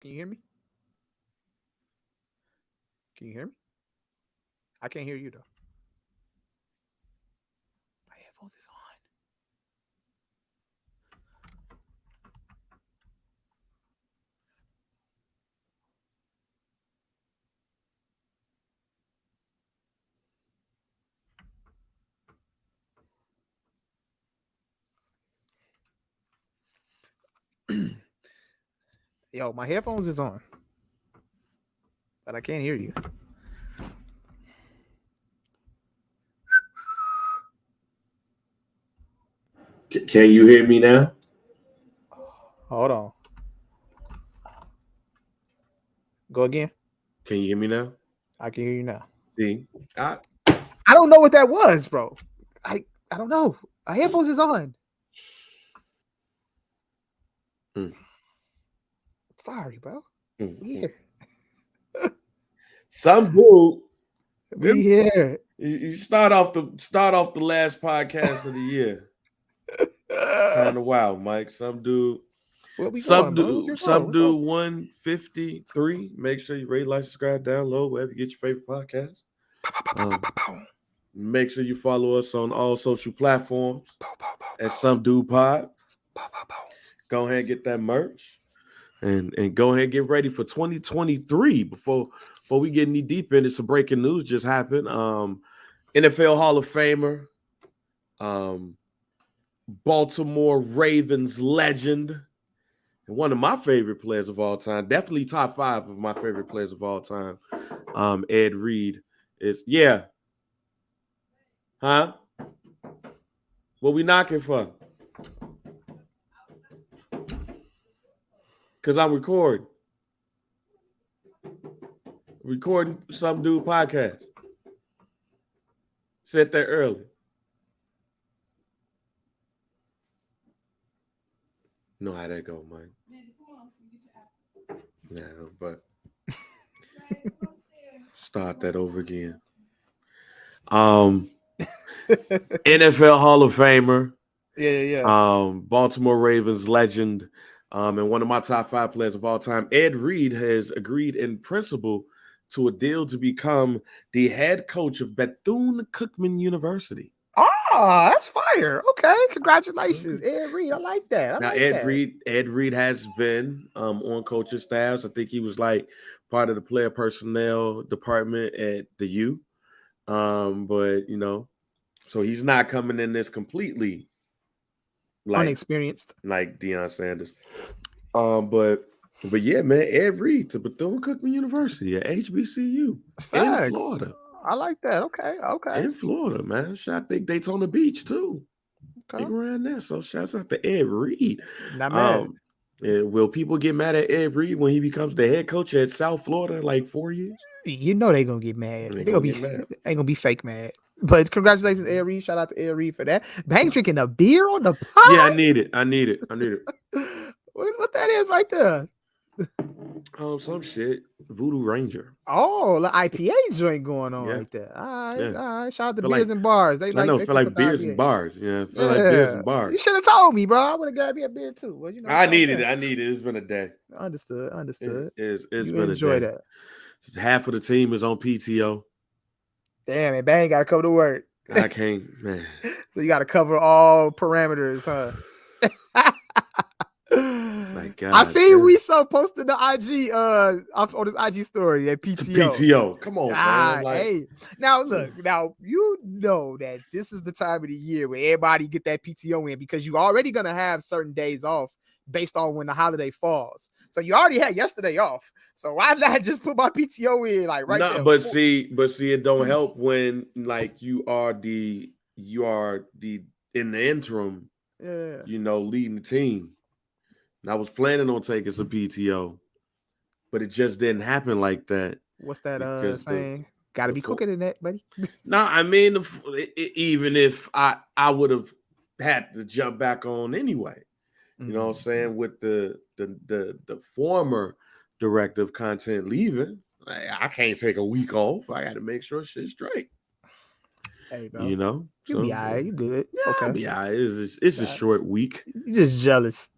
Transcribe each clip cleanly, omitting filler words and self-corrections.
Can you hear me? Can you hear me? I can't hear you though. My headphones is on. Yo, my headphones is on, but I can't hear you. Can you hear me now? Hold on. Go again. Can you hear me now? I can hear you now. See, I, I don't know what that was, bro. I don't know. My headphones is on. mm, Sorry, bro. mm, We mm. here. Some dude. We here. You start off the last podcast of the year. Kind of wild, Mike. Where we going, bro? What's your goal? Some dude 153. Make sure you rate, like, subscribe, download wherever you get your favorite podcast. Make sure you follow us on all social platforms at Some Dude Pod. Go ahead and get that merch, and go ahead and get ready for 2023. Before we get any deep into some breaking news just happened. NFL Hall of Famer, Baltimore Ravens legend, and one of my favorite players of all time, definitely top 5 of my favorite players of all time. Ed Reed is huh? What we knocking for? Because I'm recording Some Dude podcast. Said that early. Know how that go, man. Yeah, but start that over again. NFL Hall of Famer. Yeah. Baltimore Ravens legend. And one of my top 5 players of all time, Ed Reed, has agreed in principle to a deal to become the head coach of Bethune-Cookman University. Oh, that's fire. Okay, congratulations, Ed Reed. I like that. Ed Reed has been on coaching staffs. I think he was like part of the player personnel department at the U. But so he's not coming in this completely unexperienced like Deion Sanders. But yeah, man, Ed Reed to Bethune-Cookman University at HBCU in Florida. I like that. Okay. In Florida, man. I think Daytona Beach too. Okay. Think around there. So shouts out to Ed Reed. Not mad. Will people get mad at Ed Reed when he becomes the head coach at South Florida in like 4 years? You know they're gonna get mad. They're gonna be fake mad. But congratulations, Ed Reed. Shout out to Ed Reed for that. Bang drinking a beer on the pod. Yeah, I need it. What that is right there? Some shit. Voodoo Ranger. Oh, the IPA joint going on right there. All right. Shout out to Beers and Bars. Feel like Beers and Bars. Yeah, feel like Beers and Bars. You should have told me, bro. I would have grabbed me a beer too. Well, I need it. It's been a day. Understood. It's been a day. Enjoy that. Half of the team is on PTO. Damn it, Bang got to come to work. I can't, man. So you got to cover all parameters, huh? Like, God, I see we posted the IG on this IG story at PTO. PTO, come on, man. Hey, now look, you know that this is the time of the year where everybody get that PTO in because you already gonna have certain days off based on when the holiday falls. So you already had yesterday off. So why not just put my PTO in like right now? But see, it don't help when like you are the in the interim, leading the team. And I was planning on taking some PTO, but it just didn't happen like that. What's that saying? Got to be quicker than that, buddy. No, I mean, even if I would have had to jump back on anyway. You know what I'm saying? With the former director of content leaving, I can't take a week off. I got to make sure shit's straight. Hey, bro. You'll be all right. You good. It's okay. I'll be all right. It's a short week. You're just jealous.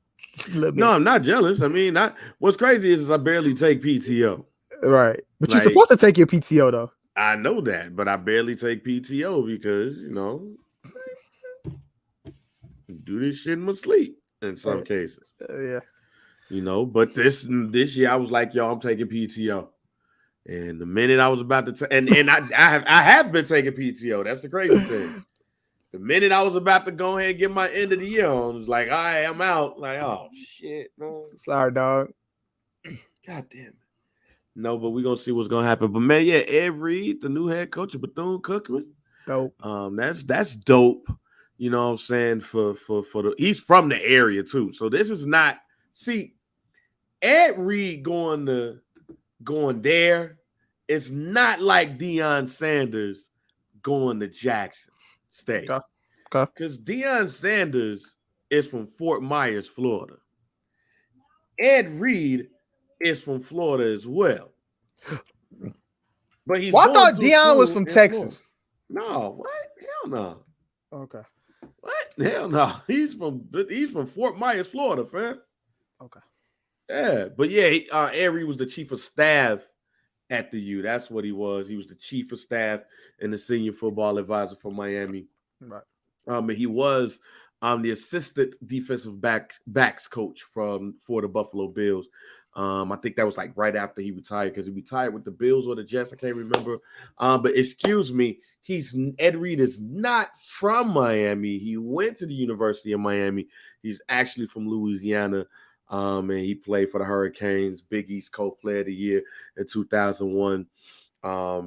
No, I'm not jealous. I mean, what's crazy is I barely take PTO. Right. But Like, you're supposed to take your PTO though. I know that, but I barely take PTO because, do this shit in my sleep in some cases. Yeah. But this year I was like, yo, I'm taking PTO. And the minute I was about to and I have been taking PTO. That's the crazy thing. The minute I was about to go ahead and get my end of the year on, it was like, all right, I'm out. Like, oh shit, man. Sorry, dog. God damn it. No, but we're gonna see what's gonna happen. But man, yeah, Ed Reed, the new head coach of Bethune-Cookman. Dope. That's dope. You know what I'm saying? For the he's from the area too. So this is not Ed Reed going there. It's not like Deion Sanders going to Jackson State. Okay. Because Deion Sanders is from Fort Myers, Florida. Ed Reed is from Florida as well. But he's I thought Deion was from Texas. Florida. No, what? Hell no. Okay. What? Hell no. He's from Fort Myers, Florida, fam. Okay. Yeah, but yeah, Ed Reed was the chief of staff at the U. That's what he was. He was the chief of staff and the senior football advisor for Miami. Right. And he was the assistant defensive backs coach for the Buffalo Bills. I think that was like right after he retired because he retired with the Bills or the Jets. I can't remember. But excuse me, Ed Reed is not from Miami. He went to the University of Miami. He's actually from Louisiana. And he played for the Hurricanes, Big East Coast Player of the Year in 2001.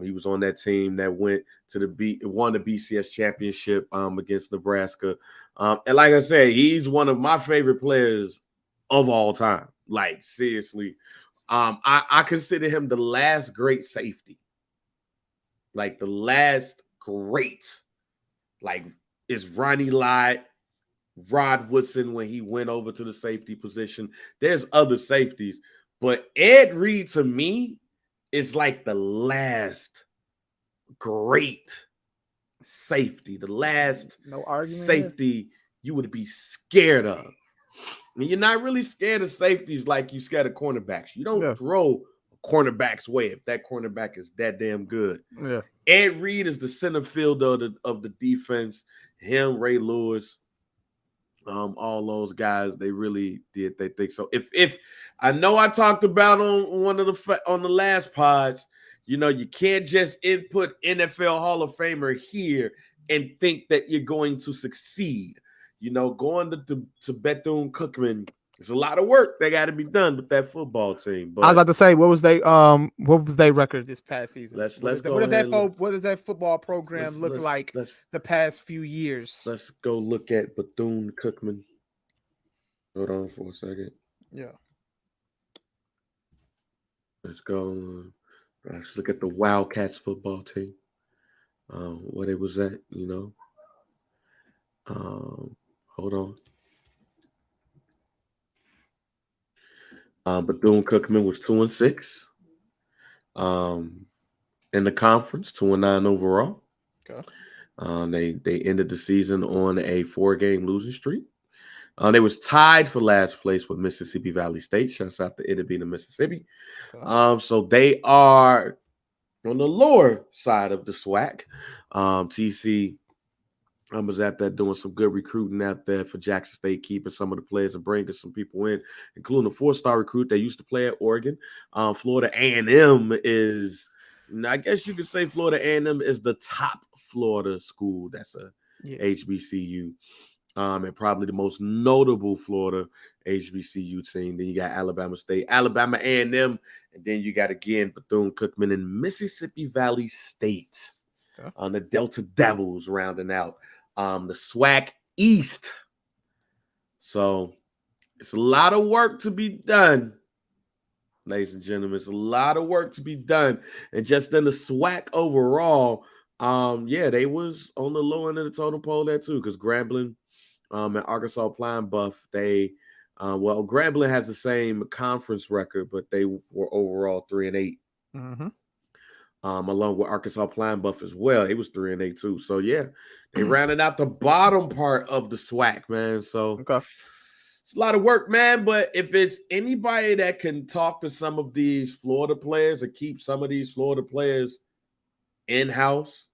He was on that team that won the BCS championship against Nebraska. And like I said, he's one of my favorite players of all time. Like, seriously. I consider him the last great safety. Like, the last great. Like, it's Ronnie Lott, Rod Woodson when he went over to the safety position. There's other safeties. But Ed Reed, to me, is like the last great safety. The last safety you would be scared of. I mean, you're not really scared of safeties like you scared of cornerbacks. You don't throw a cornerback's way if that cornerback is that damn good. Yeah. Ed Reed is the center fielder of the defense. Him, Ray Lewis, all those guys, they really did. They think so. If I know I talked about on the last pods, you can't just input NFL Hall of Famer here and think that you're going to succeed. Going to Bethune-Cookman, there's a lot of work that got to be done with that football team. But I was about to say, what was their record this past season? Let's go. What does that football program look like the past few years? Let's go look at Bethune-Cookman. Hold on for a second. Yeah. Let's go. Let's look at the Wildcats football team. What it was at, Hold on. Bethune-Cookman was 2-6. In the conference, 2-9 overall. Okay. They ended the season on a 4-game losing streak. They was tied for last place with Mississippi Valley State. Shouts out to it being in Mississippi. Okay. So they are on the lower side of the SWAC. TC was out there doing some good recruiting out there for Jackson State, keeping some of the players and bringing some people in, including a 4-star recruit that used to play at Oregon. Florida A&M is, I guess you could say Florida A&M is the top Florida school. That's a HBCU. And probably the most notable Florida HBCU team. Then you got Alabama State, Alabama A&M, and then you got, again, Bethune-Cookman and Mississippi Valley State. Okay. The Delta Devils rounding out the SWAC East. So it's a lot of work to be done, ladies and gentlemen. It's a lot of work to be done. And just in the SWAC overall, they was on the low end of the totem pole there too, because Grambling and Arkansas Pine Buff, Grambling has the same conference record, but they were overall 3-8. Mm-hmm. Along with Arkansas Pine Buff as well. It was 3-8 too. So yeah, they rounded out the bottom part of the SWAC, man. So It's a lot of work, man. But if it's anybody that can talk to some of these Florida players or keep some of these Florida players in-house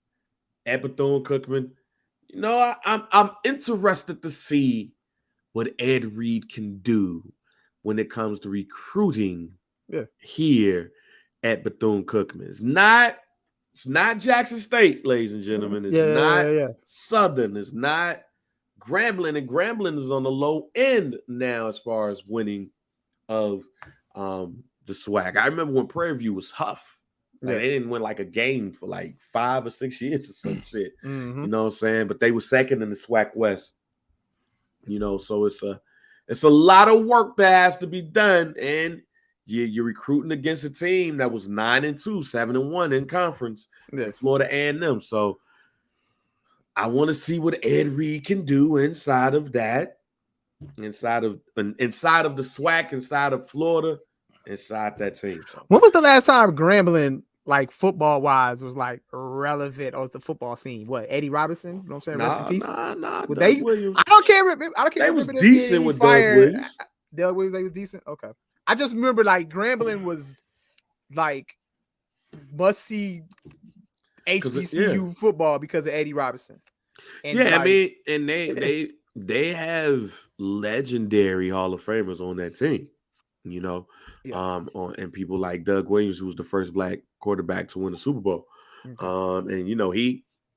at Bethune-Cookman, I'm interested to see what Ed Reed can do when it comes to recruiting here at Bethune-Cookman. It's not Jackson State, ladies and gentlemen. It's not Southern. It's not Grambling. And Grambling is on the low end now as far as winning of the SWAC. I remember when Prairie View was Huff. Like they didn't win like a game for like 5 or 6 years or some shit. You know what I'm saying? But they were second in the SWAC West. So it's a lot of work that has to be done, and you're recruiting against a team that was 9-2, 7-1 in conference, in Florida A&M. So I want to see what Ed Reed can do inside of that, inside of the SWAC, inside of Florida, inside that team. So when was the last time Grambling, like football wise, was like relevant on the football scene? What, Eddie Robinson? You know what I'm saying? Rest in peace. Nah. Doug Williams. I don't care. They was decent with Doug Williams. Doug Williams, they was decent. Okay. I just remember like Grambling was like must see HBCU football because of Eddie Robinson. And I mean, and they have legendary Hall of Famers on that team. And people like Doug Williams, who was the first black quarterback to win the Super Bowl. And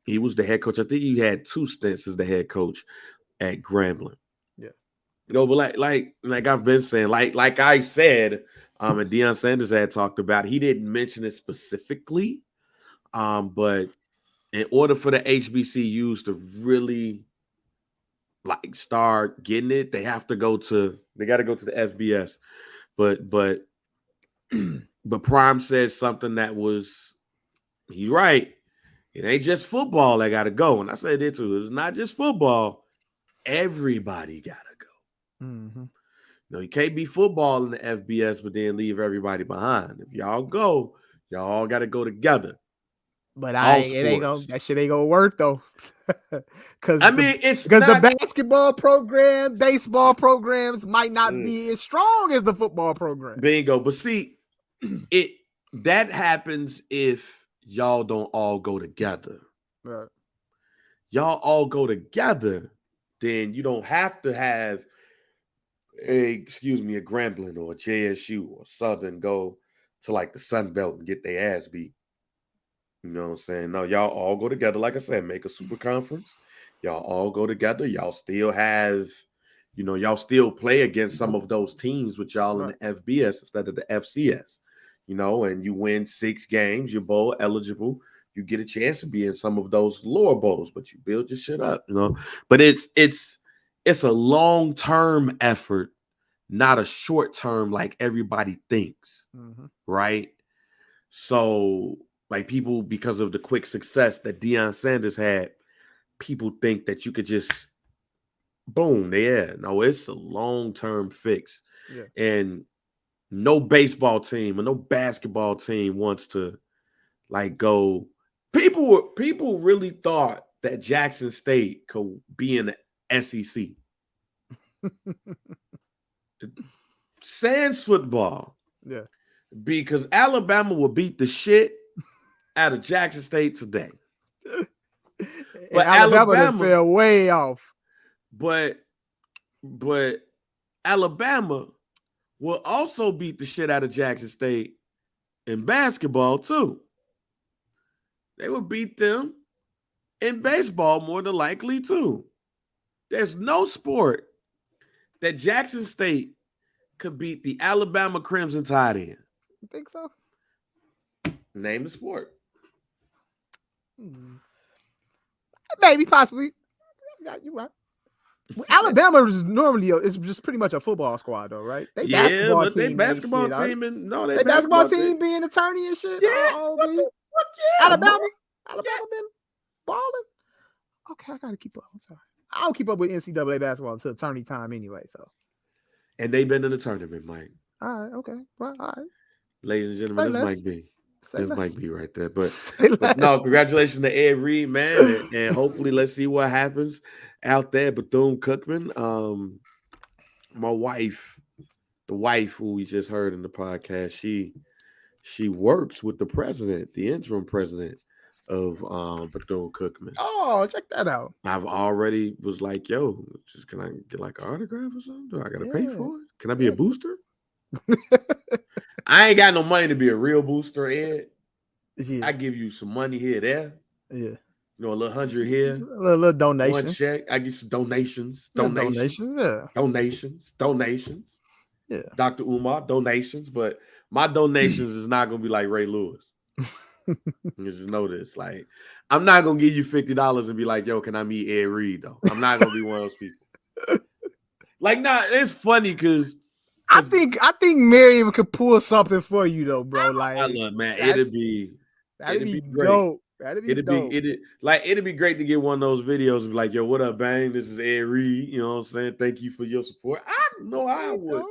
he was the head coach. I think he had 2 stints as the head coach at Grambling. But like I've been saying, like I said, and Deion Sanders had talked about, he didn't mention it specifically. But in order for the HBCUs to really like start getting it, they got to go to the FBS. But Prime said something that was, he's right. It ain't just football that got to go. And I said it too. It's not just football. Everybody got to go. You can't be football in the FBS, but then leave everybody behind. If y'all go, y'all got to go together. But that shit ain't gonna work though. Because the basketball program, baseball programs might not be as strong as the football program. Bingo. But see, that happens if y'all don't all go together. Right. Y'all all go together, then you don't have to have a Grambling or a JSU or Southern go to like the Sun Belt and get their ass beat. You know what I'm saying? No, y'all all go together. Like I said, make a super conference. Y'all all go together. Y'all still have, y'all still play against some of those teams with y'all in the FBS instead of the FCS. And you win 6 games, you're bowl eligible. You get a chance to be in some of those lower bowls, but you build your shit up, But it's a long-term effort, not a short-term like everybody thinks, right? So like people, because of the quick success that Deion Sanders had, people think that you could just boom, no, it's a long-term fix. And no baseball team or no basketball team wants to like go. People really thought that Jackson State could be in the SEC. Sans football. Because Alabama will beat the shit out of Jackson State today. But Alabama fell way off. But Alabama will also beat the shit out of Jackson State in basketball too. They will beat them in baseball more than likely too. There's no sport that Jackson State could beat the Alabama Crimson Tide in. You think so? Name the sport. Maybe, possibly. You're right. Alabama is normally it's just pretty much a football squad, though, right? They basketball team being attorney and shit. Yeah, Alabama been balling. Okay, I gotta keep up. I'm sorry, I don't keep up with NCAA basketball until attorney time anyway. So, and they've been in the tournament, Mike. All right, okay, all right. Ladies and gentlemen, this might be. This might be right there, but no, congratulations to Ed Reed, man, and hopefully let's see what happens out there. Bethune-Cookman, my wife, the wife who we just heard in the podcast, she works with the president, the interim president of Bethune-Cookman. Oh, check that out. I've already was like, yo, just can I get like an autograph or something? Do I gotta pay Yeah. for it? Can I be a booster? I ain't got no money to be a real booster, Ed. Yeah. I give you some money here, there. Yeah. You know, a little 100 here. A little donation. One check. I get some donations. Yeah. Donations. Yeah. Dr. Umar, donations. But my donations is not gonna be like Ray Lewis. You just know this. Like, I'm not gonna give you $50 and be like, yo, can I meet Ed Reed though? I'm not gonna be one of those people. Like, nah, it's funny because I think Miriam could pull something for you though, bro. Like, look, man, it'd be great. Dope. It'd be great to get one of those videos and be like, yo, what up, bang? This is Ed Reed. You know what I'm saying? Thank you for your support. I know I would.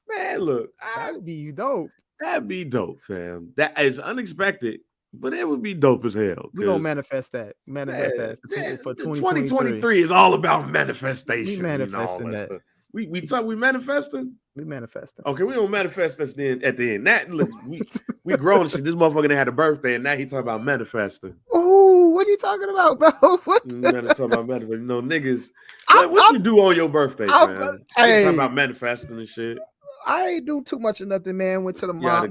Man, look, that'd be dope. That'd be dope, fam. That is unexpected, but it would be dope as hell. We're gonna manifest that. For 2023 is all about manifestation. We manifesting that. Stuff. We manifesting? We manifesting. Okay, we don't manifest this then at the end. That look, we grown shit. This motherfucker had a birthday and now he talking about manifesting. Oh, what are you talking about, bro? What talking about manifesting? You know, niggas. What you do on your birthday, man? Hey, talking about manifesting and shit. I ain't do too much of nothing, man. Went to the mom.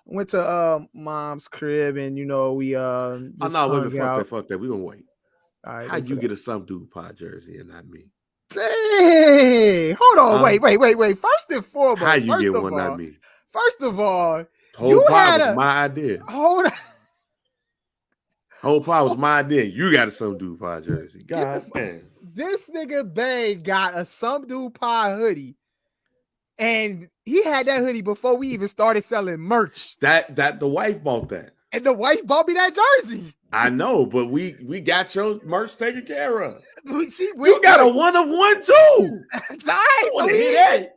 Went to mom's crib, and you know we fuck that. We gonna wait. All right, how'd you get a some dude pod jersey and not me? Dang! Hold on, wait. First and foremost, how you get one, not me? First of all, whole pod was my idea. Hold on. Whole pod was my idea. You got a some dude pod jersey. God damn. This nigga Bay got a some dude pod hoodie. And he had that hoodie before we even started selling merch. That the wife bought that. And the wife bought me that jersey. I know, but we got your merch taken care of. You got a one of one too. Right, so we that.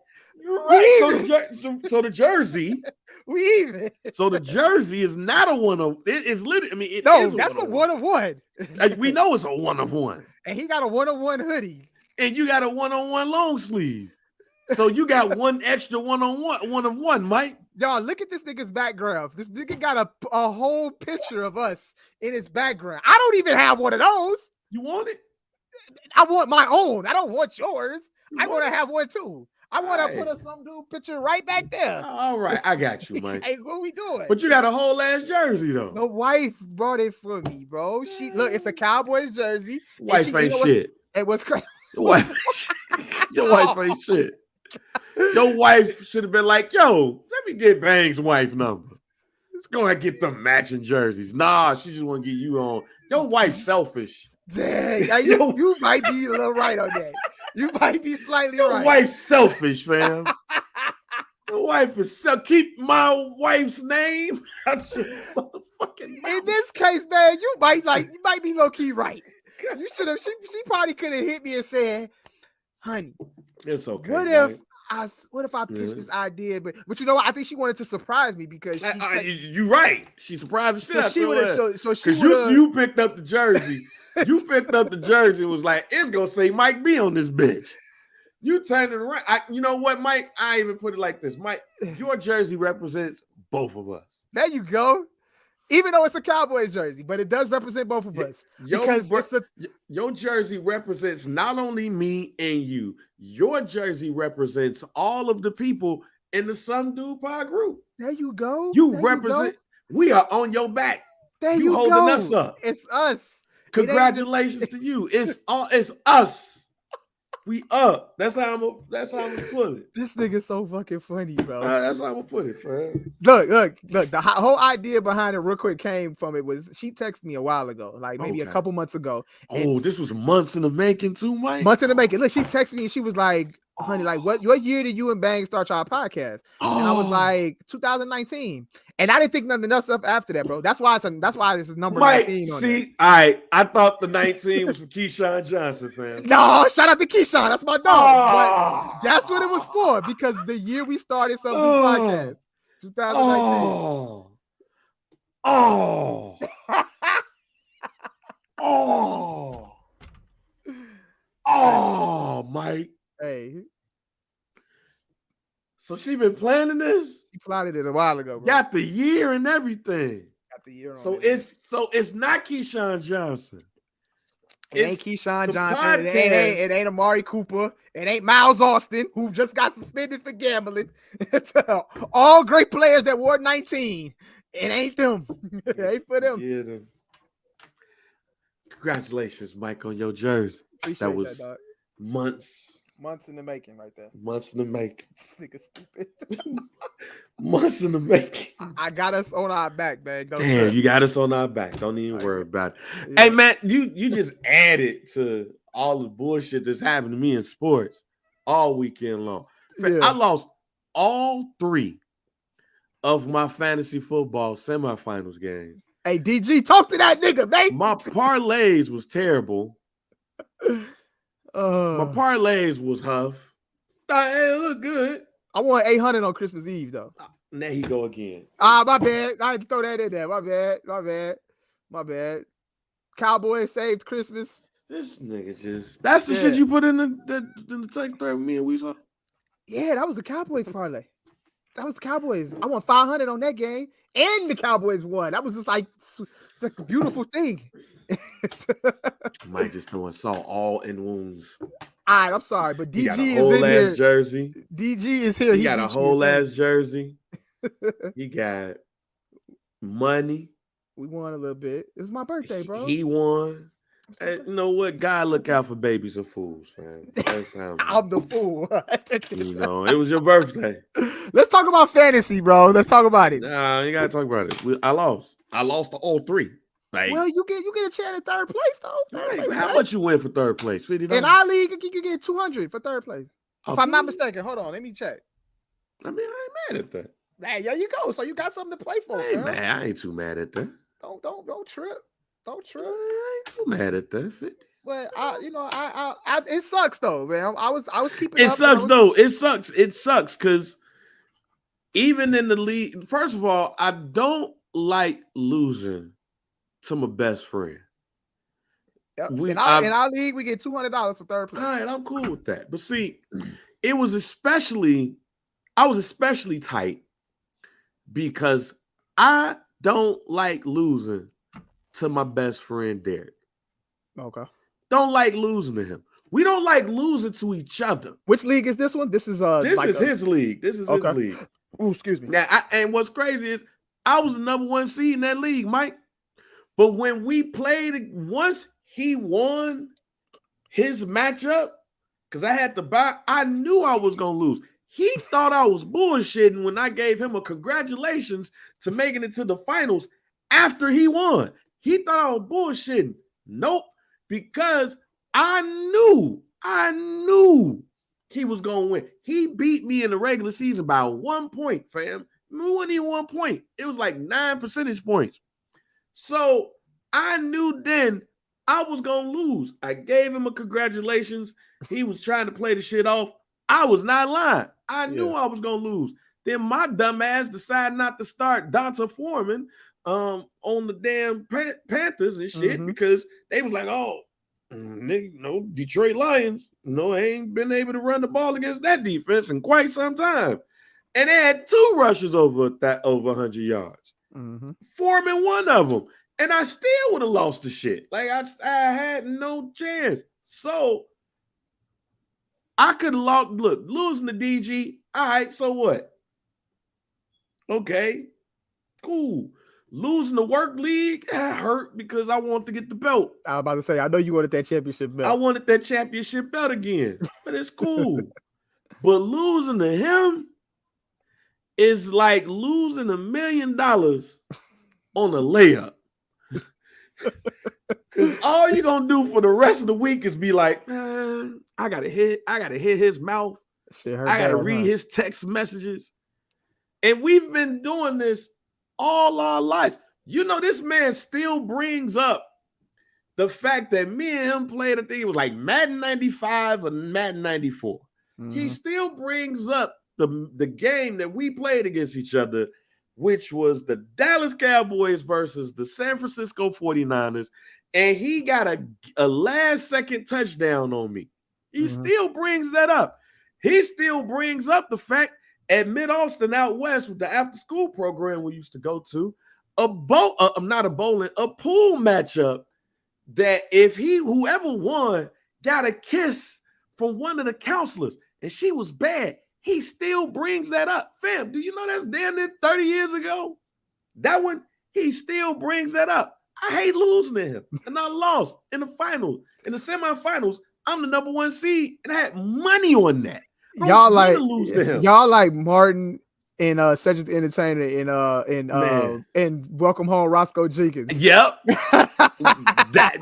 Right. So the jersey. We even. So the jersey is not a one of. It's literally. I mean, that's a one of one. We know it's a one of one. And he got a one of one hoodie. And you got a one-on-one long sleeve. So you got one extra one of one, Mike. Y'all, look at this nigga's background. This nigga got a whole picture of us in his background. I don't even have one of those. You want it? I want my own. I don't want yours. I want to have one too. I want to put some dude picture right back there. All right, I got you, Mike. Hey, what we doing? But you got a whole ass jersey though. The wife brought it for me, bro. It's a Cowboys jersey. Wife ain't shit. It was crazy. Your wife ain't shit. Your wife should have been like, yo, let me get Bang's wife number. Let's go and get them matching jerseys. Nah, she just want to get you on. Your wife's selfish. Dang, you might be a little right on that. You might be slightly right. Your wife's selfish, fam. Your wife is keep my wife's name out your motherfucking mouth. In this case, man, you might be low key right. You should have. She probably could have hit me and said, "Honey, it's okay. What if I pitched this idea?" But you know what? I think she wanted to surprise me because you're right. She surprised the shit. So she would have. So she would. You picked up the jersey. You picked up the jersey and was like, "It's gonna say Mike B on this bitch." You turned it around. You know what, Mike? I even put it like this, Mike. Your jersey represents both of us. There you go. Even though it's a Cowboys jersey, but it does represent both of us. Your jersey represents not only me and you. Your jersey represents all of the people in the Some Dude Pod group. There you go. You represent. We are on your back. There you holding go. Us up. It's us. Congratulations to you. It's us. We up. That's how I'm gonna put it. This nigga's so fucking funny, bro. That's how I'm gonna put it, fam. Look. The whole idea behind it, real quick, came from it was she texted me a while ago, like maybe a couple months ago. Oh, this was months in the making too, Mike. Months in the making. Look, she texted me and she was like, "Honey, like what year did you and Bang start your podcast?" And I was like, 2019. And I didn't think nothing else up after that, bro. That's why this is number 19 on there. I thought the 19 was for Keyshawn Johnson, fam. No, shout out to Keyshawn. That's my dog. But that's what it was for, because the year we started Some Dude Podcast, 2019. Oh, Mike. Hey. So she been planning this? She plotted it a while ago, bro. Got the year and everything. Got the year on So it. it's not Keyshawn Johnson. It ain't Keyshawn Johnson. Podcast. It ain't Amari Cooper. It ain't Miles Austin, who just got suspended for gambling. All great players that wore 19. It ain't them. It ain't for them. Yeah, congratulations, Mike, on your jersey. Appreciate that was dog. months in the making right there. Months in the making. This nigga stupid. Months in the making. I got us on our back, man. Damn, you got us on our back. Don't even worry about it. Yeah. Hey, man, you just added to all the bullshit that's happened to me in sports all weekend long. Yeah. I lost all 3 of my fantasy football semifinals games. Hey, DG, talk to that nigga, man. My parlays was terrible. My parlays was huff. Hey, it look good. I won 800 on Christmas Eve, though. There he go again. My bad. I had to throw that in there. My bad. Cowboys saved Christmas. This nigga just... That's the shit you put in the text thread with me and we saw? Yeah, that was the Cowboys parlay. That was the Cowboys. I won 500 on that game, and the Cowboys won. That was just like it's a beautiful thing. Mike just throwing salt all in wounds. All right, I'm sorry, but DG got a whole is in here. Jersey. DG is here. He got a whole ass jersey. He got money. We won a little bit. It was my birthday, bro. He won. And you know what? God look out for babies and fools, man. That's how I'm the fool. You know, it was your birthday. Let's talk about fantasy, bro. Let's talk about it. Nah, you gotta talk about it. I lost to all 3. Like, well, you get a chance at third place, though. How much you win for third place? $50. In our league, you get 200 for third place. If I'm not mistaken, hold on, let me check. I mean, I ain't mad at that. Hey, there you go. So you got something to play for. I ain't too mad at that. Don't trip. Don't trip. I ain't too mad at that. 50. But it sucks though, man. I was keeping. It sucks though. It sucks because even in the league, first of all, I don't like losing to my best friend. Yep. In our league, we get $200 for third place. All right, I'm cool with that. But see, I was especially tight because I don't like losing to my best friend Derek. Okay. Don't like losing to him. We don't like losing to each other. Which league is this one? This is his league. This is his league. Oh, excuse me. Now, and what's crazy is I was the number 1 seed in that league, Mike. But when we played, once he won his matchup, because I had to buy, I knew I was gonna lose. He thought I was bullshitting when I gave him a congratulations to making it to the finals after he won. He thought I was bullshitting. Nope, because I knew he was gonna win. He beat me in the regular season by 1 point, fam. It wasn't even 1 point. It was like 9 percentage points. So I knew then I was gonna lose. I gave him a congratulations. He was trying to play the shit off. I was not lying. I knew I was gonna lose. Then my dumb ass decided not to start Donta Foreman on the damn Panthers and shit because they was like, oh, nigga, Detroit Lions, ain't been able to run the ball against that defense in quite some time. And they had 2 rushes over 100 yards. Foreman one of them. And I still would have lost the shit. Like I had no chance. So I could have lost. Look, losing to DG. All right, so what? Okay, cool. Losing the work league, hurt because I wanted to get the belt. I was about to say, I know you wanted that championship belt. I wanted that championship belt again, but it's cool. But losing to him is like losing $1 million on a layup. Because all you're gonna do for the rest of the week is be like, man, I gotta hit his mouth. I gotta read his text messages. And we've been doing this all our lives. This man still brings up the fact that me and him played, I think it was like Madden 95 or Madden 94. He still brings up the game that we played against each other, which was the Dallas Cowboys versus the San Francisco 49ers. And he got a last-second touchdown on me. He still brings that up. He still brings up the fact at Mid-Austin out west with the after-school program we used to go to, a pool matchup that if whoever won got a kiss from one of the counselors and she was bad, he still brings that up. Fam, do you know that's damn near 30 years ago? That one, he still brings that up. I hate losing to him. And I lost in the finals. In the semifinals, I'm the number 1 seed and I had money on that. Y'all like Martin and Cedric the Entertainer and Welcome Home Roscoe Jenkins. Yep. Yes. That's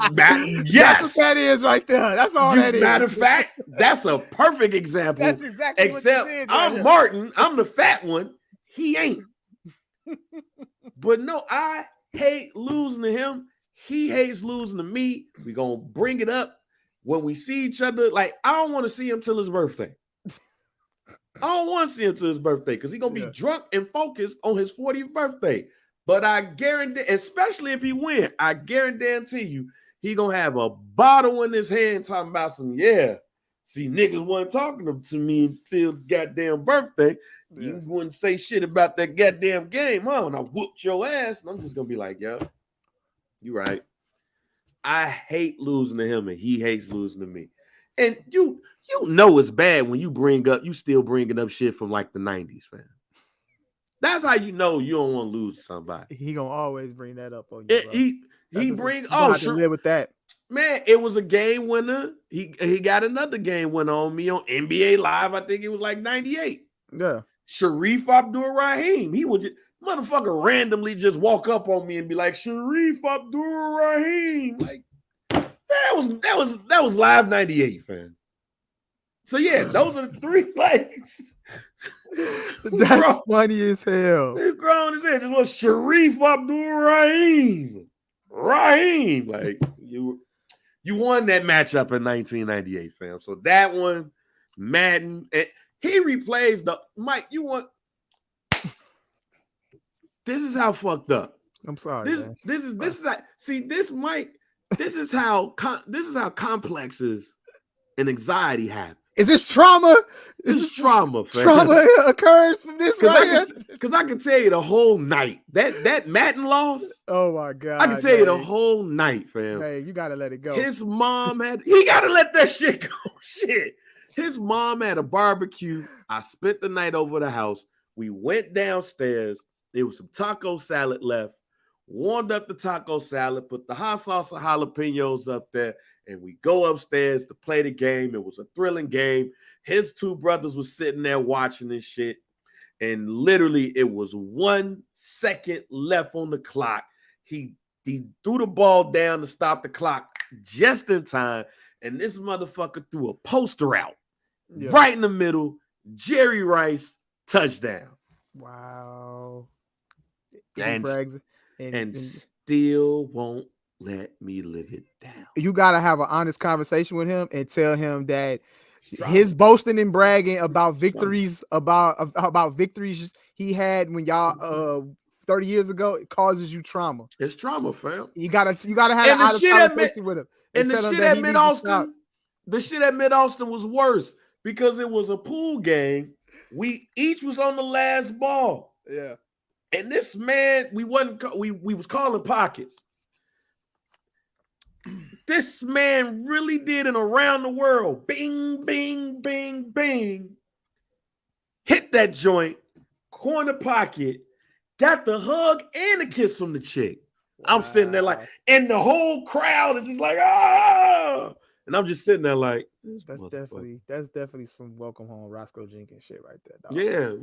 what that is right there. That's all that is. Matter of fact, that's a perfect example. That's exactly except what this is. I'm right Martin. I'm the fat one. He ain't. But no, I hate losing to him. He hates losing to me. We're going to bring it up when we see each other. Like, I don't want to see him till his birthday. I don't want to see him till his birthday because he's going to be drunk and focused on his 40th birthday. But I guarantee, especially if he wins, I guarantee you, he going to have a bottle in his hand talking about some, see, niggas wasn't talking to me until his goddamn birthday. Yeah. You wouldn't say shit about that goddamn game, huh? And I whooped your ass. And I'm just going to be like, yo, you right. I hate losing to him and he hates losing to me. And you know it's bad when you still bringing up shit from like the 90s, fam. That's how you know you don't want to lose to somebody. He gonna always bring that up on you, bro. He bring sure live with that. Man, it was a game winner. He got another game winner on me on NBA Live. I think it was like 98. Yeah. Sharif Abdur-Rahim. He would just motherfucker randomly just walk up on me and be like, Sharif Abdur-Rahim. Like, that was Live 98, fam. So yeah, those are the 3 likes. That's funny as hell. He's grown as hell. Just was Sharif Abdur-Rahim. Rahim. Like you won that matchup in 1998, fam. So that one, Madden, he replays the Mike. You want this is how fucked up. I'm sorry. This is how, see this Mike. This is how complexes and anxiety happen. Is this trauma? This is trauma, fam. Trauma occurs from this right here. Because I can tell you the whole night. That Madden loss. Oh my God. I can tell you the whole night, fam. Hey, you gotta let it go. His mom he gotta let that shit go. Shit. His mom had a barbecue. I spent the night over the house. We went downstairs. There was some taco salad left. Warmed up the taco salad, put the hot sauce and jalapenos up there, and we go upstairs to play the game. It was a thrilling game. His 2 brothers were sitting there watching this shit, and literally it was 1 second left on the clock. He threw the ball down to stop the clock just in time, and this motherfucker threw a poster out right in the middle. Jerry Rice, touchdown. Wow. And still won't let me live it down. You gotta have an honest conversation with him and tell him that his boasting and bragging about victories, about victories he had when y'all 30 years ago, it causes you trauma. It's trauma, fam. You gotta have an honest conversation with him. And the shit at Mid-Austin was worse because it was a pool game. We each was on the last ball. Yeah. And this man, we was calling pockets. This man really did an around the world. Bing, bing, bing, bing. Hit that joint, corner pocket, got the hug and a kiss from the chick. Wow. I'm sitting there like, and the whole crowd is just like, ah. And I'm just sitting there like, that's definitely some welcome home Roscoe Jenkins shit right there, dog. Yeah,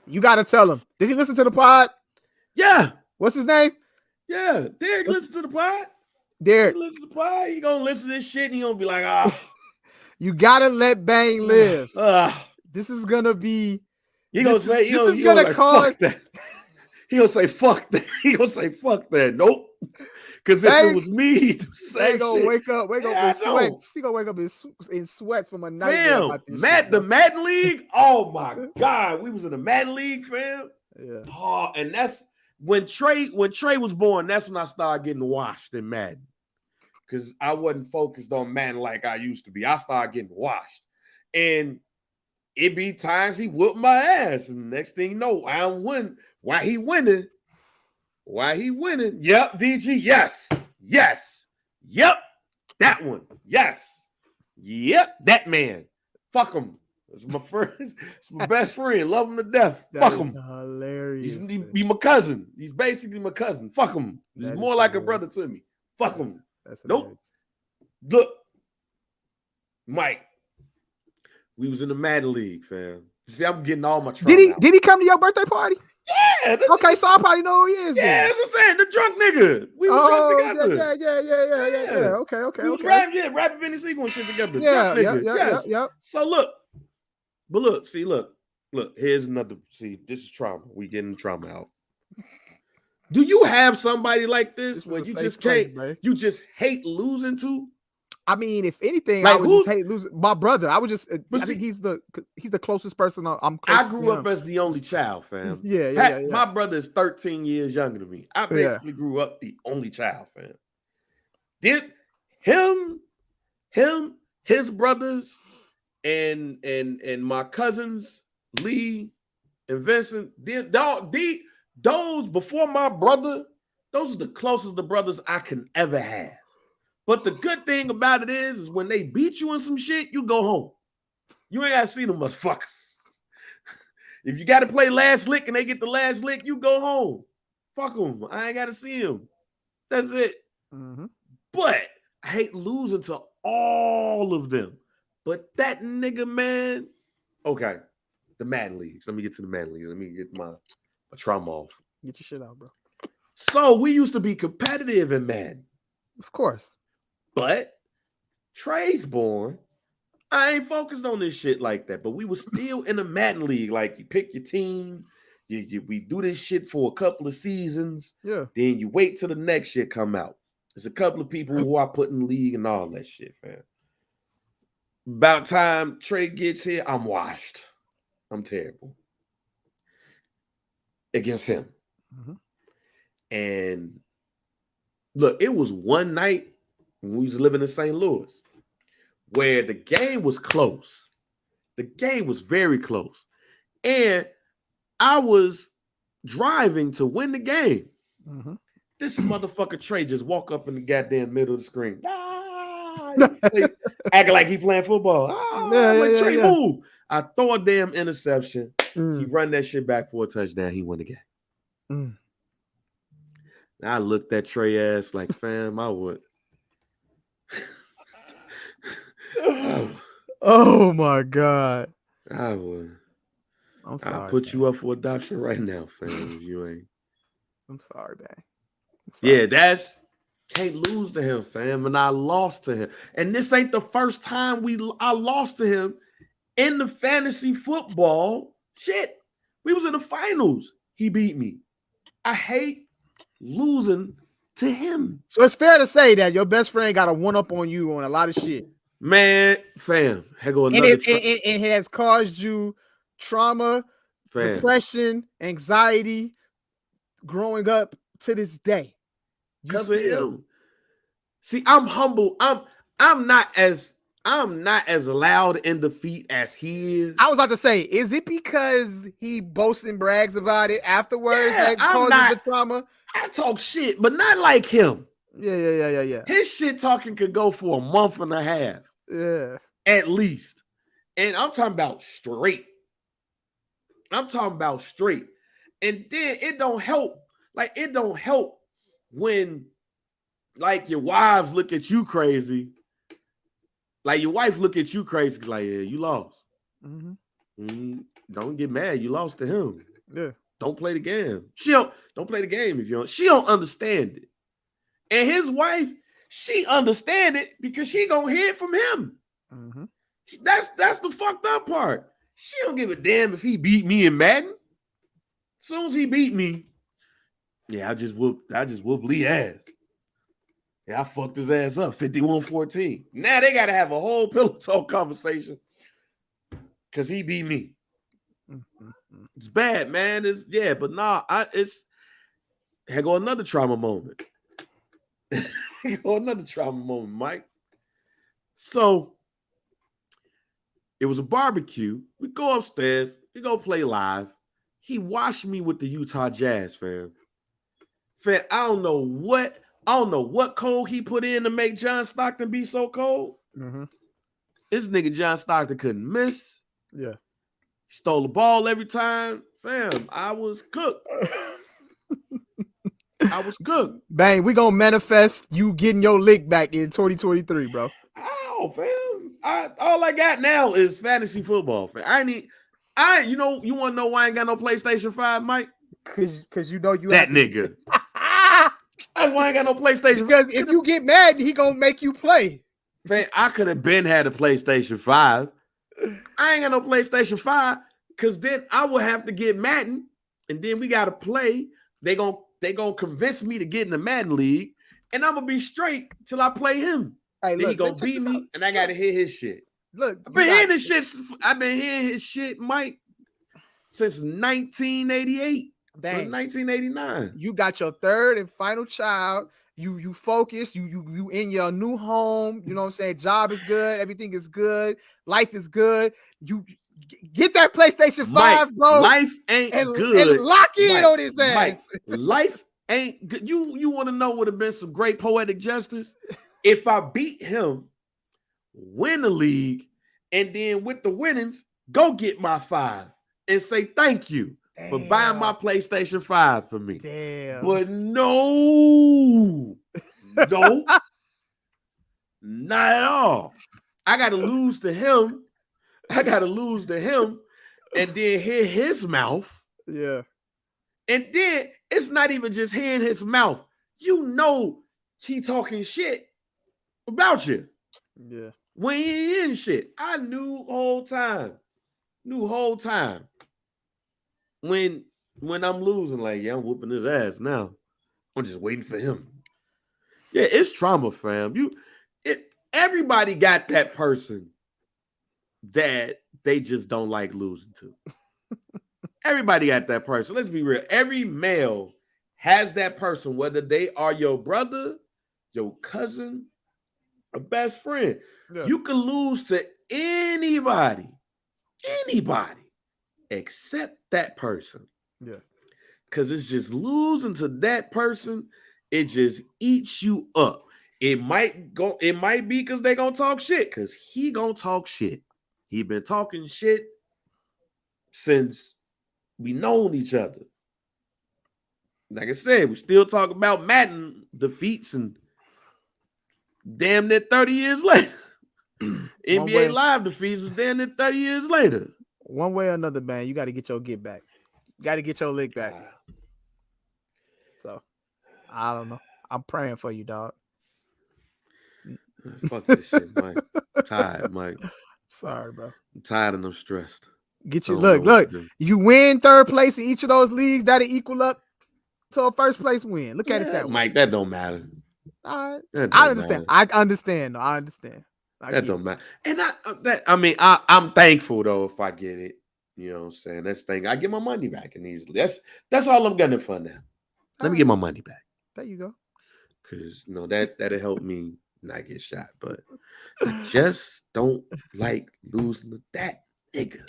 you gotta tell him. Did he listen to the pod? Yeah. What's his name? Yeah, Derek listen to the pod. Derek. He listen to the pod. He gonna listen to this shit and he gonna be like, ah. You gotta let Bang live. This is gonna be. He gonna say, this is gonna cause. Fuck that. He gonna say, fuck that. He gonna say, fuck that. Nope. Because if it was me, he gonna wake up in sweats. He gonna wake up in sweats from a nightmare about this shit, the Madden League. Oh my God, we was in the Madden League, fam. Yeah. Oh, and that's when Trey was born. That's when I started getting washed in Madden because I wasn't focused on Madden like I used to be. I started getting washed, and it be times he whooped my ass. And the next thing you know, I win. Why he winning? Yep, DG. Yes. Yep. That one. Yes. Yep. That man. Fuck him. It's my first. It's my best friend. Love him to death. Fuck him. Hilarious. He's my cousin. He's basically my cousin. Fuck him. He's more like a brother to me. Fuck him. Nope. Look, Mike. We was in the Madden League, fam. See, I'm getting all my trauma out. Did he come to your birthday party? Yeah. Okay, so I probably know who he is. Yeah, that's what I'm saying. The drunk nigga. We was drunk together. Yeah. Okay. We was rapping Benny Siegel and shit together. Yeah, drunk nigga. Yeah. So look. Here's another. See, this is trauma. We getting trauma out. Do you have somebody like this where you just can't, you just hate losing to? I mean, if anything, like I would just hate losing. My brother, I would just. I think he's the closest person I'm close I grew up as the only child, fam. Yeah. My brother is 13 years younger than me. I basically grew up the only child, fam. Did his brothers, and my cousins Lee and Vincent, those before my brother, those are the closest the brothers I can ever have. But the good thing about it is when they beat you in some shit, you go home. You ain't gotta see them motherfuckers. If you gotta play last lick and they get the last lick, you go home. Fuck them. I ain't gotta see them. That's it. Mm-hmm. But I hate losing to all of them. But that nigga, man. Okay. The Madden Leagues. Let me get to the Madden Leagues. Let me get my trauma off. Get your shit out, bro. So we used to be competitive in Madden. Of course. But Trey's born. I ain't focused on this shit like that. But we were still in the Madden League. Like, you pick your team. We do this shit for a couple of seasons. Yeah. Then you wait till the next shit come out. There's a couple of people who I put in the league and all that shit, man. About time Trey gets here, I'm washed. I'm terrible. Against him. Mm-hmm. And look, it was one night when we was living in St. Louis where the game was close. The game was very close. And I was driving to win the game. Mm-hmm. This motherfucker Trey just walk up in the goddamn middle of the screen. Acting like he playing football. Trey move. I throw a damn interception. He run that shit back for a touchdown. He won the game. I looked at Trey ass like, fam, I would. Oh my God. I would. I'm sorry. I'll put you up for adoption right now, fam. If you ain't. I'm sorry, man. Yeah, can't lose to him, fam. And I lost to him. And this ain't the first time I lost to him in the fantasy football. Shit. We was in the finals. He beat me. I hate losing to him. So it's fair to say that your best friend got a one-up on you on a lot of shit. Man, fam. And it has caused you trauma, depression, anxiety growing up to this day. Because of him. See, I'm humble. I'm not as loud in defeat as he is. I was about to say, is it because he boasts and brags about it afterwards that causes the trauma? I talk shit, but not like him. Yeah. His shit talking could go for a month and a half. Yeah. At least. And I'm talking about straight. And then it don't help. Like, it don't help when, like, your wives look at you crazy. Like, your wife look at you crazy, like, yeah, you lost. Mm-hmm. Don't get mad. You lost to him. Yeah. Don't play the game. Don't play the game if you don't. She don't understand it. And his wife, she understand it because she gonna hear it from him. Mm-hmm. That's the fucked up part. She don't give a damn if he beat me in Madden. As soon as he beat me, yeah, I just whoop Lee ass. Yeah, I fucked his ass up 51-14. Now they gotta have a whole pillow talk conversation because he beat me. Mm-hmm. It's bad, man. But nah, here go another trauma moment. Mike. So It was a barbecue. We go upstairs. We go play live. He watched me with the Utah Jazz, fam. Fam, I don't know what code he put in to make John Stockton be so cold. Mm-hmm. This nigga John Stockton couldn't miss. Yeah. He stole the ball every time. Fam, I was cooked. I was cooked. Bang, we gonna manifest you getting your lick back in 2023, bro. Oh, fam. All I got now is fantasy football, fam. You want to know why I ain't got no PlayStation 5, Mike? Cause you know you that nigga. That's why I ain't got no PlayStation. Because if you get mad, he gonna make you play. Man, I could have had a PlayStation 5. I ain't got no PlayStation 5 because then I would have to get Madden, and then we gotta play. They gonna convince me to get in the Madden league, and I'm gonna be straight till I play him. Hey, then look, he gonna beat me, and I gotta hit his shit. Look, I've been hearing his shit, Mike, since 1988. Dang. 1989. You got your third and final child. You focus. You in your new home. You know what I'm saying? Job is good. Everything is good. Life is good. You get that PlayStation 5, Mike, bro. Life ain't good. And lock in Mike, on his ass. Mike, life ain't good. You want to know what would have been some great poetic justice? If I beat him, win the league, and then with the winnings, go get my 5 and say thank you. Damn. For buying my PlayStation 5 for me. Damn. But no, not at all. I got to lose to him. And then hear his mouth. Yeah. And then it's not even just hearing his mouth. You know he talking shit about you. Yeah. When he in shit. I knew whole time. When I'm losing, like, yeah, I'm whooping his ass now. I'm just waiting for him. Yeah, it's trauma, fam. Everybody got that person that they just don't like losing to. Everybody got that person. Let's be real. Every male has that person, whether they are your brother, your cousin, a best friend. Yeah. You can lose to anybody. Except that person. Yeah. Because it's just losing to that person, it just eats you up. It might be because they're gonna talk shit, because he gonna talk shit. He been talking shit since we known each other. Like I said, we still talk about Madden defeats and damn near 30 years later. NBA Live defeats is damn near 30 years later. One way or another, man, you got to get your get back. You got to get your lick back. So, I don't know. I'm praying for you, dog. Fuck this shit, Mike. I'm tired, Mike. Sorry, bro. I'm tired and I'm stressed. Get you. Look. You win third place in each of those leagues, that'll equal up to a first place win. Look at it that way. Mike, that don't matter. All right. I understand. I understand. That don't matter. And I'm thankful though if I get it. You know what I'm saying? That's the thing. I get my money back and easily. That's all I'm gunning for now. Let me get my money back. There you go. Because that'll help me not get shot. But I just don't like losing to that nigga.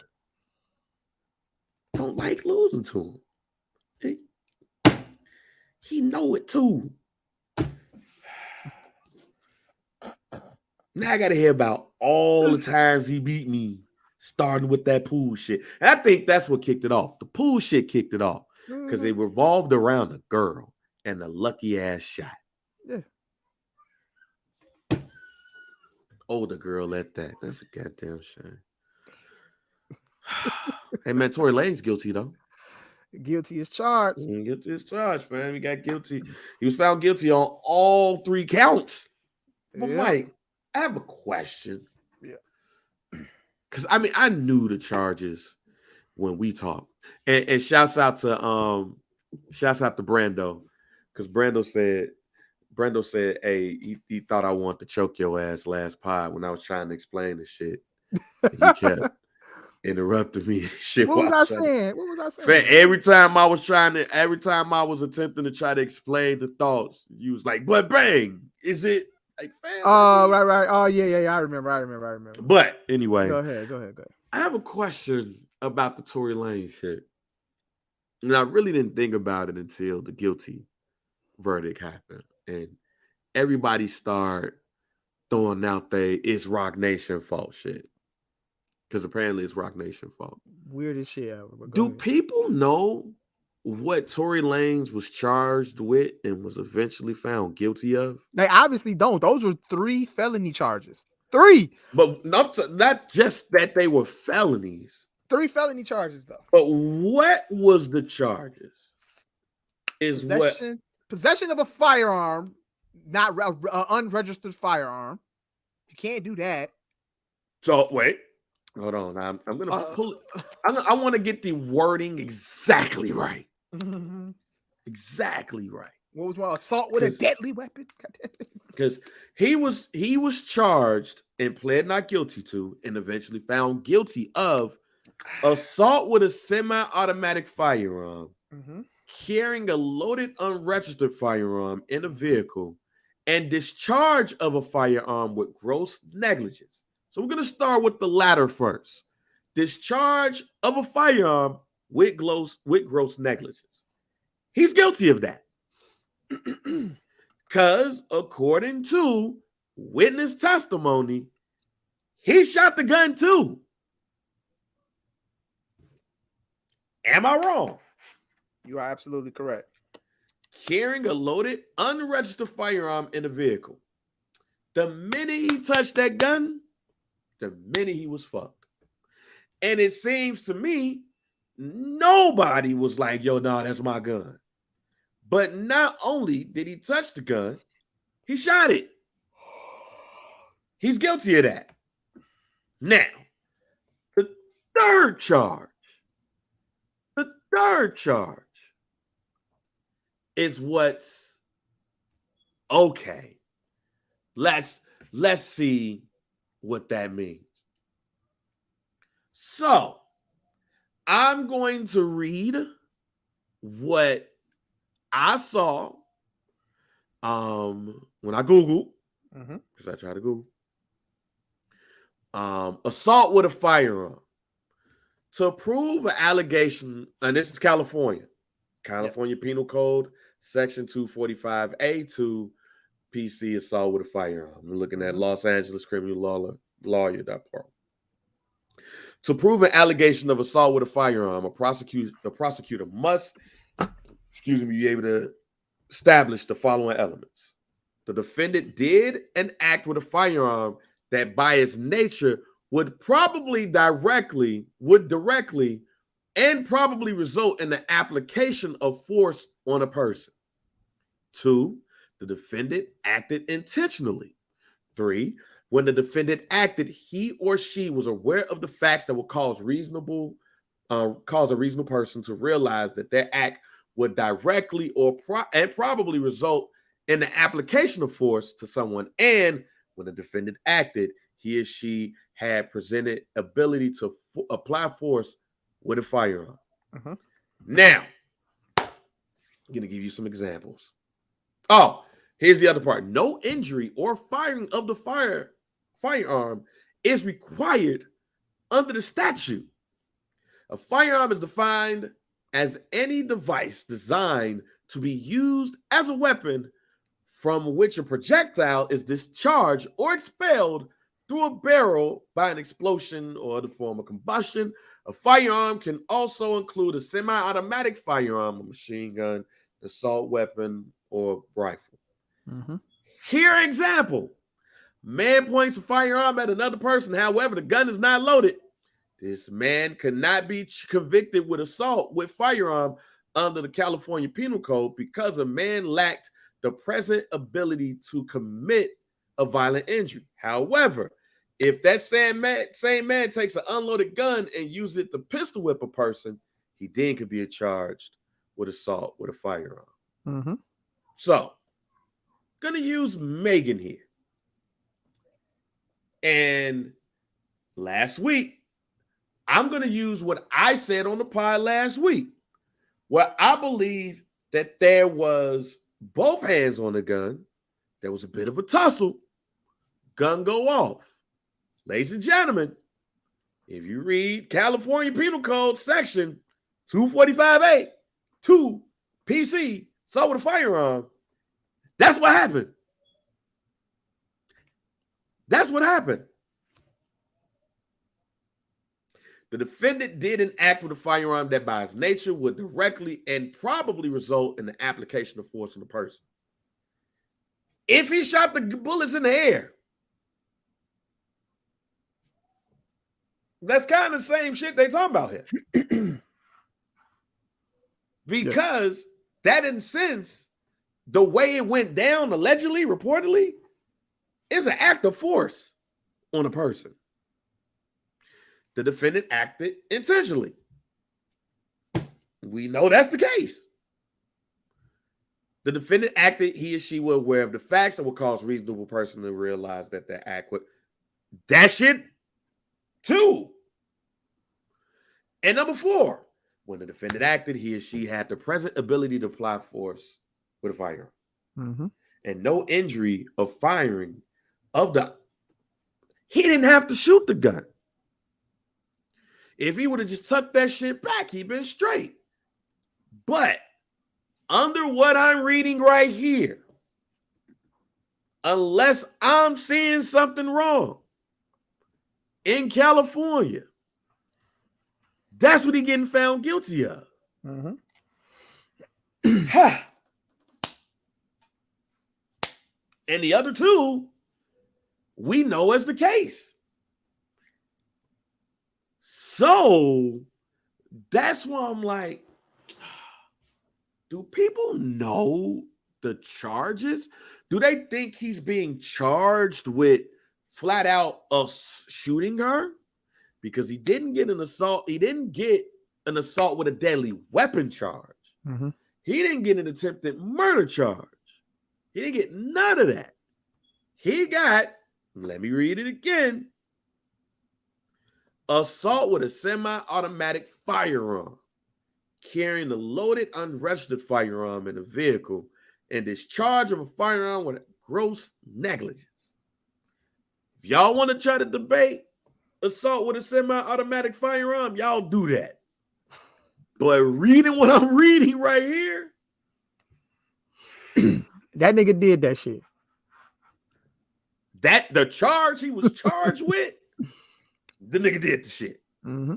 Don't like losing to him. He know it too. Now I got to hear about all the times he beat me, starting with that pool shit. And I think that's what kicked it off. The pool shit kicked it off because it revolved around a girl and a lucky ass shot. Yeah. Older girl at that. That's a goddamn shame. Hey, man, Tory Lanez guilty, though. Guilty as charged. Guilty as charged, fam. He got guilty. He was found guilty on all 3 counts. But, Mike, I have a question. Yeah. Because, I knew the charges when we talked. And shouts out to Brando. Because Brando said, hey, he thought I wanted to choke your ass last pod when I was trying to explain the shit. And he kept interrupting me. Shit. What was I saying? Every time I was attempting to try to explain the thoughts, you was like, but bang, is it Like, fam. Oh, right. Oh, yeah. I remember. But anyway, Go ahead. I have a question about the Tory Lanez shit. And I really didn't think about it until the guilty verdict happened. And everybody started throwing out it's Rock Nation fault shit. Because apparently it's Rock Nation fault. Weird as shit ever. But Do people know what Tory Lanez was charged with and was eventually found guilty of? They obviously don't. Those were 3 felony charges. 3. But not just that they were felonies. 3 felony charges, though. But what was the charges? Possession of a firearm, not unregistered firearm. You can't do that. So wait, hold on. I'm gonna pull it. I want to get the wording exactly right. Exactly right. What was one? Assault with a deadly weapon. Because he was charged and pled not guilty to, and eventually found guilty of assault with a semi-automatic firearm, carrying a loaded unregistered firearm in a vehicle, and discharge of a firearm with gross negligence. So we're going to start with the latter first. Discharge of a firearm with gross negligence. He's guilty of that. Because according to witness testimony, he shot the gun too. Am I wrong? You are absolutely correct. Carrying a loaded, unregistered firearm in a vehicle. The minute he touched that gun, the minute he was fucked. And it seems to me, nobody was like, yo, nah, that's my gun. But not only did he touch the gun, he shot it. He's guilty of that. Now, the third charge is what's okay. Let's see what that means. So, I'm going to read what I saw when I Googled, because I tried to Google, assault with a firearm. To prove an allegation, and this is California Penal Code, Section 245A to PC, assault with a firearm. We're looking at Los Angeles Criminal Lawyer.pro. To prove an allegation of assault with a firearm, the prosecutor must, be able to establish the following elements. The defendant did an act with a firearm that by its nature would directly and probably result in the application of force on a person. 2, the defendant acted intentionally. 3, when the defendant acted, he or she was aware of the facts that would cause a reasonable person to realize that their act would directly and probably result in the application of force to someone. And when the defendant acted, he or she had presented ability to apply force with a firearm. Now, I'm going to give you some examples. Oh, here's the other part. No injury or firing of the firearm is required under the statute. A firearm is defined as any device designed to be used as a weapon from which a projectile is discharged or expelled through a barrel by an explosion or the form of combustion. A firearm can also include a semi-automatic firearm, a machine gun, assault weapon, or rifle. Here, example. Man points a firearm at another person. However, the gun is not loaded. This man cannot be convicted with assault with firearm under the California Penal Code because a man lacked the present ability to commit a violent injury. However, if that same man takes an unloaded gun and uses it to pistol whip a person, he then could be charged with assault with a firearm. So, gonna use Megan here. And last week, I'm going to use what I said on the pod last week, where I believe that there was both hands on the gun. There was a bit of a tussle, gun go off. Ladies and gentlemen, if you read California Penal Code section 245A, 2 PC, assault with a firearm, that's what happened. That's what happened. The defendant did an act with a firearm that by its nature would directly and probably result in the application of force on the person. If he shot the bullets in the air, that's kind of the same shit they talking about here. Because that, in a sense, the way it went down, allegedly, reportedly, is an act of force on a person. The defendant acted intentionally. We know that's the case. The defendant acted, he or she were aware of the facts that would cause a reasonable person to realize that their act would. That shit, too. And number 4, when the defendant acted, he or she had the present ability to apply force with a firearm. Mm-hmm. And no injury of firing of the. He didn't have to shoot the gun. If he would have just tucked that shit back, he'd been straight. But under what I'm reading right here, unless I'm seeing something wrong, in California, that's what he's getting found guilty of. Mm-hmm. And the other 2, we know as the case. So that's why I'm like, do people know the charges? Do they think he's being charged with flat out shooting her? Because he didn't get an assault. He didn't get an assault with a deadly weapon charge. Mm-hmm. He didn't get an attempted murder charge. He didn't get none of that. He got, let me read it again, assault with a semi-automatic firearm, carrying a loaded, unregistered firearm in a vehicle, and discharge of a firearm with gross negligence. If y'all want to try to debate assault with a semi-automatic firearm, y'all do that. But reading what I'm reading right here, that nigga did that shit. That the charge he was charged with, the nigga did the shit. Mm-hmm.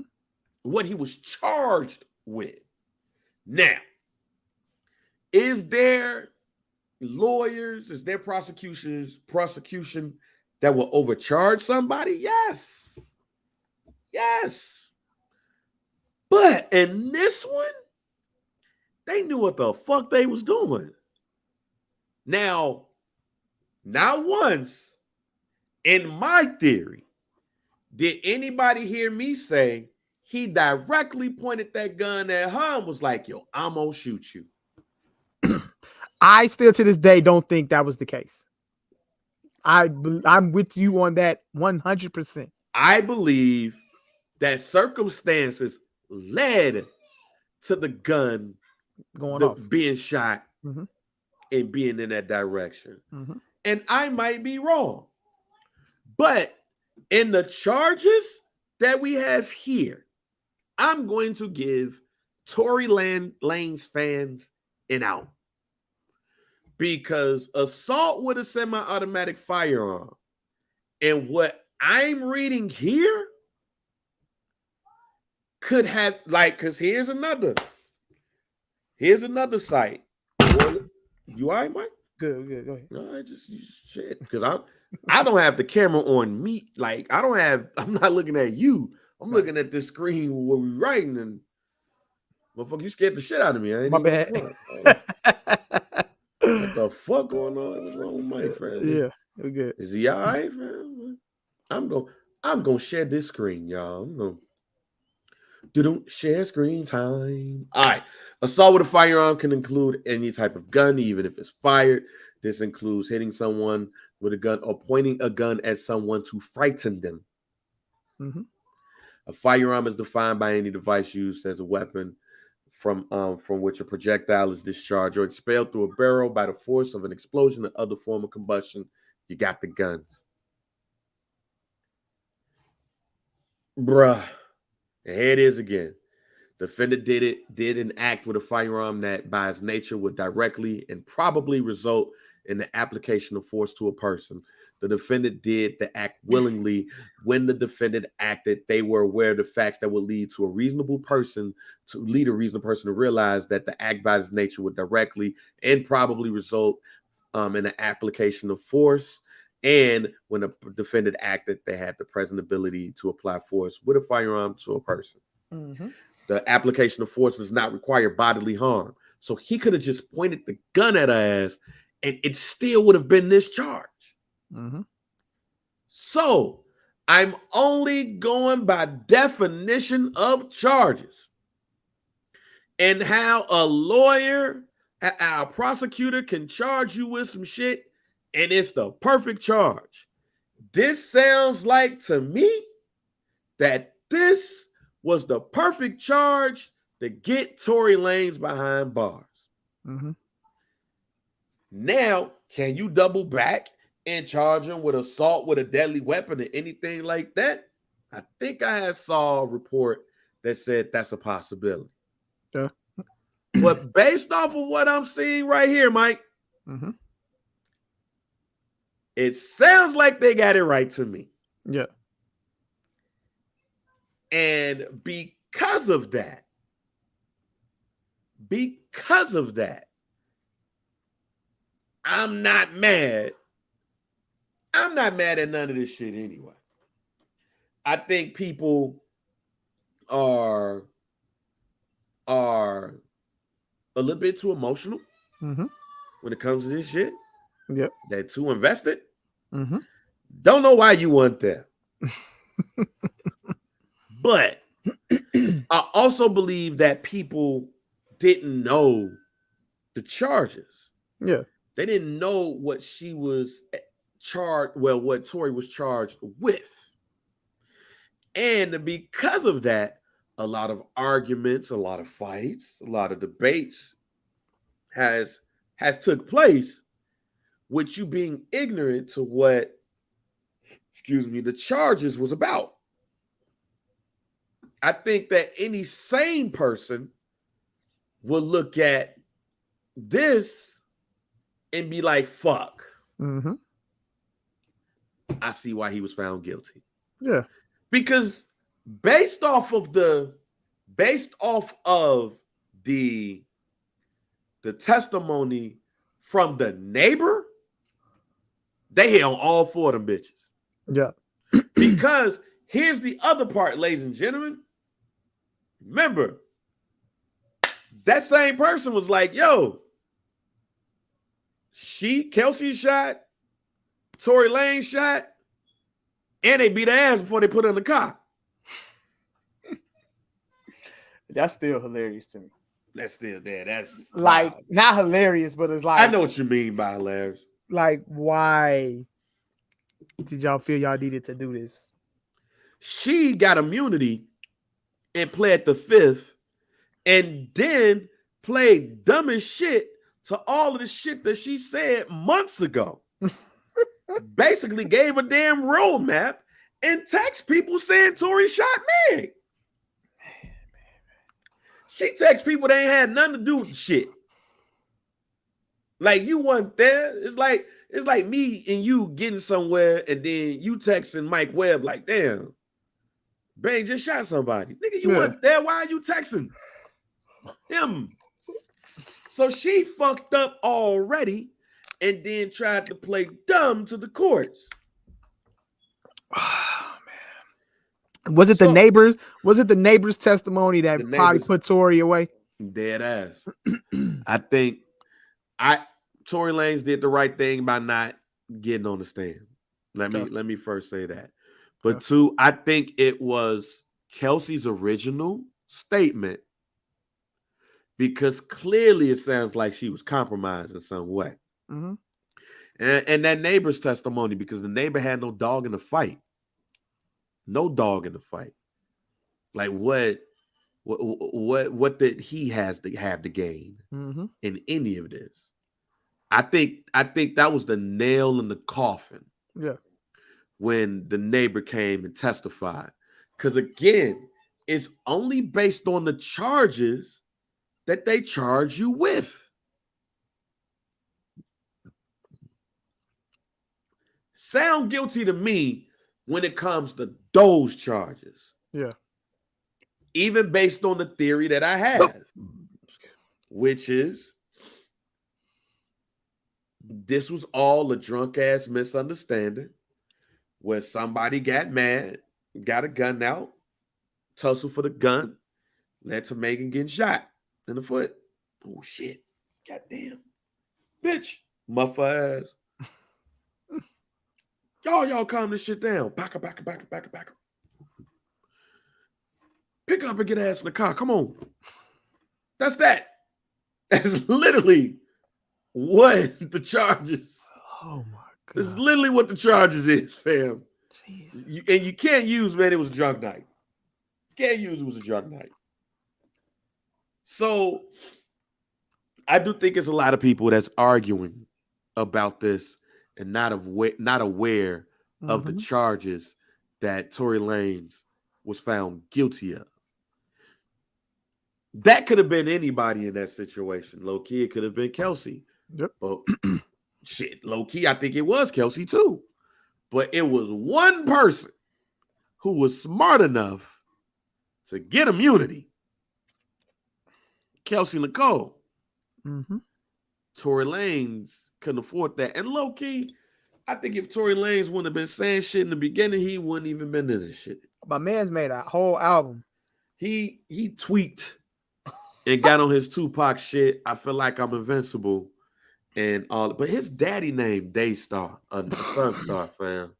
What he was charged with. Now, is there lawyers, is there prosecution that will overcharge somebody? Yes. Yes. But in this one, they knew what the fuck they was doing. Now, not once in my theory did anybody hear me say he directly pointed that gun at her and was like, yo, I'm gonna shoot you. I still to this day don't think that was the case. I'm with you on that 100%. I believe that circumstances led to the gun going off, being shot, mm-hmm. and being in that direction. Mm-hmm. And I might be wrong. But in the charges that we have here, I'm going to give Tory Lanez fans an out. Because assault with a semi-automatic firearm and what I'm reading here could have, like, because here's another site. You all right, Mike? Good. Go ahead. No, I just shit. Because I don't have the camera on me. Like, I'm not looking at you. I'm looking at this screen where we're writing, and motherfucker, you scared the shit out of me. I ain't My bad. What the fuck going on? What's wrong with Mike, friend? Yeah, we're good. Is he all right, fam? I'm gonna share this screen, y'all. Don't share screen time. All right. Assault with a firearm can include any type of gun, even if it's fired. This includes hitting someone with a gun or pointing a gun at someone to frighten them. Mm-hmm. A firearm is defined by any device used as a weapon from which a projectile is discharged or expelled through a barrel by the force of an explosion or other form of combustion. You got the guns. Bruh. And here it is again. Defendant did an act with a firearm that by its nature would directly and probably result in the application of force to a person. The defendant did the act willingly. When the defendant acted, they were aware of the facts that would lead a reasonable person to realize that the act by its nature would directly and probably result in the application of force. And when the defendant acted, they had the present ability to apply force with a firearm to a person. Mm-hmm. The application of force does not require bodily harm. So he could have just pointed the gun at her ass and it still would have been this charge. Mm-hmm. So I'm only going by definition of charges and how a lawyer, a prosecutor can charge you with some shit and it's the perfect charge. This sounds like to me that this was the perfect charge to get Tory Lanez behind bars. Mm-hmm. Now, can you double back and charge him with assault with a deadly weapon or anything like that? I think I saw a report that said that's a possibility. Yeah. But based off of what I'm seeing right here, Mike, Mm-hmm. it sounds like they got it right to me. Yeah. And because of that, I'm not mad. I'm not mad at none of this shit anyway. I think people are a little bit too emotional Mm-hmm. when it comes to this shit. Yep. They're too invested. Mm-hmm. Don't know why you want that. But I also believe that people didn't know the charges. Yeah. They didn't know what she was charged, what Tory was charged with. And because of that, a lot of arguments, a lot of fights, a lot of debates has took place with you being ignorant to what, the charges was about. I think that any sane person will look at this and be like, fuck. Mm-hmm. I see why he was found guilty. Yeah. Because based off of the testimony from the neighbor, they hit on all four of them bitches. Yeah. Because here's the other part, ladies and gentlemen. Remember, that same person was like, yo, Kelsey shot, Tory Lanez shot, and they beat her ass before they put her in the car. That's still hilarious to me. That's still there. That's like wild. Not hilarious, but it's like I know what you mean by hilarious. Like, why did y'all feel y'all needed to do this? She got immunity and pled the fifth, and then played dumb as shit to all of the shit that she said months ago. Basically gave a damn roadmap and text people saying Tory shot Meg. She text people that ain't had nothing to do with the shit. Like, you weren't there. It's like me and you getting somewhere and then you texting Mike Webb like, damn, Bang just shot somebody. Nigga, you weren't there. Why are you texting him? So she fucked up already and then tried to play dumb to the courts. Oh, man. Was it the neighbors? Was it the neighbor's testimony that probably put Tory away? Dead ass. I think Tory Lanez did the right thing by not getting on the stand. Let me first say that. But two, I think it was Kelsey's original statement, because clearly it sounds like she was compromised in some way. Mm-hmm. And that neighbor's testimony, because the neighbor had no dog in the fight. No dog in the fight. Like, what did he have to gain in any of this? I think that was the nail in the coffin. Yeah. When the neighbor came and testified, Because again, it's only based on the charges that they charge you with. Sound guilty to me when it comes to those charges. Yeah. Even based on the theory that I have, which is this was all a drunk ass misunderstanding where somebody got mad, got a gun out, tussled for the gun, led to Megan getting shot in the foot. Oh shit. Goddamn. Bitch. Muffa ass. Y'all calm this shit down. Back up. Pick up and get ass in the car. Come on. That's that. That's literally what the charges. Oh my god. This is literally what the charges is, fam. And you can't use, man, it was a drunk night. You can't use it was a drunk night. So I do think it's a lot of people that's arguing about this and not aware of the charges that Tory Lanez was found guilty of. That could have been anybody in that situation. Low key, it could have been Kelsey. Yep. But shit, low key, I think it was Kelsey too. But it was one person who was smart enough to get immunity. Kelsey Nicole. Tory Lanez couldn't afford that. And low key, I think if Tory Lanez wouldn't have been saying shit in the beginning, he wouldn't even been in this shit. My man's made a whole album. He tweaked and got on his Tupac shit. I feel like I'm invincible and all. But his daddy named Daystar, Sunstar, fam.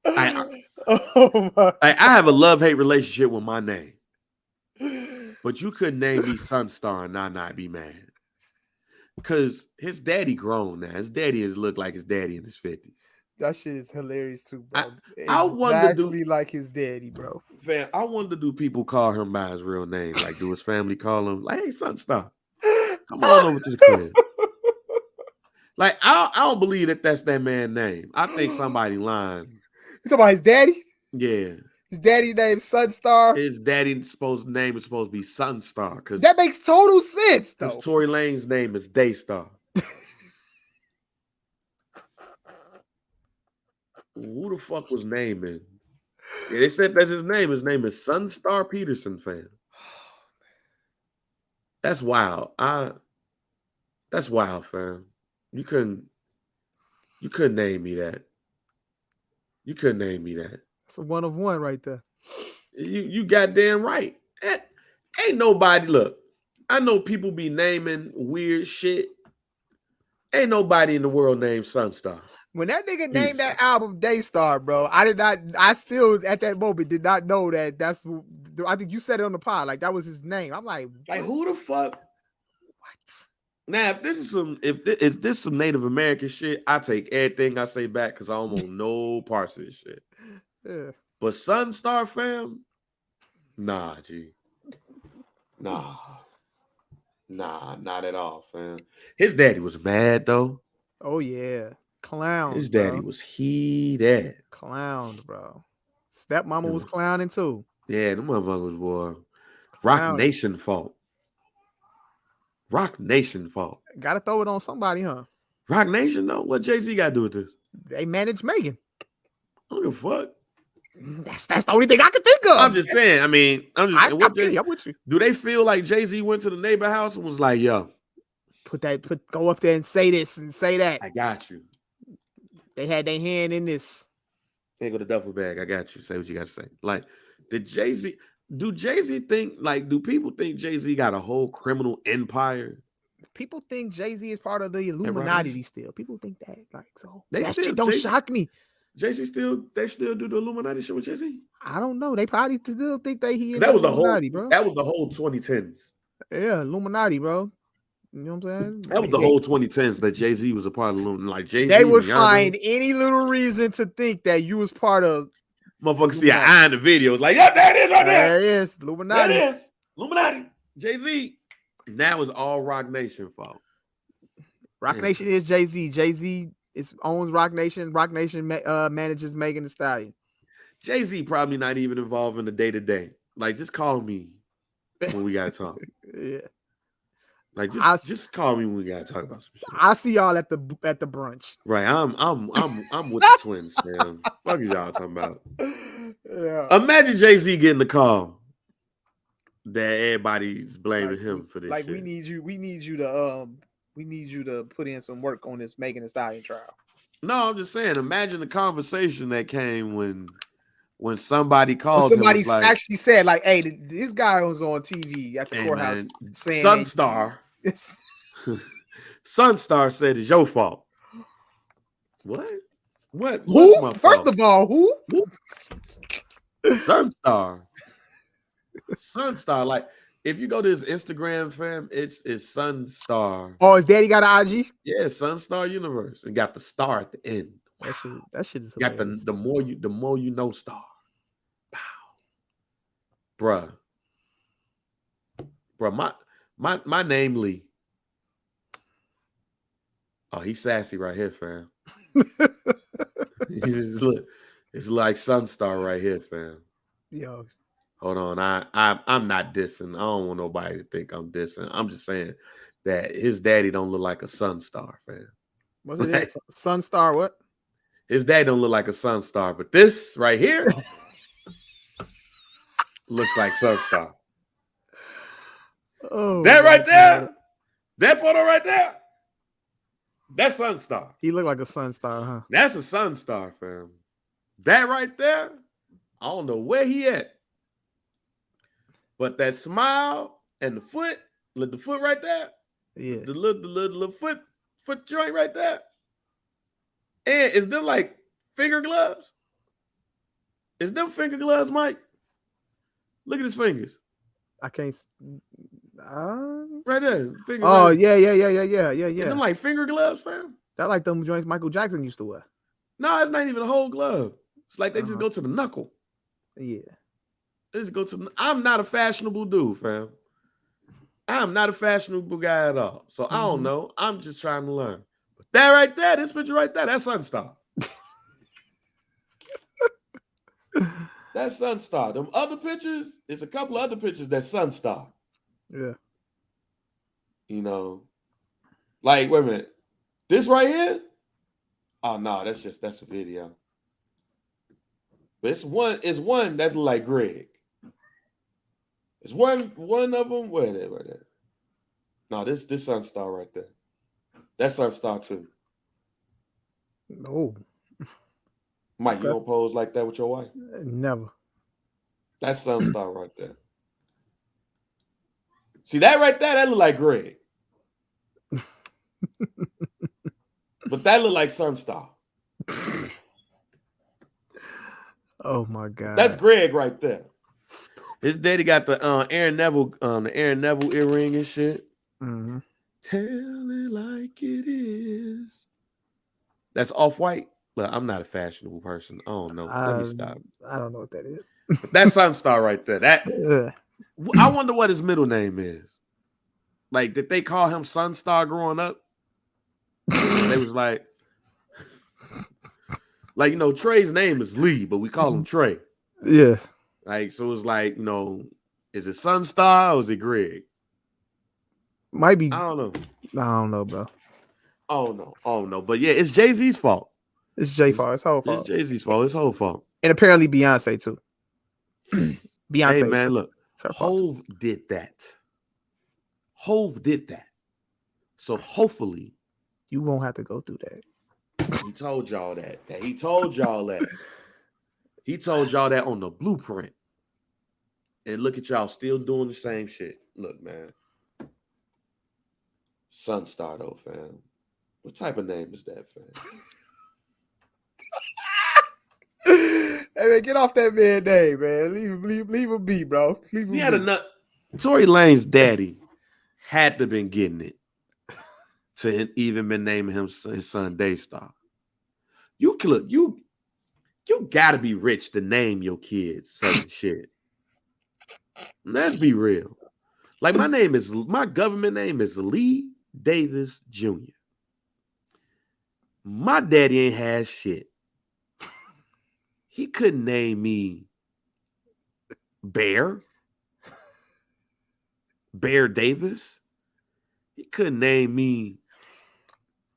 I have a love-hate relationship with my name. But you couldn't name me Sunstar and I not be mad. Because his daddy grown now. His daddy has looked like his daddy in his 50s. That shit is hilarious too, bro. I wonder, do like his daddy, bro. Fam, I wonder, do people call him by his real name? Like, do his family call him like, "Hey, Sunstar, come on over to the crib"? Like, I don't believe that that's that man's name. I think somebody lying. You talking about his daddy? Yeah. His daddy named Sunstar. His daddy name is supposed to be Sunstar. Because that makes total sense, though. Because Tory Lanez's name is Daystar. Who the fuck was naming? Yeah, they said that's his name. His name is Sunstar Peterson, fam. That's wild. That's wild, fam. You couldn't name me that. You couldn't name me that. It's a one of one right there. You goddamn right. Ain't nobody, look, I know people be naming weird shit. Ain't nobody in the world named Sunstar. When that nigga named that album Daystar, bro, I still at that moment did not know that I think you said it on the pod, like that was his name. I'm like who the fuck? What? Now, if this is some Native American shit, I take everything I say back because I don't want no parts of this shit. Yeah. But Sunstar, fam? Nah, G. Nah, not at all, fam. His daddy was mad, though. Oh, yeah. Clown. His daddy was heated. Clowned, bro. Stepmama was clowning, too. Yeah, them motherfuckers, boy. Rock Nation fault. Rock Nation fault. Gotta throw it on somebody, huh? Rock Nation, though? What Jay-Z got to do with this? They managed Megan. I don't give a fuck. That's the only thing I can think of. I'm just saying. I mean, I'm with you. Do they feel like Jay-Z went to the neighbor house and was like, "Yo, go up there and say this and say that. I got you." They had their hand in this. Hey, go to duffel bag. I got you. Say what you got to say. Like, do Jay-Z think, like, do people think Jay-Z got a whole criminal empire? People think Jay-Z is part of the Illuminati still. People think that, like, so that shit don't shock me. They still do the Illuminati shit with Jay-Z? I don't know. They probably still think he that was the Illuminati, whole, bro. That was the whole 2010s. Yeah, Illuminati, bro. You know what I'm saying? That was the whole 2010s that Jay-Z was a part of Illuminati. Like, Jay-Z, they would find any little reason to think that you was part of. Motherfuckers see an eye in the videos. Like, yeah, that is right there. There it is. Illuminati. That is. Illuminati. Jay-Z. Now it's all Rock Nation fault. Rock Nation is Jay-Z. Jay-Z It owns Rock Nation. Rock Nation manages Megan Thee Stallion. Jay-Z probably not even involved in the day-to-day. Like, just call me when we gotta talk. Yeah. Like, just call me when we gotta talk about some shit. I see y'all at the brunch. Right. I'm with the twins, man. Fuck is y'all talking about? Yeah. Imagine Jay-Z getting the call that everybody's blaming him for this like shit. we need you to put in some work on this Megan Thee Stallion trial. No, I'm just saying, imagine the conversation that came when somebody called somebody him. Like, actually said, like, hey, this guy was on TV at the courthouse saying Sunstar. Sunstar said it's your fault. What? Who? What's my First fault? of all, who? Sunstar. Sunstar. Like, if you go to his Instagram, fam, it's Sunstar. Oh, his daddy got an IG? Yeah, Sunstar Universe. And got the star at the end. Wow. That shit is hilarious. Got the more you know star. Wow. Bruh, my name Lee. Oh, he's sassy right here, fam. Look, it's like Sunstar right here, fam. Yo. Hold on. I'm not dissing. I don't want nobody to think I'm dissing. I'm just saying that his daddy don't look like a Sunstar, fam. What's it? Like, Sunstar what? His daddy don't look like a Sunstar, but this right here looks like Sunstar. Oh, that right there, God. That photo right there, that's Sunstar. He looked like a Sunstar, huh? That's a Sunstar, fam. That right there, I don't know where he at. But that smile and the foot right there, yeah, the little foot joint right there, and is them like finger gloves? Is them finger gloves, Mike? Look at his fingers. I can't. Right there. Oh, right there. Yeah. Is them like finger gloves, fam? That like them joints Michael Jackson used to wear. No, it's not even a whole glove. It's like they just go to the knuckle. Yeah. Let's go to. I'm not a fashionable dude, fam. I'm not a fashionable guy at all. So I don't know. I'm just trying to learn. But that right there, this picture right there, that's Sunstar. That's Sunstar. Them other pictures, it's a couple of other pictures that's Sunstar. Yeah. You know, like, wait a minute. This right here? Oh no, that's a video. But it's one that's like Greg. It's one of them. Where that? No, this Sunstar right there. That's Sunstar too. No. Mike, you don't pose like that with your wife? Never. That's Sunstar right there. See that right there? That look like Greg. But that look like Sunstar. Oh my God. That's Greg right there. His daddy got the Aaron Neville earring and shit. Mm-hmm. Tell it like it is. That's Off-White. Look, I'm not a fashionable person. I don't know. Let me stop. I don't know what that is. That's Sunstar right there. I wonder what his middle name is. Like, did they call him Sunstar growing up? They was like, you know, Trey's name is Lee, but we call him Trey. Yeah. Like, so it's like, you know, is it Sunstar or is it Greg? Might be. I don't know. I don't know, bro. Oh no. But yeah, it's Jay-Z's fault. It's Jay's fault. It's whole fault. It's Jay-Z's fault. It's whole fault. And apparently Beyonce too. Beyonce. Hey man, look. Hove did that. So hopefully you won't have to go through that. He told y'all that. He told y'all that. He told y'all that on the blueprint. And look at y'all still doing the same shit. Look, man. Sunstar though, fam. What type of name is that, fam? Hey man, get off that man name, man. Leave him be, bro. Leave him he had a nut. Tory Lanez daddy had to been getting it to even been naming him his son Daystar. You gotta be rich to name your kids certain shit. Let's be real. Like my government name is Lee Davis Jr. My daddy ain't had shit. He couldn't name me Bear Davis. He couldn't name me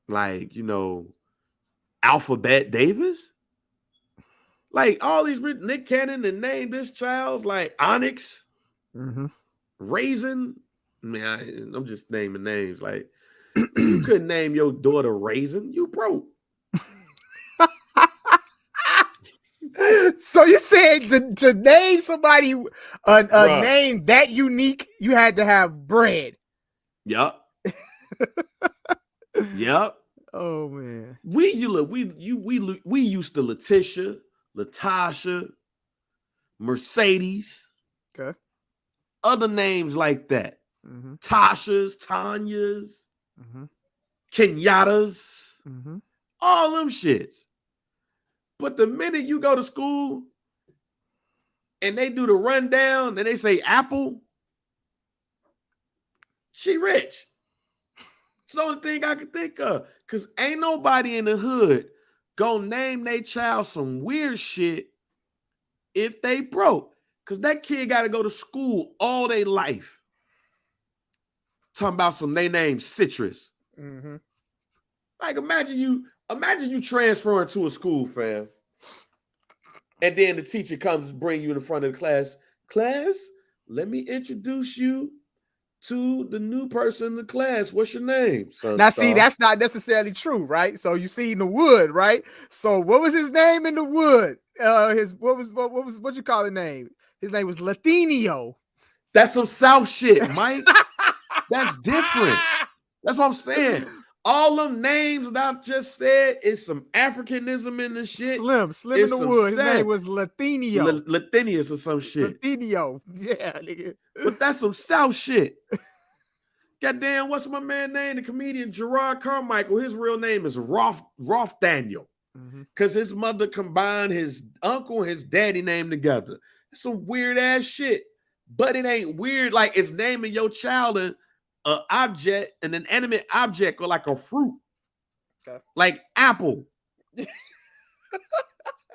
like, Alphabet Davis. Like all these Nick Cannon and named this child's like Onyx, Raisin. Man, I'm just naming names. Like you couldn't name your daughter Raisin. You broke. So you said to name somebody a name that unique, you had to have bread. Yup. Yup. Oh man. We used to Letitia, Latasha, Mercedes. Okay. Other names like that. Tasha's, Tanya's, Kenyattas, all them shits. But the minute you go to school and they do the rundown and they say Apple, she rich. It's the only thing I can think of. Because ain't nobody in the hood gonna name their child some weird shit if they broke. Because that kid got to go to school all their life. Talking about they name Citrus. Like imagine you transferring to a school, fam. And then the teacher comes bring you in the front of the class. Class, let me introduce you to the new person in the class. What's your name? Now, see, that's not necessarily true, right? So you see in the wood, right? So what was his name in the wood? What you call his name? His name was Latinio. That's some South shit, Mike. That's different. That's what I'm saying. All them names that I just said is some Africanism in the shit. Slim in the wood. His name was Latinio. Latinius or some shit. Latinio. Yeah, nigga. But that's some South shit. Goddamn, what's my man name? The comedian Gerard Carmichael. His real name is Rolf Daniel. Because his mother combined his uncle and his daddy name together. It's some weird ass shit. But it ain't weird like it's naming your child an object, an inanimate object, or like a fruit. Okay. Like apple.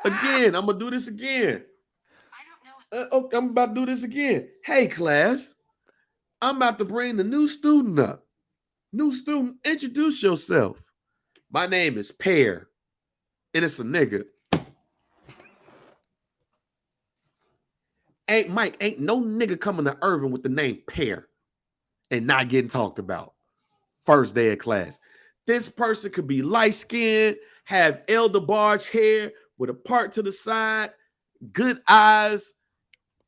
Again, I'm going to do this again. I don't know. Okay, I'm about to do this again. Hey, class. I'm about to bring the new student up. New student, introduce yourself. My name is Pear, and it's a nigga. Ain't no nigga coming to Irvin with the name Pear and not getting talked about. First day of class. This person could be light-skinned, have elder barge hair with a part to the side, good eyes,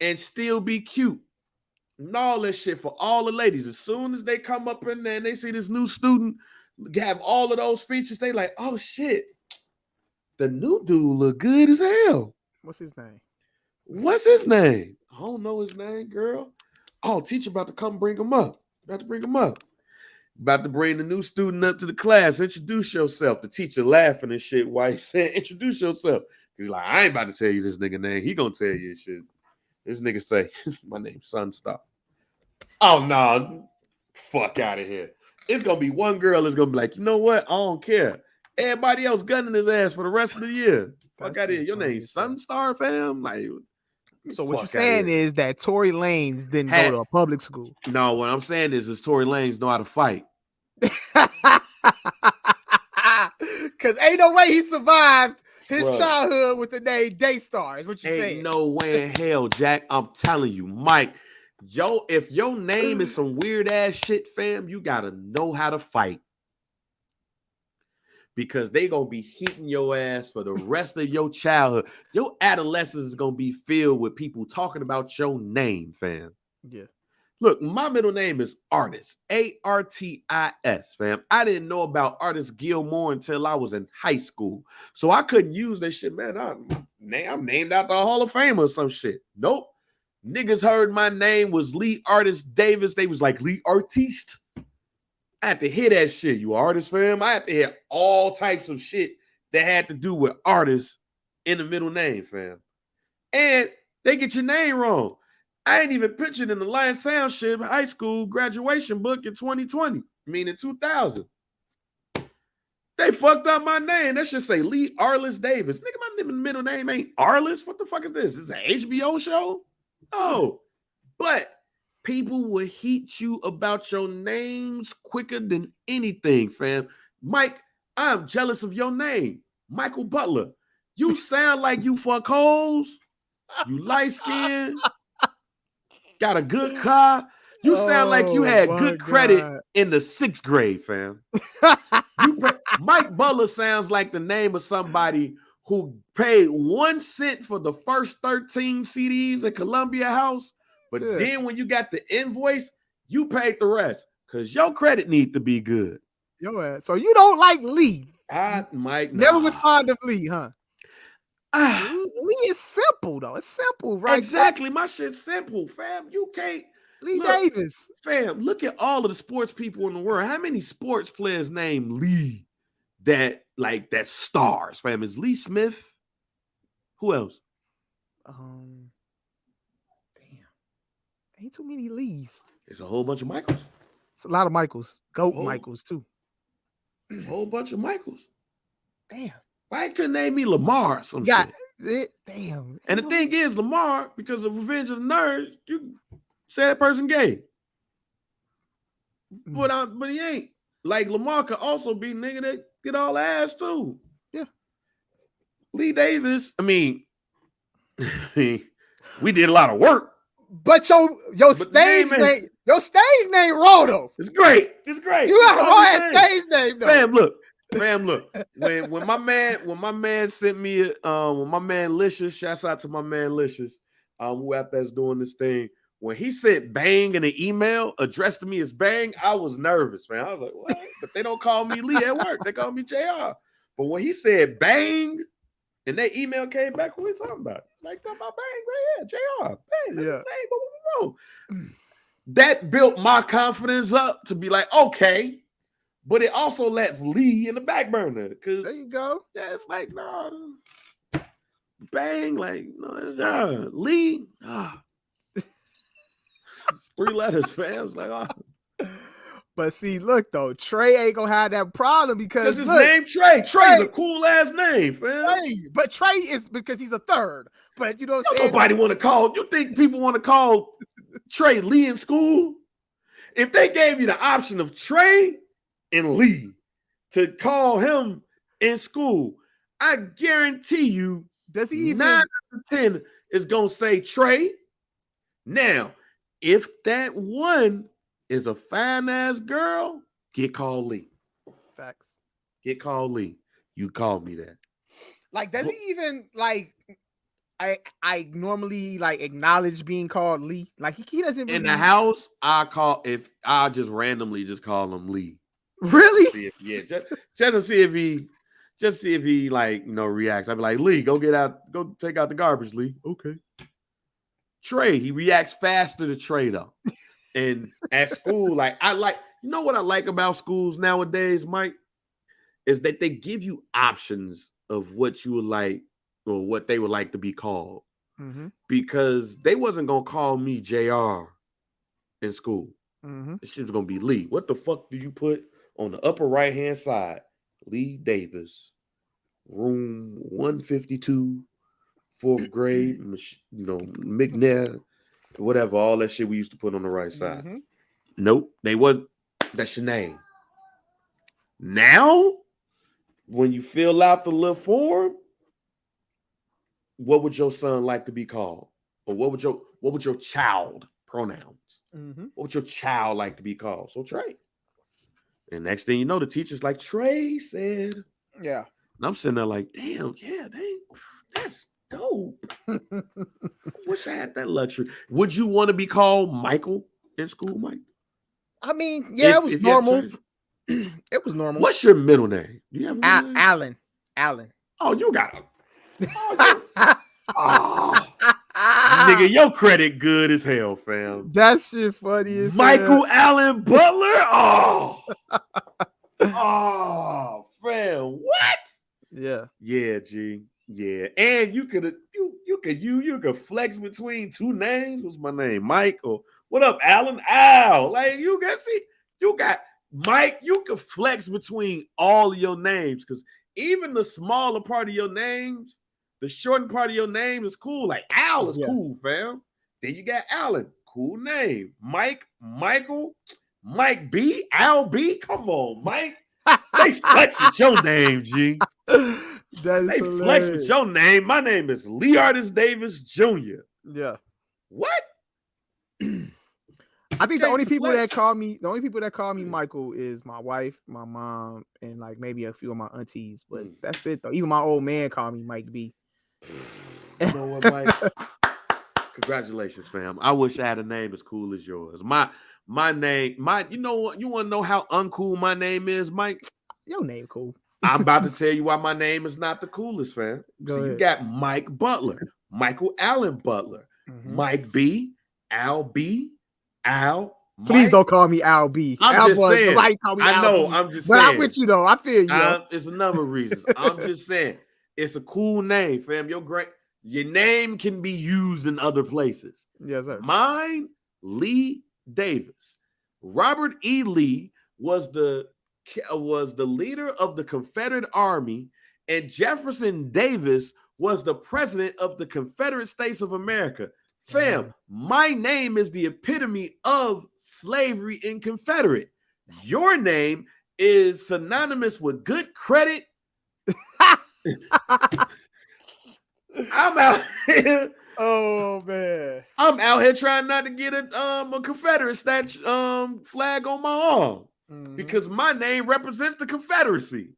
and still be cute. And all this shit for all the ladies. As soon as they come up in there and they see this new student have all of those features, they like, oh shit, the new dude look good as hell. What's his name? What's his name? I don't know his name, girl. Oh, teacher about to come bring him up. About to bring the new student up to the class. Introduce yourself. The teacher laughing and shit while he said, introduce yourself. He's like, I ain't about to tell you this nigga name. He gonna tell you this shit. This nigga say, my name's Sunstar. Oh, no. Fuck out of here. It's going to be one girl that's going to be like, you know what? I don't care. Everybody else gunning his ass for the rest of the year. Fuck out of here. Your name's Sunstar, fam? Like, so what you're saying is that Tory Lanez didn't go to a public school. No, what I'm saying is Tory Lanez know how to fight. Because ain't no way he survived his childhood with the name Daystar, is what you're saying. Ain't no way in hell, Jack. I'm telling you, Mike. If your name is some weird ass shit, fam, you gotta know how to fight. Because they gonna be hitting your ass for the rest of your childhood. Your adolescence is gonna be filled with people talking about your name, fam. Yeah. Look, my middle name is Artis, Artis, fam. I didn't know about Artis Gilmore until I was in high school. So I couldn't use that shit, man. I'm named after a Hall of Fame or some shit. Nope. Niggas heard my name was Lee Artis Davis. They was like, Lee Artiste. I had to hear that shit. You artist, fam? I had to hear all types of shit that had to do with artists in the middle name, fam. And they get your name wrong. I ain't even pictured in the Lions Township High School graduation book in 2020. I mean, in 2000. They fucked up my name. That should say Lee Arliss Davis. Nigga, my middle name ain't Arliss. What the fuck is this? Is it an HBO show? No. But people will heat you about your names quicker than anything, fam. Mike, I'm jealous of your name. Michael Butler. You sound like you fuck hoes. You light skinned. Got a good car. You sound like you had good credit in the 6th grade, fam. Mike Butler sounds like the name of somebody who paid 1 cent for the first 13 CDs at Columbia House, but then when you got the invoice, you paid the rest because your credit need to be good. So you don't like Lee? Never was fond of Lee, huh? Lee is simple though. It's simple, right? Exactly. My shit's simple, fam. You can't. Lee Davis. Fam, look at all of the sports people in the world. How many sports players named Lee that stars, fam? Is Lee Smith? Who else? Damn. Ain't too many Lees. There's a whole bunch of Michaels. It's a lot of Michaels. Michaels, too. A whole bunch of Michaels. Damn. Why couldn't name me Lamar or some shit? Damn. And the thing is, Lamar, because of Revenge of the Nerds, you say that person gay. But he ain't. Like, Lamar could also be nigga that get all ass too. Yeah. Lee Davis, I mean, we did a lot of work. But your stage name Roto. It's great. It's great. You got a raw stage name though. Fam, look. When my man sent me when my man Licious, shouts out to my man Licious, who out there's doing this thing. When he said bang in an email addressed to me as bang, I was nervous, man. I was like, what? But they don't call me Lee at work. They call me JR. But when he said bang, and that email came back, what are we talking about? Like, talking about bang right here, JR. Bang, that's his name. Boom. That built my confidence up to be like, okay. But it also left Lee in the back burner. Because there you go. Yeah, it's like, no. Bang, like, no, Lee. It's 3 letters, fam. It's like, But see, look though, Trey ain't gonna have that problem because his name Trey. Trey's a cool ass name, fam. But Trey is because he's a third. But you know what I'm saying? Nobody want to call. You think people want to call Trey Lee in school? If they gave you the option of Trey and Lee to call him in school, I guarantee you, does he even 9 out of 10 is gonna say Trey. Now, if that one is a fine ass girl, get called Lee. Facts. Get called Lee. You call me that. Like, does he even like? I normally like acknowledge being called Lee. Like he doesn't really... in the house. I just randomly call him Lee. Really? Just to see if he like reacts. I'd be like, Lee, go take out the garbage, Lee. Okay. Trey, he reacts faster to Trey though. And at school, what I like about schools nowadays, Mike, is that they give you options of what you would like or what they would like to be called. Mm-hmm. Because they wasn't gonna call me JR in school. Mm-hmm. This shit was gonna be Lee. What the fuck do you put on the upper right hand side? Lee Davis, room 152, 4th grade, McNair, whatever, all that shit we used to put on the right side. Mm-hmm. Nope, that's your name. Now, when you fill out the little form, what would your son like to be called? Or what would your child pronouns? Mm-hmm. What would your child like to be called? So Trey. And next thing you know, the teacher's like, Trey said. Yeah. And I'm sitting there like, damn, yeah, that's dope. I wish I had that luxury. Would you want to be called Michael in school, Mike? I mean, yeah, it was normal. It was normal. What's your middle name? Do you have a middle name? Allen. Oh, you got it. Nigga, your credit good as hell, fam. That shit funny as Michael Allen Butler. Oh, fam, what? Yeah, G. Yeah, and you could flex between 2 names. What's my name, Mike? Or what up, Allen? Al. Like you got Mike, you can flex between all of your names because even the smaller part of your names, the shortened part of your name is cool. Like Al is cool, fam. Then you got Allen, cool name. Mike, Michael, Mike B, Al B. Come on, Mike. They flex with your name, G. They flex with your name. My name is Lee Artis Davis Jr. Yeah. What? I think the only people that call me Michael is my wife, my mom, and like maybe a few of my aunties. But that's it though. Even my old man called me Mike B. You know what, Mike? Congratulations, fam. I wish I had a name as cool as yours. My name, you know what? You want to know how uncool my name is, Mike? Your name cool. I'm about to tell you why my name is not the coolest, fam. Go ahead. You got Mike Butler, Michael Allen Butler, Mike B, Al B, Al. Please Mike. don't call me Al B. I'm just saying. Call me I Al know. B. I'm just but saying. I'm with you though. I feel you. It's a number of reasons. I'm just saying. It's a cool name, fam. Your name can be used in other places. Yes, sir. Mine, Lee Davis. Robert E. Lee was the leader of the Confederate Army, and Jefferson Davis was the president of the Confederate States of America. Fam, my name is the epitome of slavery in Confederate. Your name is synonymous with good credit. I'm out here. Oh man, I'm out here trying not to get a Confederate flag on my arm because my name represents the Confederacy.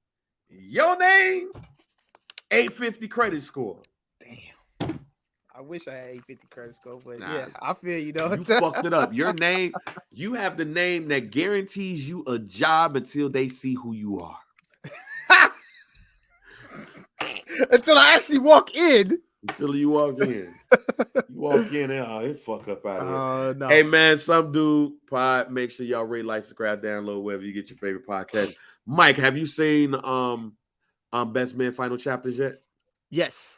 Your name, 850 credit score. Damn. I wish I had 850 credit score, but yeah, I feel you though. You fucked it up. Your name, you have the name that guarantees you a job until they see who you are. Until I actually walk in. Until you walk in. You walk in and it fuck up out of here. No. Hey man, some dude pod. Make sure y'all rate, like, subscribe, download wherever you get your favorite podcast. Mike, have you seen Best Man Final Chapters yet? Yes.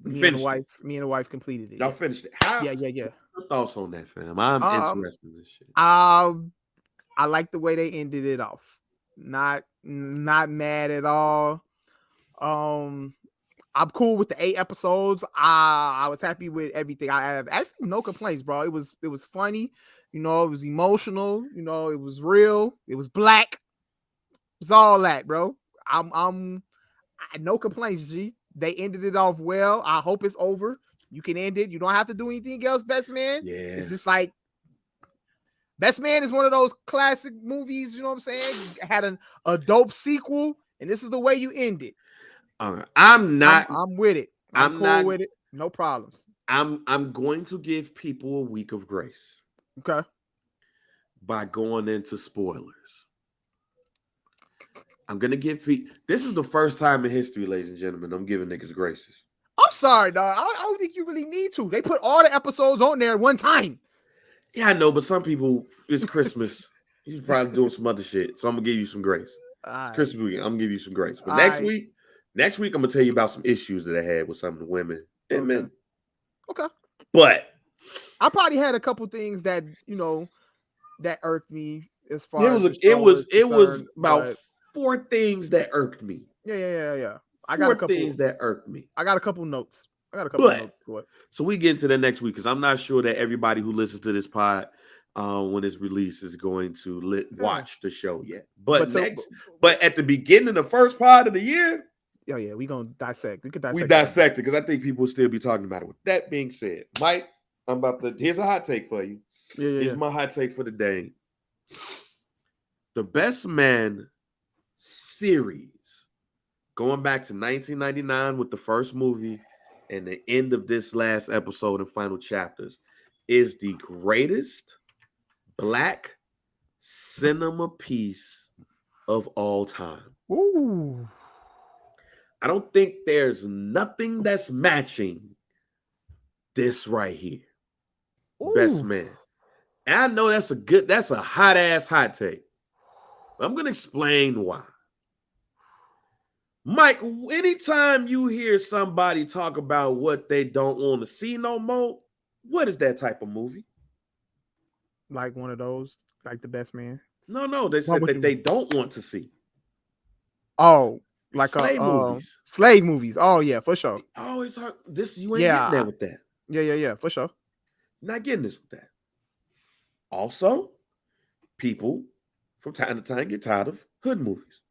Me and the wife completed it. Y'all finished it. Yeah. Your thoughts on that, fam? I'm interested in this shit. I like the way they ended it off. Not mad at all. I'm cool with the 8 episodes. I was happy with everything. I have actually no complaints, bro. It was funny, it was emotional, it was real, it was black. It's all that, bro. I no complaints, G. They ended it off well. I hope it's over. You can end it. You don't have to do anything else, Best Man. Yeah. It's just like Best Man is one of those classic movies, you know what I'm saying? You had a dope sequel, and this is the way you end it. I'm with it. I'm cool with it. No problems. I'm going to give people a week of grace. Okay. By going into spoilers. I'm gonna give this is the first time in history, ladies and gentlemen, I'm giving niggas graces. I'm sorry, dog. I don't think you really need to. They put all the episodes on there at one time. Yeah, I know, but some people, it's Christmas. He's probably doing some other shit. So I'm gonna give you some grace. It's Christmas week. I'm gonna give you some grace. But next week, I'm gonna tell you about some issues that I had with some of the women and men. Okay. But I probably had a couple things that that irked me as far as it was about 4 things that irked me. Yeah. I got a couple things that irked me. I got a couple notes. Notes for it. So we get into the next week because I'm not sure that everybody who listens to this pod when it's released is going to watch the show yet. But at the beginning, the first part of the year, yeah, we gonna dissect. We dissect it because I think people will still be talking about it. With that being said, Mike, here's a hot take for you. Here's my hot take for the day. The Best Man series, going back to 1999 with the first movie and the end of this last episode and final chapters, is the greatest black cinema piece of all time. Ooh. I don't think there's nothing that's matching this right here. Ooh. Best Man. And I know that's a hot take. I'm going to explain why. Mike, anytime you hear somebody talk about what they don't want to see no more, what is that type of movie? Like one of those Like the best man. No, they What said would that you? they don't want to see Oh, like slave movies. slave movies. Oh yeah, for sure. Oh, it's hard. This you ain't getting Yeah, there with that. yeah, for sure. You're not getting this with that. Also, people from time to time get tired of hood movies.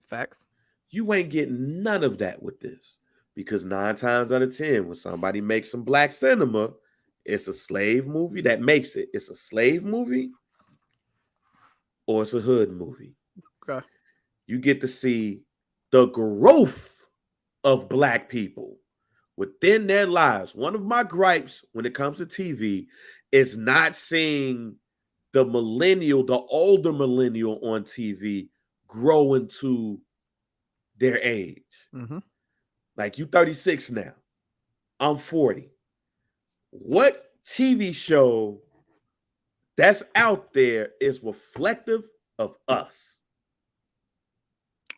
Facts. You ain't getting none of that with this because 9 times out of 10, when somebody makes some black cinema, it's a slave movie that makes it. It's a slave movie or it's a hood movie. Okay. You get to see the growth of black people within their lives. One of my gripes when it comes to TV is not seeing the millennial, the older millennial on TV grow into their age. Mm-hmm. Like you 36 now. I'm 40. What TV show that's out there is reflective of us?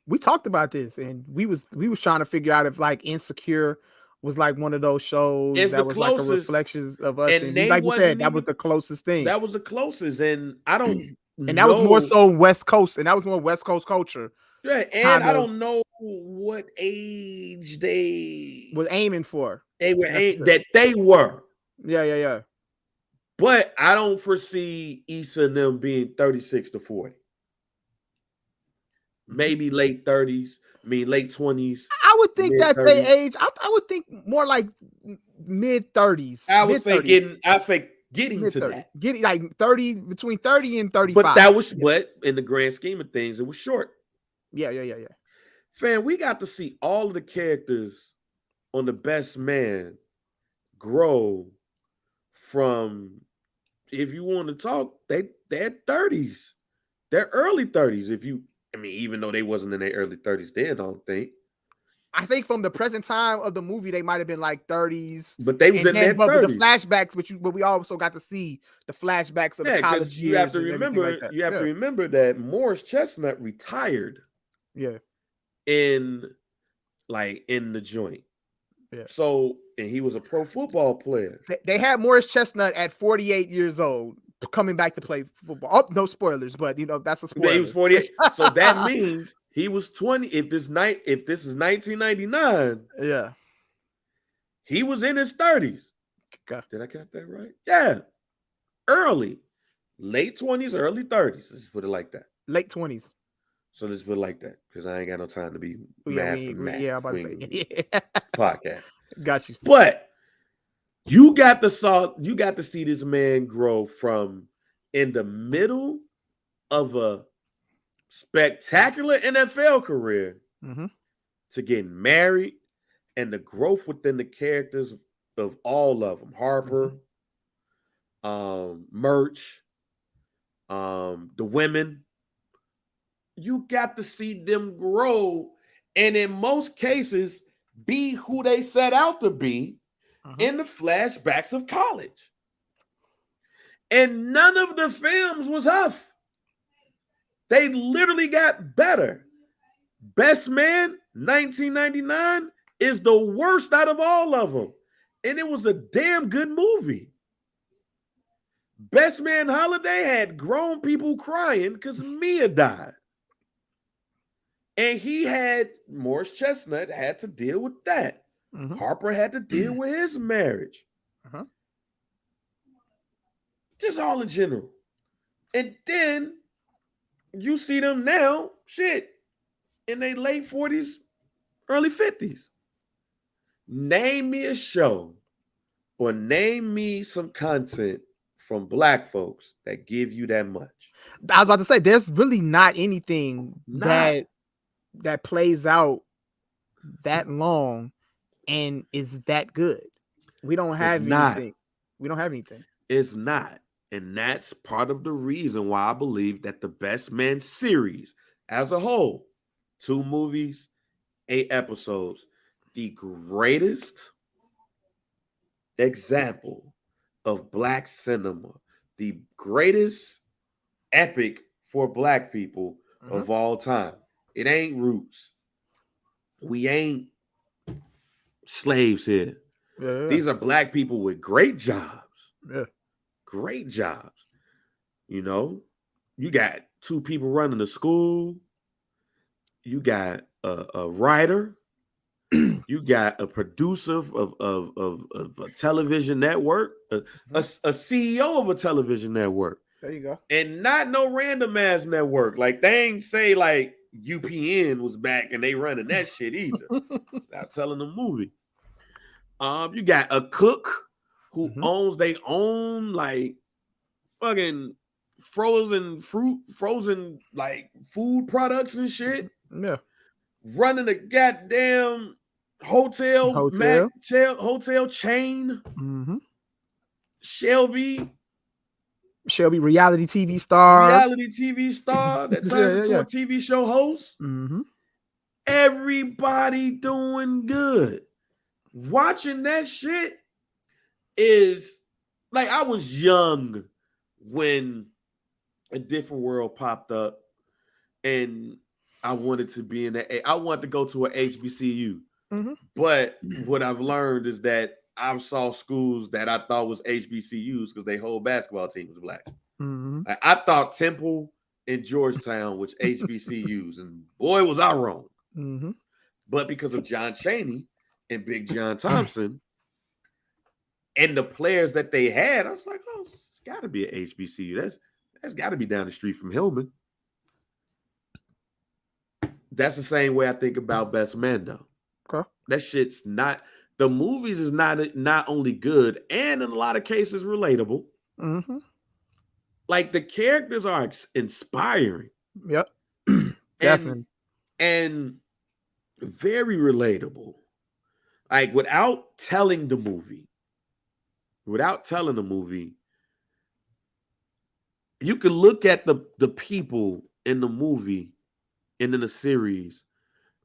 We talked about this, and we was trying to figure out if like Insecure was like one of those shows It's the that was like a closest, reflection of us, and and we they like you said wasn't that was even the closest thing, that was the closest, and I don't and that was more know. so West Coast, and that was more West Coast culture. Yeah, and Kind I of don't know what age they was aiming for. were That's the thing. that they were. Yeah. But I don't foresee Issa and them being 36 to 40. Maybe late 30s, late 20s, I would think mid that they 30s. age. I would think more like mid 30s. I would Mid say 30s. getting Mid to 30s. that. Getting like 30, between 30 and 35. But that was, Yeah. but in the grand scheme of things, it was short. Yeah. Fam, we got to see all of the characters on The Best Man grow from, if you want to talk, they're 30s. They're early 30s. Even though they wasn't in their early 30s then, I don't think. I think from the present time of the movie, they might have been like 30s. But they was And in then, their but with the 30s. flashbacks, but we also got to see the flashbacks of the college because you have years to and everything remember, like that. you have to remember that Morris Chestnut retired Yeah. in the joint. Yeah. So, and he was a pro football player. They had Morris Chestnut at 48 years old coming back to play football. Oh, no spoilers, but that's a spoiler. He was 48. So that means he was 20. If this is 1999, yeah, he was in his 30s. okay. Did I get that right? Yeah. Early. Late 20s, early 30s. Let's put it like that. Late 20s. So let's put it like that. Because I ain't got no time to be Yeah, math. I'm about to say. Podcast. Got you. But you got to see this man grow from in the middle of a spectacular NFL career to getting married, and the growth within the characters of all of them. Harper, Merch, the women. You got to see them grow, and in most cases, be who they set out to be in the flashbacks of college. And none of the films was huff. They literally got better. Best Man, 1999, is the worst out of all of them. And it was a damn good movie. Best Man Holiday had grown people crying because Mia died. And Morris Chestnut had to deal with that. Harper had to deal with his marriage. Just all in general. And then you see them now, in their late 40s, early 50s. Name me a show or name me some content from Black folks that give you that much. I was about to say, there's really not anything that plays out that long and is that good. We don't have anything. We don't have anything. It's not. And that's part of the reason why I believe that the Best Man series as a whole, 2 movies, 8 episodes, the greatest example of Black cinema, the greatest epic for Black people of all time. It ain't Roots. We ain't slaves here. Yeah. These are Black people with great jobs. Yeah. Great jobs. You got two people running the school. You got a writer. You got a producer of a television network, a CEO of a television network. There you go. And not no random ass network. Like they ain't say like UPN was back and they running that shit either. Not telling the movie. You got a cook who owns they own like fucking frozen fruit, frozen like food products and shit. Yeah. Running a goddamn hotel chain. Shelby, reality TV star that turns into a TV show host. Everybody doing good. Watching that shit is like I was young when A Different World popped up, and I wanted to be in that. I wanted to go to an HBCU, but what I've learned is that I saw schools that I thought was HBCUs because their whole basketball team was black. I thought Temple and Georgetown was HBCUs, and boy, was I wrong. But because of John Chaney and Big John Thompson and the players that they had, I was like, oh, it's got to be an HBCU. That's got to be down the street from Hillman. That's the same way I think about Best Man, though. Okay. That shit's not. The movies is not only good and in a lot of cases relatable. Like the characters are inspiring. Yep. Definitely. And very relatable. Like without telling the movie, you can look at the people in the movie and in the series,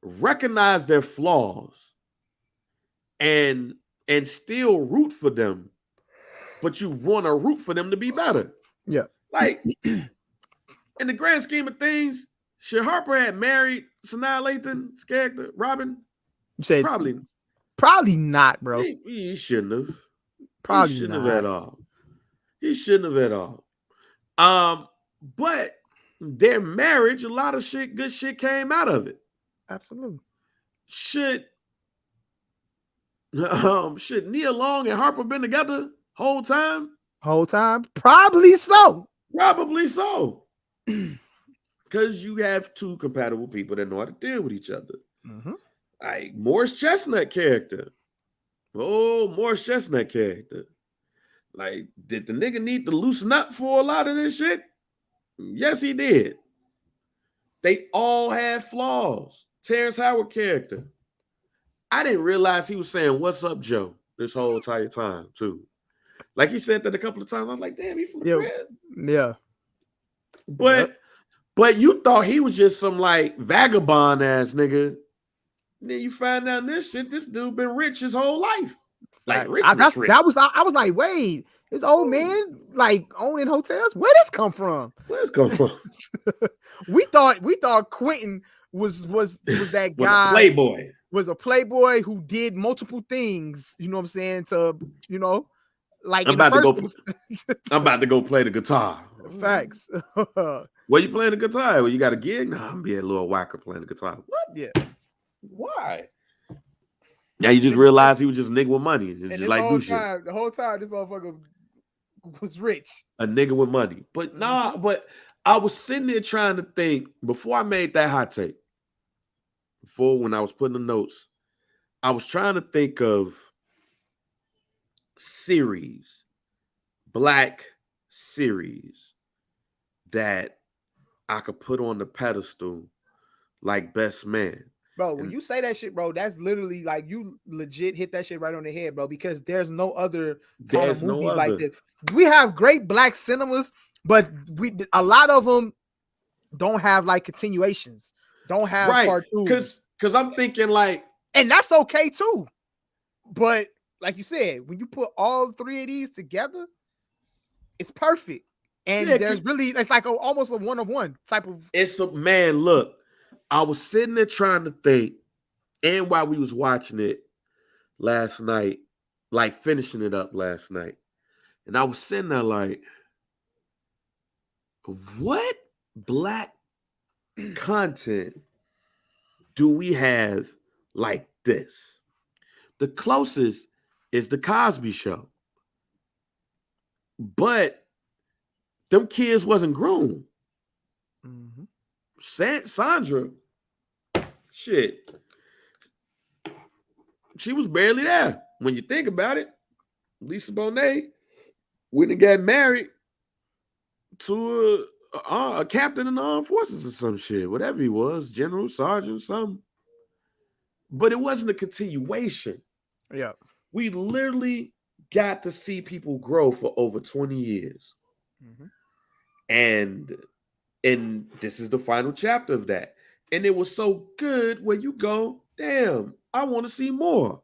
recognize their flaws, and still root for them, but you want to root for them to be better. Yeah. Like in the grand scheme of things, should Harper had married Sanaa Lathan's character, Robin? You say probably not, bro. He shouldn't have. Probably he shouldn't not. have at all. He shouldn't have at all. But their marriage, a lot of good shit came out of it. Absolutely. Should Nia Long and Harper been together whole time? Probably so. Because you have two compatible people that know how to deal with each other. Like Morris Chestnut character. Like, did the nigga need to loosen up for a lot of this shit? Yes, he did. They all had flaws. Terrence Howard character. I didn't realize he was saying, "What's up, Joe?" this whole entire time, too. Like he said that a couple of times. I was like, damn, he from the crib. Yeah. But you thought he was just some like vagabond ass nigga. And then you find out this dude been rich his whole life. Like rich. I was like, wait, his old man like owning hotels? Where this come from? We thought Quentin was that guy. Playboy. Was a playboy who did multiple things, you know what I'm saying? To, you know, like I'm about to go play the guitar. Facts. Where you playing the guitar? Well, you got a gig? Nah, I'm being a little whacker playing the guitar. What? Yeah. Why? Now you just realize he was just a nigga with money. And just like do shit. The whole time this motherfucker was rich. A nigga with money. But but I was sitting there trying to think before I made that hot take. Before when I was putting the notes, I was trying to think of black series that I could put on the pedestal like Best Man. Bro, when you say that shit, bro, that's literally like you legit hit that shit right on the head, bro, because there's no other kind of movies like this. We have great black cinemas, but a lot of them don't have like continuations, don't have cartoons. Because I'm thinking like, and that's okay too. But like you said, when you put all three of these together, it's perfect. And it's like almost a one-of-one type of. Look, I was sitting there trying to think, and while we was watching it last night, like finishing it up last night, and I was sitting there like, what black content do we have like this? The closest is the Cosby Show, but them kids wasn't grown. Mm-hmm. Sandra, shit, she was barely there. When you think about it, Lisa Bonet went and got married to a captain in the armed forces or some shit, whatever he was, general, sergeant, something. But it wasn't a continuation. Yeah. We literally got to see people grow for over 20 years. Mm-hmm. And this is the final chapter of that. And it was so good where you go, damn, I want to see more.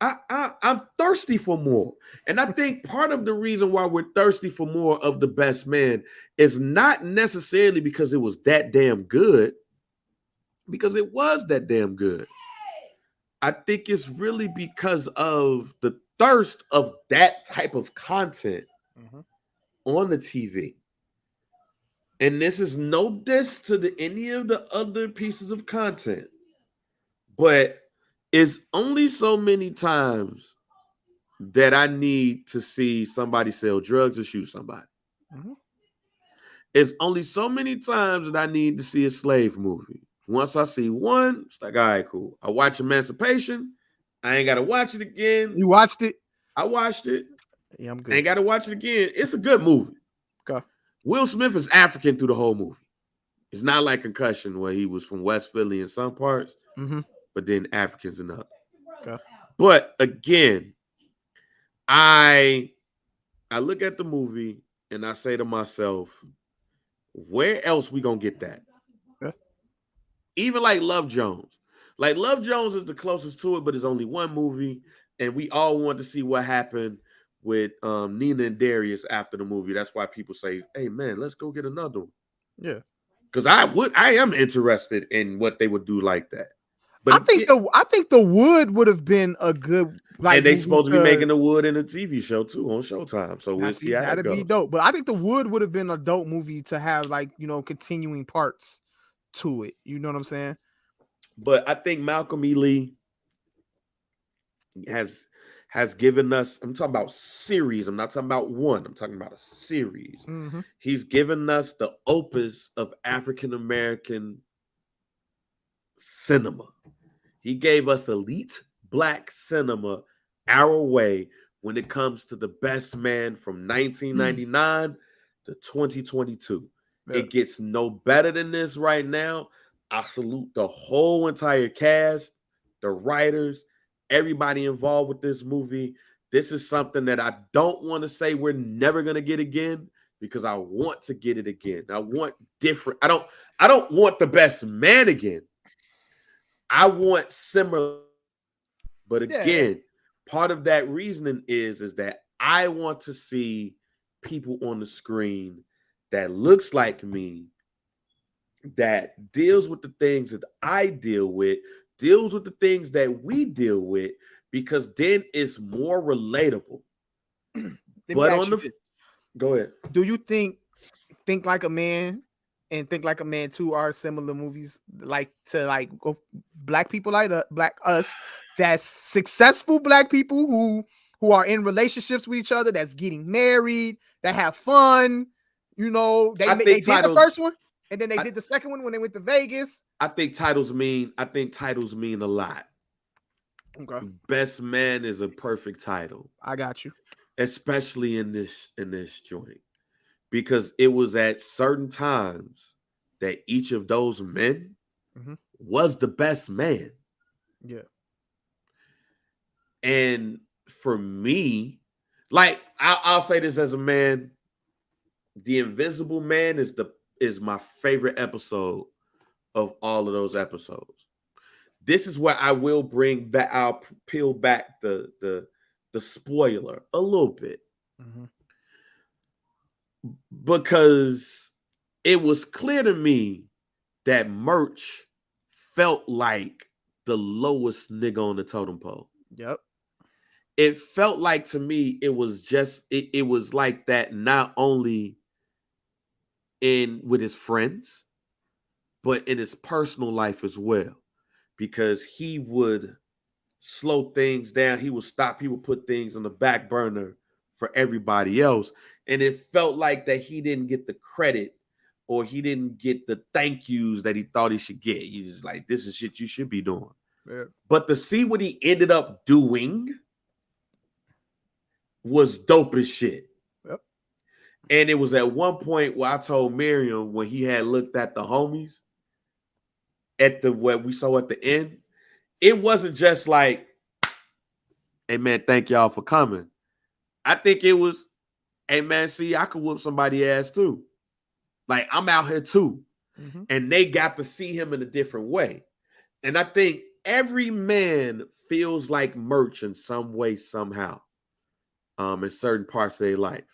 I'm thirsty for more. And I think part of the reason why we're thirsty for more of The Best Man is not necessarily because it was that damn good, because it was that damn good. I think it's really because of the thirst of that type of content Mm-hmm. on the TV. And this is no diss to any of the other pieces of content, but it's only so many times that I need to see somebody sell drugs or shoot somebody. Mm-hmm. It's only so many times that I need to see a slave movie. Once I see one, it's like, all right, cool. I watch Emancipation. I ain't got to watch it again. You watched it? I watched it. Yeah, I'm I good. ain't got to watch it again. It's a good movie. Okay. Will Smith is African through the whole movie. It's not like Concussion where he was from West Philly in some parts, Mm-hmm. but then Africans in others. Okay. But again, I look at the movie and I say to myself, where else we gonna get that? Yeah. Even like Love Jones. Like Love Jones is the closest to it, but it's only one movie, and we all want to see what happened with Nina and Darius after the movie. That's why people say, "Hey man, let's go get another one." Yeah. Because I am interested in what they would do like that. But I think the Wood would have been a good and like they movie supposed to be to making the Wood in a TV show too on Showtime. So now we'll see see how that that'd be goes. dope. But I think the Wood would have been a dope movie to have like, continuing parts to it. You know what I'm saying? But I think Malcolm E. Lee has given us, I'm talking about series, I'm not talking about one, I'm talking about a series. Mm-hmm. He's given us the opus of African American cinema. He gave us elite black cinema our way when it comes to The Best Man from 1999 to 2022. Yeah. It gets no better than this right now. I salute the whole entire cast, the writers, everybody involved with this movie. This is something that I don't want to say we're never going to get again, because I want to get it again. I want different. I don't want The Best Man again. I want similar. But Yeah. again, part of that reasoning is that I want to see people on the screen that looks like me, that deals with the things that I deal with, deals with the things that we deal with, because then it's more relatable. Let me But ask on you the this. go ahead. Do you think Like a Man and Think Like a Man 2 are similar movies, like to like black people like black us, that's successful black people who are in relationships with each other, that's getting married, that have fun. I They think did the titles first one and then they I, did the second one when they went to Vegas. I think titles mean a lot. Okay, Best Man is a perfect title, I got you. especially in this joint, because it was at certain times that each of those men Mm-hmm. was the best man. Yeah. And for me, like I'll say this as a man, The Invisible Man is my favorite episode of all of those episodes. This is where I will bring back. I'll peel back the spoiler a little bit, Mm-hmm. because it was clear to me that Merch felt like the lowest nigga on the totem pole. Yep. It felt like to me it was just it was like that. Not only with his friends, but in his personal life as well, because he would slow things down. He would stop. He would put things on the back burner for everybody else. And it felt like that he didn't get the credit, or he didn't get the thank yous that he thought he should get. He's just like, this is shit you should be doing. Yeah. But to see what he ended up doing was dope as shit. Yep. And it was at one point where I told Miriam, when he had looked at the homies at what we saw at the end, it wasn't just like, hey man, thank y'all for coming. I think it was, hey man, see, I could whoop somebody's ass too. Like, I'm out here too. Mm-hmm. And they got to see him in a different way. And I think every man feels like merch in some way, somehow, in certain parts of their life.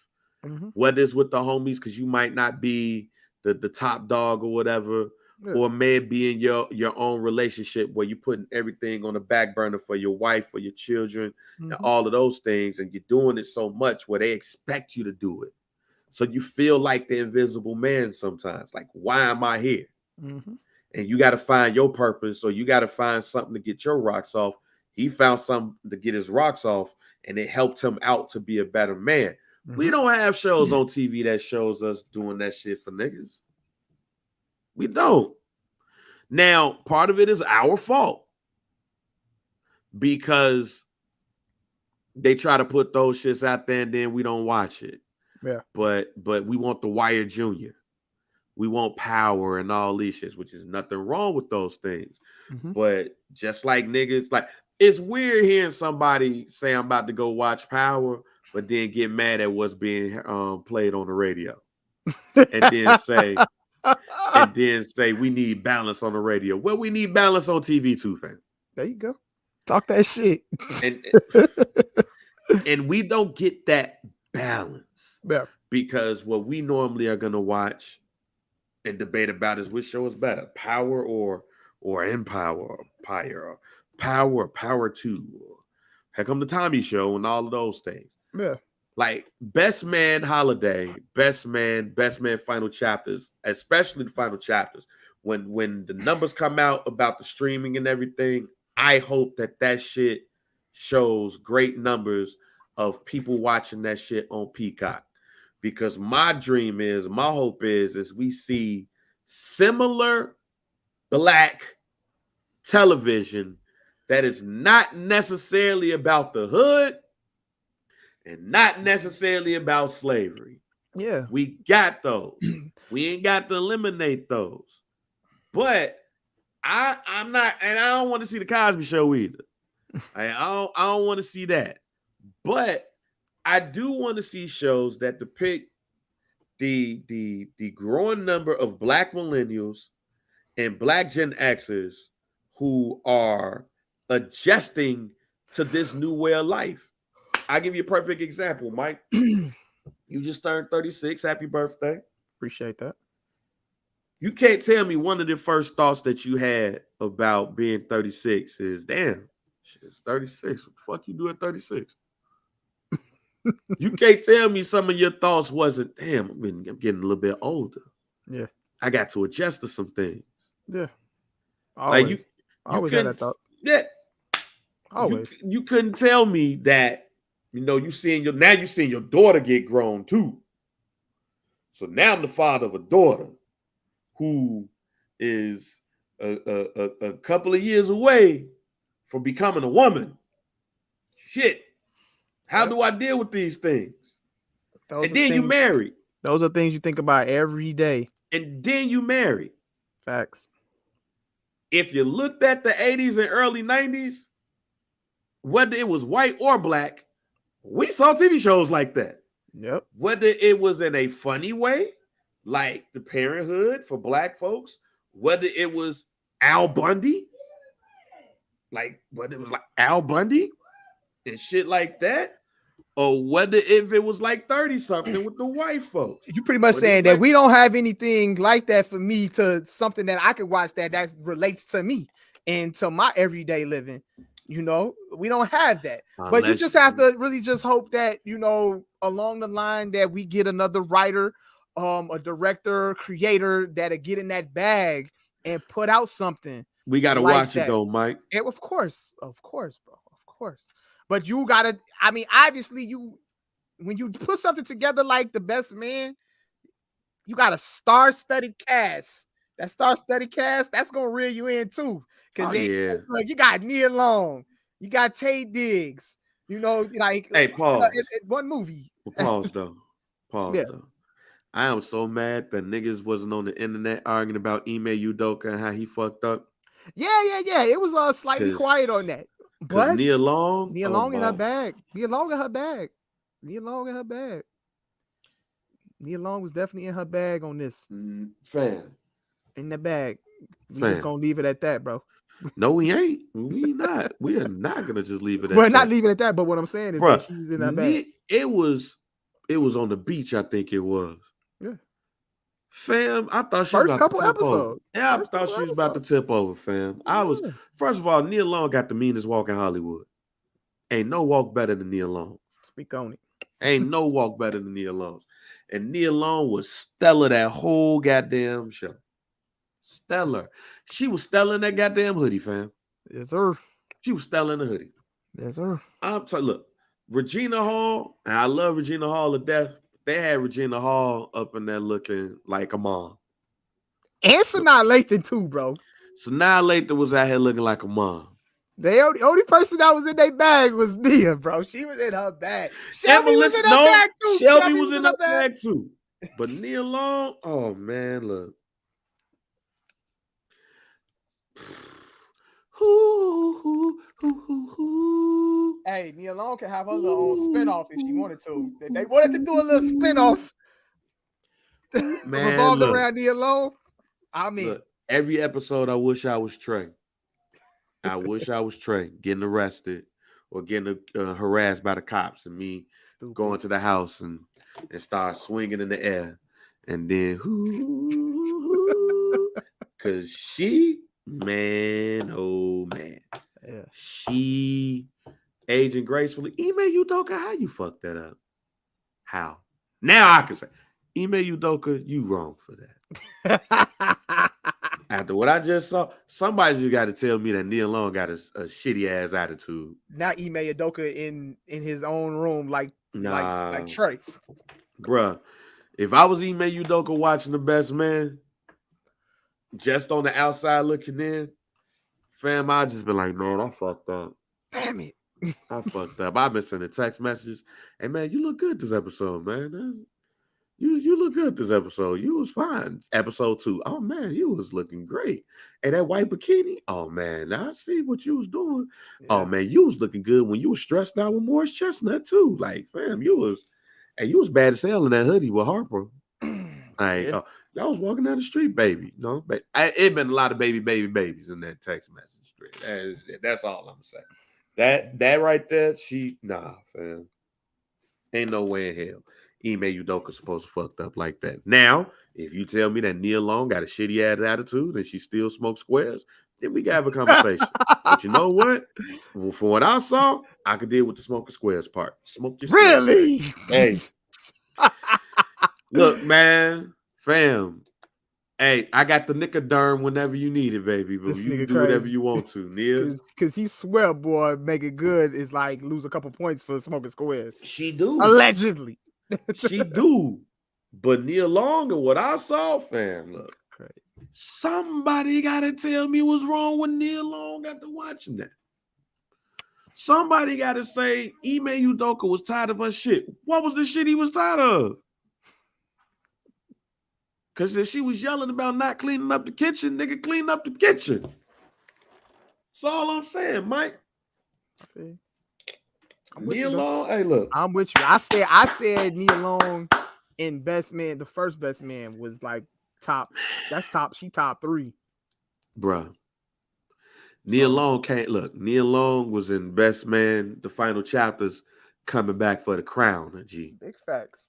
Mm-hmm. Whether it's with the homies, because you might not be the top dog or whatever, Yeah. or maybe in your own relationship where you're putting everything on the back burner for your wife, for your children, Mm-hmm. and all of those things, and you're doing it so much where they expect you to do it. So you feel like the invisible man sometimes. Like, why am I here? Mm-hmm. And you got to find your purpose, or you got to find something to get your rocks off. He found something to get his rocks off, and it helped him out to be a better man. Mm-hmm. We don't have shows on TV that shows us doing that shit for niggas. We don't. Now, part of it is our fault, because they try to put those shits out there and then we don't watch it. Yeah. But we want The Wire Jr. We want Power and all these shits, which is nothing wrong with those things. Mm-hmm. But just like niggas, like, it's weird hearing somebody say I'm about to go watch Power, but then get mad at what's being played on the radio. And then say we need balance on the radio. Well, we need balance on TV too, fam. There you go. Talk that shit. And we don't get that balance. Yeah. Because what we normally are going to watch and debate about is which show is better, Power or Empower, or Power 2, or Here Come the Tommy Show, and all of those things. Yeah. Like Best Man Holiday, Best Man final chapters, especially the final chapters. When the numbers come out about the streaming and everything, I hope that shit shows great numbers of people watching that shit on Peacock. Because my hope is we see similar black television that is not necessarily about the hood and not necessarily about slavery. Yeah. We got those. We ain't got to eliminate those. But I'm not, and I don't want to see the Cosby Show either. I don't want to see that. But I do want to see shows that depict the growing number of Black millennials and Black Gen Xers who are adjusting to this new way of life. I'll give you a perfect example, Mike. You just turned 36. Happy birthday. Appreciate that. You can't tell me one of the first thoughts that you had about being 36 is, damn, shit's 36. What the fuck you do at 36? You can't tell me some of your thoughts wasn't, damn, I'm getting a little bit older. Yeah. I got to adjust to some things. Yeah. Always. Like you always had that thought. Yeah. Always. You couldn't tell me that, you seeing your daughter get grown too. So now I'm the father of a daughter who is a couple of years away from becoming a woman. Shit. How do I deal with these things? And then you married. Those are things you think about every day. And then you married. Facts. If you looked at the 80s and early 90s, whether it was white or Black, we saw TV shows like that. Yep. Whether it was in a funny way, like The Parenthood for Black folks, whether it was Al Bundy, Al Bundy and shit like that, or whether if it was like 30-something with the white folks. You pretty much saying that we don't have anything like that for me, to something that I could watch that relates to me and to my everyday living. We don't have that. But you just have to really just hope that, along the line that we get another writer a director, creator that'll get in that bag and put out something. We gotta like watch that. it though, Mike. And of course, bro, of course. But you gotta, I mean, obviously, when you put something together like The Best Man, you got a star-studded cast. That star-studded cast, that's gonna reel you in too. Because look, you got Nia Long, you got Taye Diggs, like pause. In one movie. Pause though. Yeah. I am so mad that niggas wasn't on the internet arguing about Ime Udoka and how he fucked up. Yeah. It was slightly quiet on that. But Nia Long in her bag. Nia Long in her bag. Nia Long was definitely in her bag on this. Fam. In the bag. We just gonna leave it at that, bro. No, we ain't. We not. We are not gonna just leave it at We're that. not leaving it at that, but what I'm saying is that she's in her bag. It was on the beach, I think it was. Yeah. Fam, I thought she was about couple to tip episodes. over. Yeah, I thought she was about to tip over, fam. First of all, Nia Long got the meanest walk in Hollywood. Ain't no walk better than Nia Long. Speak on it. Ain't no walk better than Nia Long. And Nia Long was stellar that whole goddamn show. Stellar. She was stellar in that goddamn hoodie, fam. Yes, sir. She was stellar in the hoodie. Yes, sir. I'm telling look, Regina Hall, and I love Regina Hall to death. They had Regina Hall up in there looking like a mom. And Sanaa Lathan too, bro. Sanaa Lathan was out here looking like a mom. The only person that was in their bag was Nia, bro. She was in her bag. Shelby was in her bag too. Shelby was in her bag too. But Nia Long, oh man, look. Hey, Nia Long can have her little own spinoff if she wanted to. They wanted to do a little spinoff. Revolved around Nia Long. I mean, look, every episode, I wish I was Trey. I wish I was Trey getting arrested or getting harassed by the cops, and me going to the house and start swinging in the air, and then because she, man, oh man, yeah, she aging gracefully. Ime Udoka, how you fucked that up? How? Now I can say, Ime Udoka, you wrong for that. After what I just saw, somebody just got to tell me that Nia Long got a shitty ass attitude. Not Ime Udoka in his own room like Trey. Bruh, if I was Ime Udoka watching The Best Man, just on the outside looking in, fam, I'd just be like, man, I fucked up. Damn it. I fucked up. I've been sending text messages. Hey, man, you look good this episode, man. You look good this episode. You was fine. Episode 2. Oh, man, you was looking great. And that white bikini. Oh, man, I see what you was doing. Yeah. Oh, man, you was looking good when you was stressed out with Morris Chestnut, too. Like, fam, you was bad as hell in that hoodie with Harper. I was walking down the street, baby. No, it been a lot of babies in that text message thread. That's all I'm going to say. That right there, fam. Ain't no way in hell Ime Udoka supposed to fucked up like that. Now, if you tell me that Nia Long got a shitty ass attitude and she still smokes squares, then we can have a conversation. But you know what? Well, for what I saw, I could deal with the smoking squares part. Smoke your squares. Really? Hey. Look, man, fam. Hey, I got the Nicoderm whenever you need it, baby. But you can do whatever you want to, Nia. Because he swear, boy, make it good is like lose a couple points for smoking squares. She do. Allegedly. She do. But Nia Long and what I saw, fam, look. Crazy. Somebody got to tell me what's wrong with Nia Long after watching that. Somebody got to say Ime Udoka was tired of her shit. What was the shit he was tired of? Because if she was yelling about not cleaning up the kitchen, nigga, clean up the kitchen. That's all I'm saying, Mike. Nia Long, hey, look. I'm with you. I said Nia Long in Best Man, the first Best Man was like top. That's top. She top 3. Bruh. Nia Long can't look. Nia Long was in Best Man, the final chapters, coming back for the crown. G. Big facts.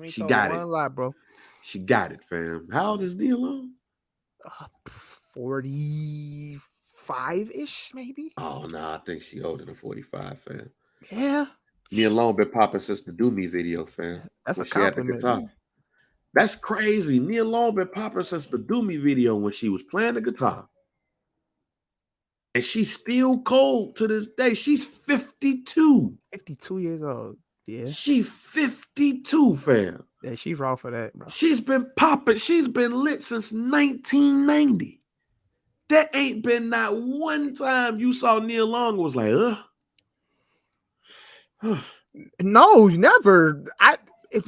She got it. Lie, bro. She got it, fam. How old is Nia Long? 45-ish, maybe. Oh no, I think she older than 45, fam. Yeah. Nia Long been popping since the Do Me video, fam. That's a compliment. That's crazy. Nia Long been popping since the Do Me video when she was playing the guitar. And she's still cold to this day. She's 52. 52 years old. Yeah. She 52, fam. Yeah, she's raw for that, bro. She's been popping. She's been lit since 1990. That ain't been not one time you saw Nia Long was like, No, never.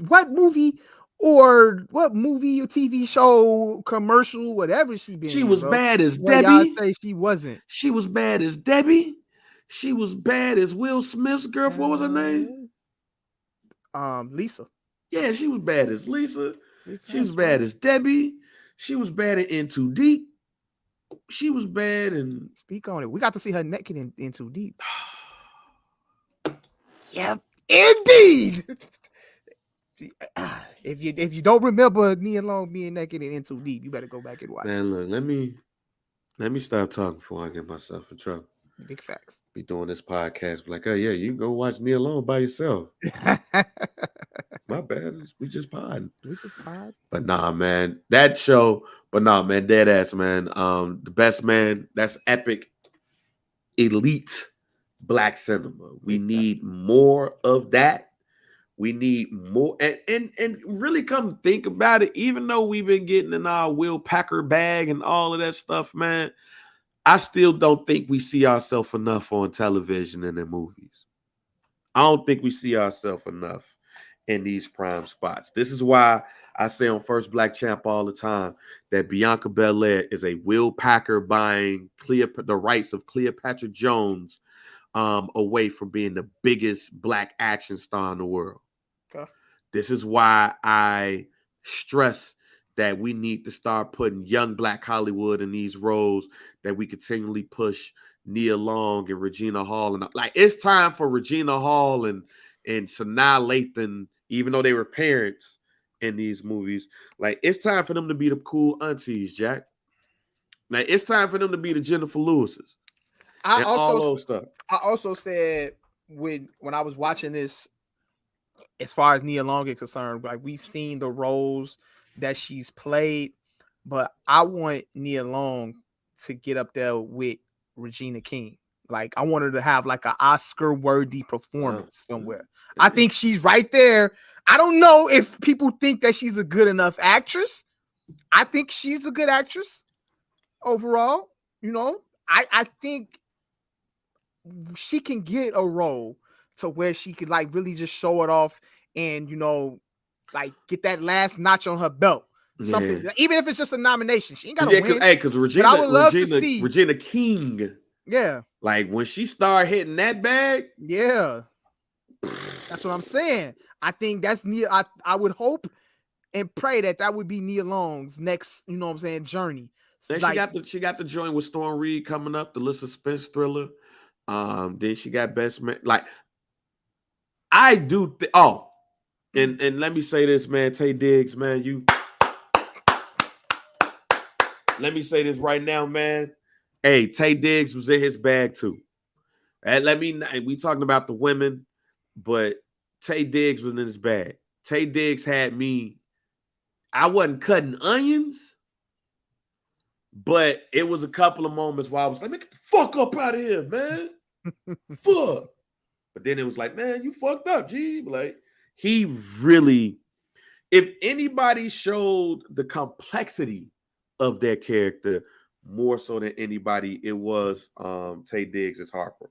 What movie or TV show, commercial, whatever she been she in, was bro, bad as where y'all Debbie. say she wasn't. She was bad as Debbie. She was bad as Will Smith's girlfriend. What was her name? Lisa. Yeah, she was bad as Lisa. She was bad as Debbie. She was bad in Too Deep. She was bad and Speak on it. We got to see her naked in Too Deep. Yep, indeed. If you don't remember Nia Long being naked in Too Deep, you better go back and watch. Man, look, let me stop talking before I get myself in trouble. Big facts. Be doing this podcast, be like, oh yeah, you can go watch Nia Long by yourself. My bad. We just pod. But nah, man, that show. But nah, man, dead ass, man. The best man. That's epic, elite black cinema. We need more of that. We need more, and really come to think about it. Even though we've been getting in our Will Packer bag and all of that stuff, man, I still don't think we see ourselves enough on television and in movies. I don't think we see ourselves enough in these prime spots. This is why I say on First Black Champ all the time that Bianca Belair is a Will Packer buying the rights of Cleopatra Jones away from being the biggest black action star in the world. Okay. This is why I stress that we need to start putting young black Hollywood in these roles, that we continually push Nia Long and Regina Hall. And like, it's time for Regina Hall and Sanaa Lathan, even though they were parents in these movies, like, it's time for them to be the cool aunties, Jack. Like, it's time for them to be the Jennifer Lewises. I also said when I was watching this, as far as Nia Long is concerned, like, we've seen the roles that she's played, but I want Nia Long to get up there with Regina King. Like, I want her to have like an Oscar-worthy performance somewhere. I think she's right there. I don't know if people think that she's a good enough actress. I think she's a good actress overall. You know, I think she can get a role to where she could like really just show it off and, you know, like get that last notch on her belt. Something, even if it's just a nomination, she ain't got to win. Hey, because Regina, I would love to see Regina King. Yeah, like when she started hitting that bag. Yeah, that's what I'm saying. I think that's Nia. I would hope and pray that would be Nia Long's next, you know what I'm saying, journey. Then like, she got the joint with Storm Reed coming up, the suspense thriller. Then she got Best Man. Like, I do. And let me say this, man. Taye Diggs, man. Let me say this right now, man. Hey, Taye Diggs was in his bag too. And we talking about the women, but Taye Diggs was in his bag. Taye Diggs had me. I wasn't cutting onions, but it was a couple of moments where I was like, man, get the fuck up out of here, man. Fuck. But then it was like, man, you fucked up, G. Like, he really, if anybody showed the complexity of their character more so than anybody, it was Taye Diggs as Harper.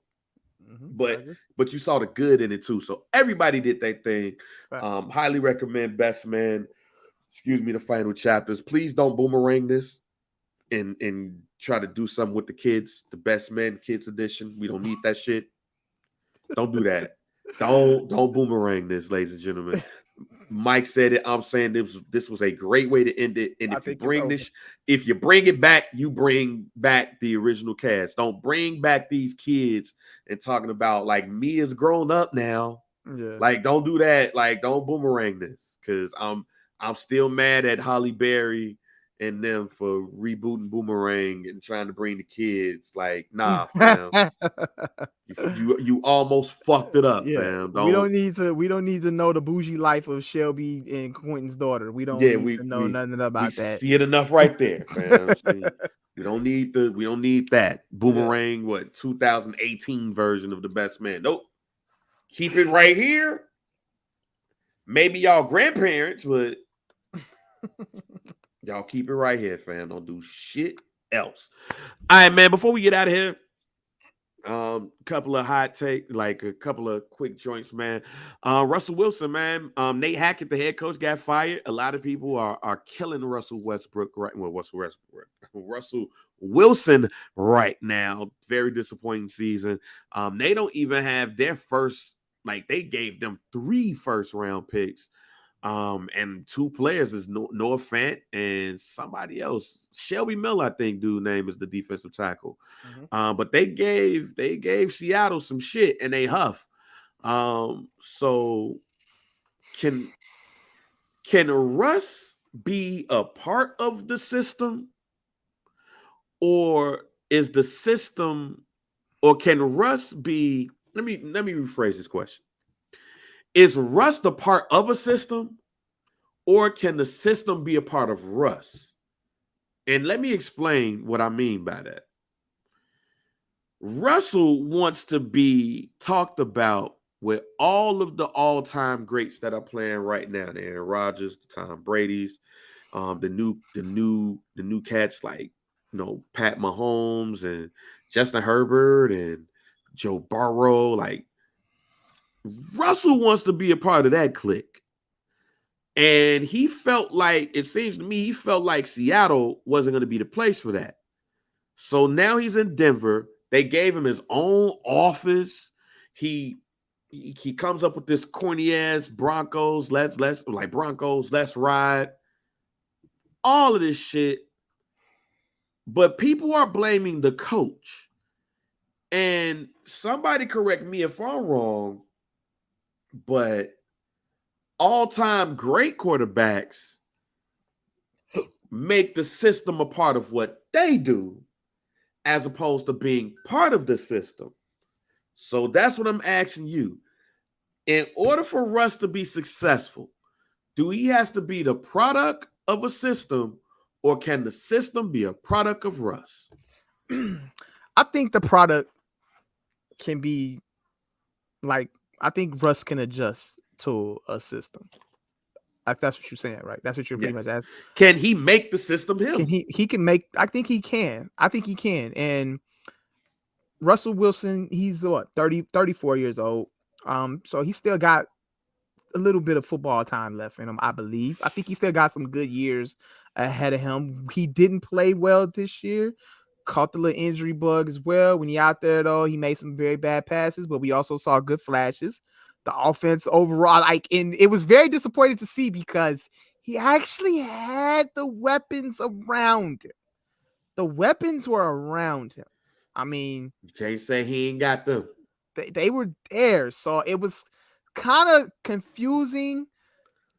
Mm-hmm. But you saw the good in it too. So everybody did their thing. Right. Highly recommend Best Man. The final chapters. Please don't boomerang this and try to do something with the kids. The Best Man Kids Edition. We don't need that shit. Don't do that. Don't boomerang this, ladies and gentlemen. Mike said it. I'm saying this was a great way to end it. And if you bring it back, you bring back the original cast. Don't bring back these kids and talking about like Mia's grown up now. Yeah. Like, don't do that. Like, don't boomerang this, because I'm still mad at Halle Berry and them for rebooting Boomerang and trying to bring the kids. Like, nah, fam. You almost fucked it up, Yeah, fam. we Don't. don't need to know the bougie life of Shelby and Quentin's daughter. We don't Yeah, need to know nothing we about that. see it enough right there, fam. See, we don't need that Yeah. Boomerang. What 2018 version of the Best Man? Nope. Keep it right here. Maybe y'all grandparents, but y'all keep it right here, fam. Don't do shit else. All right, man. Before we get out of here, couple of hot take, like a couple of quick joints, man. Russell Wilson, man. Nate Hackett, the head coach, got fired. A lot of people are killing Russell Westbrook right. Well, Russell Wilson right now. Very disappointing season. They don't even have their first. Like they gave them 3 first-round picks. And 2 players is Noah Fant and somebody else. Shelby Miller, I think, dude name is the defensive tackle. But they gave Seattle some shit and they huff. So can Russ be a part of the system, or is the system, or can Russ be? Let me rephrase this question. Is Russ the part of a system, or can the system be a part of Russ? And let me explain what I mean by that. Russell wants to be talked about with all of the all-time greats that are playing right now. The Aaron Rodgers, the Tom Brady's, the new cats like Pat Mahomes and Justin Herbert and Joe Burrow. Like Russell wants to be a part of that clique. And he felt like, it seems to me, he felt like Seattle wasn't going to be the place for that. So now he's in Denver. They gave him his own office. He comes up with this corny ass Broncos, let's ride. All of this shit. But people are blaming the coach. And somebody correct me if I'm wrong, but all-time great quarterbacks make the system a part of what they do, as opposed to being part of the system. So that's what I'm asking you. In order for Russ to be successful, do he has to be the product of a system, or can the system be a product of Russ? I think the product can be like, I think Russ can adjust to a system. Like that's what you're saying, right? That's what you're pretty much asking. Can he make the system him? Can he can make? I think he can. And Russell Wilson, he's what, 34 years old. So he still got a little bit of football time left in him, I believe. I think he still got some good years ahead of him. He didn't play well this year. Caught the little injury bug as well. When he out there, though, he made some very bad passes, but we also saw good flashes. The offense overall, and it was very disappointing to see because he actually had the weapons around him. The weapons were around him. I mean, you can't say he ain't got them. They were there, so it was kind of confusing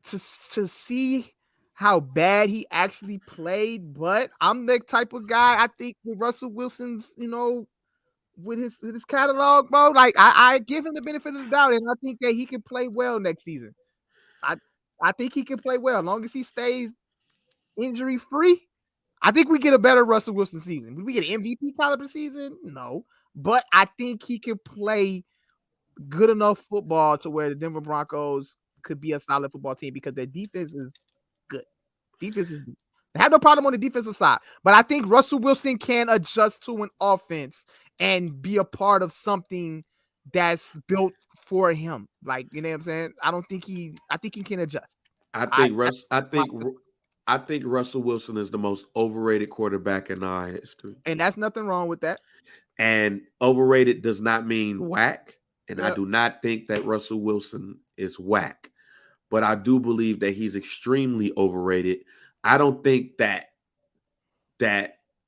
to see how bad he actually played. But I'm the type of guy, I think, with Russell Wilson's, with his catalog, bro. Like I give him the benefit of the doubt, and I think that he can play well next season. I think he can play well as long as he stays injury free. I think we get a better Russell Wilson season. Will we get an MVP caliber season? No, but I think he can play good enough football to where the Denver Broncos could be a solid football team because their defense is good. Defense is good. They have no problem on the defensive side, but I think Russell Wilson can adjust to an offense and be a part of something that's built for him. Like, you know what I'm saying? I think he can adjust. I think Russell Wilson is the most overrated quarterback in our history. And that's nothing wrong with that. And overrated does not mean whack. And I do not think that Russell Wilson is whack. But I do believe that he's extremely overrated. I don't think that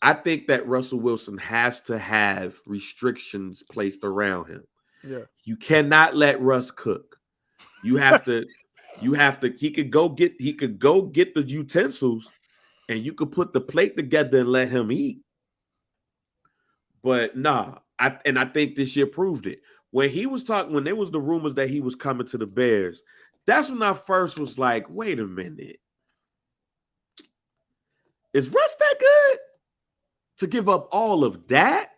I think that Russell Wilson has to have restrictions placed around him. Yeah. You cannot let Russ cook. You have to he could go get the utensils and you could put the plate together and let him eat. But nah, I think this year proved it. When there was the rumors that he was coming to the Bears, that's when I first was like, wait a minute. Is Russ that good to give up all of that?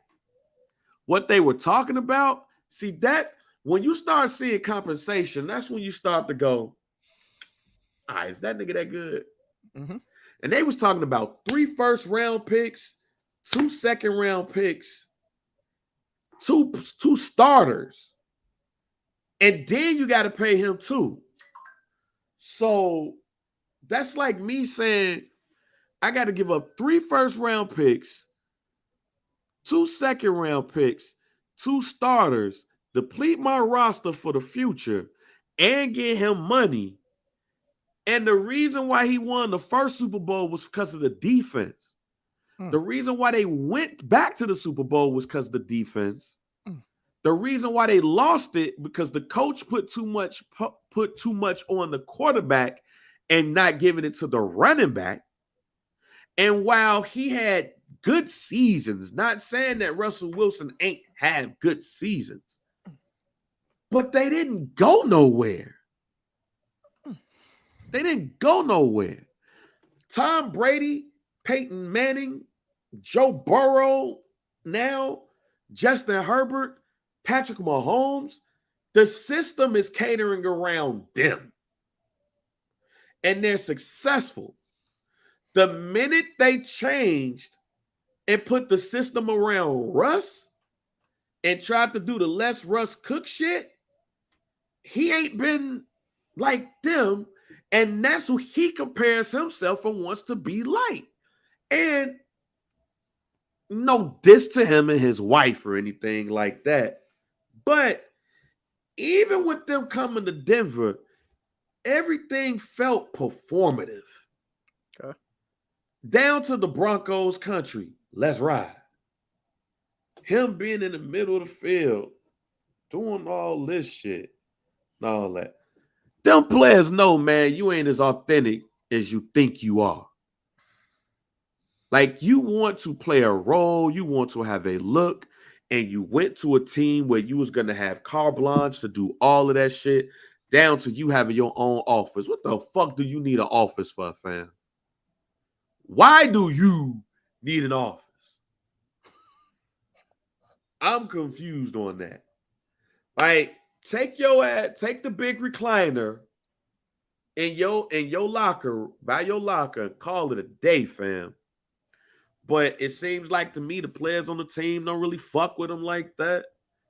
What they were talking about? See, that when you start seeing compensation, that's when you start to go, all right, is that nigga that good? Mm-hmm. And they was talking about 3 first-round picks, 2 second-round picks, two starters. And then you got to pay him too. So that's like me saying, I got to give up 3 first-round picks, 2 second-round picks, 2 starters, deplete my roster for the future, and get him money. And the reason why he won the first Super Bowl was because of the defense. The reason why they went back to the Super Bowl was because of the defense. The reason why they lost it because the coach put too much on the quarterback and not giving it to the running back. And while he had good seasons, not saying that Russell Wilson ain't have good seasons, but they didn't go nowhere. They didn't go nowhere. Tom Brady, Peyton Manning, Joe Burrow, now Justin Herbert, Patrick Mahomes, the system is catering around them. And they're successful. The minute they changed and put the system around Russ and tried to do the less Russ cook shit, he ain't been like them. And that's who he compares himself and wants to be like. And no diss to him and his wife or anything like that. But even with them coming to Denver, everything felt performative. Okay. Down to the Broncos country. Let's ride. Him being in the middle of the field, doing all this shit and all that. Them players know, man, you ain't as authentic as you think you are. Like, you want to play a role, you want to have a look, and you went to a team where you was going to have carte blanche to do all of that shit, down to you having your own office. What the fuck do you need an office for, fam? Why do you need an office? I'm confused on that. Like, take the big recliner in your locker, by your locker, and call it a day, fam. But it seems like to me the players on the team don't really fuck with him like that.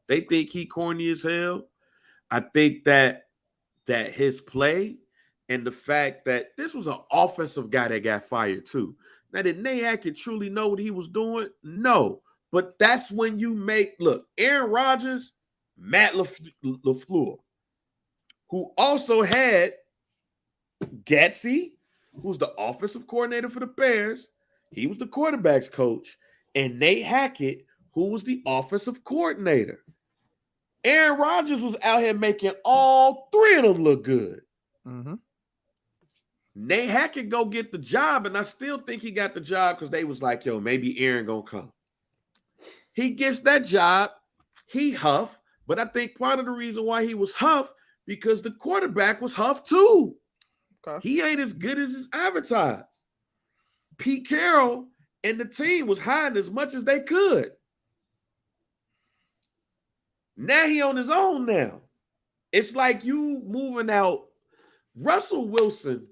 They think he corny as hell. I think that his play and the fact that this was an offensive guy that got fired too. Now, did Nate Hackett truly know what he was doing? No. But that's when you look, Aaron Rodgers, Matt LaFleur, who also had Gatsby, who's the offensive coordinator for the Bears. He was the quarterback's coach. And Nate Hackett, who was the offensive coordinator. Aaron Rodgers was out here making all 3 of them look good. Mm-hmm. Nate Hackett go get the job, and I still think he got the job because they was like, yo, maybe Aaron gonna come. He gets that job. He huff, but I think part of the reason why he was huff because the quarterback was huff too. Okay. He ain't as good as his advertised. Pete Carroll and the team was hiding as much as they could. Now he on his own now. It's like you moving out. Russell Wilson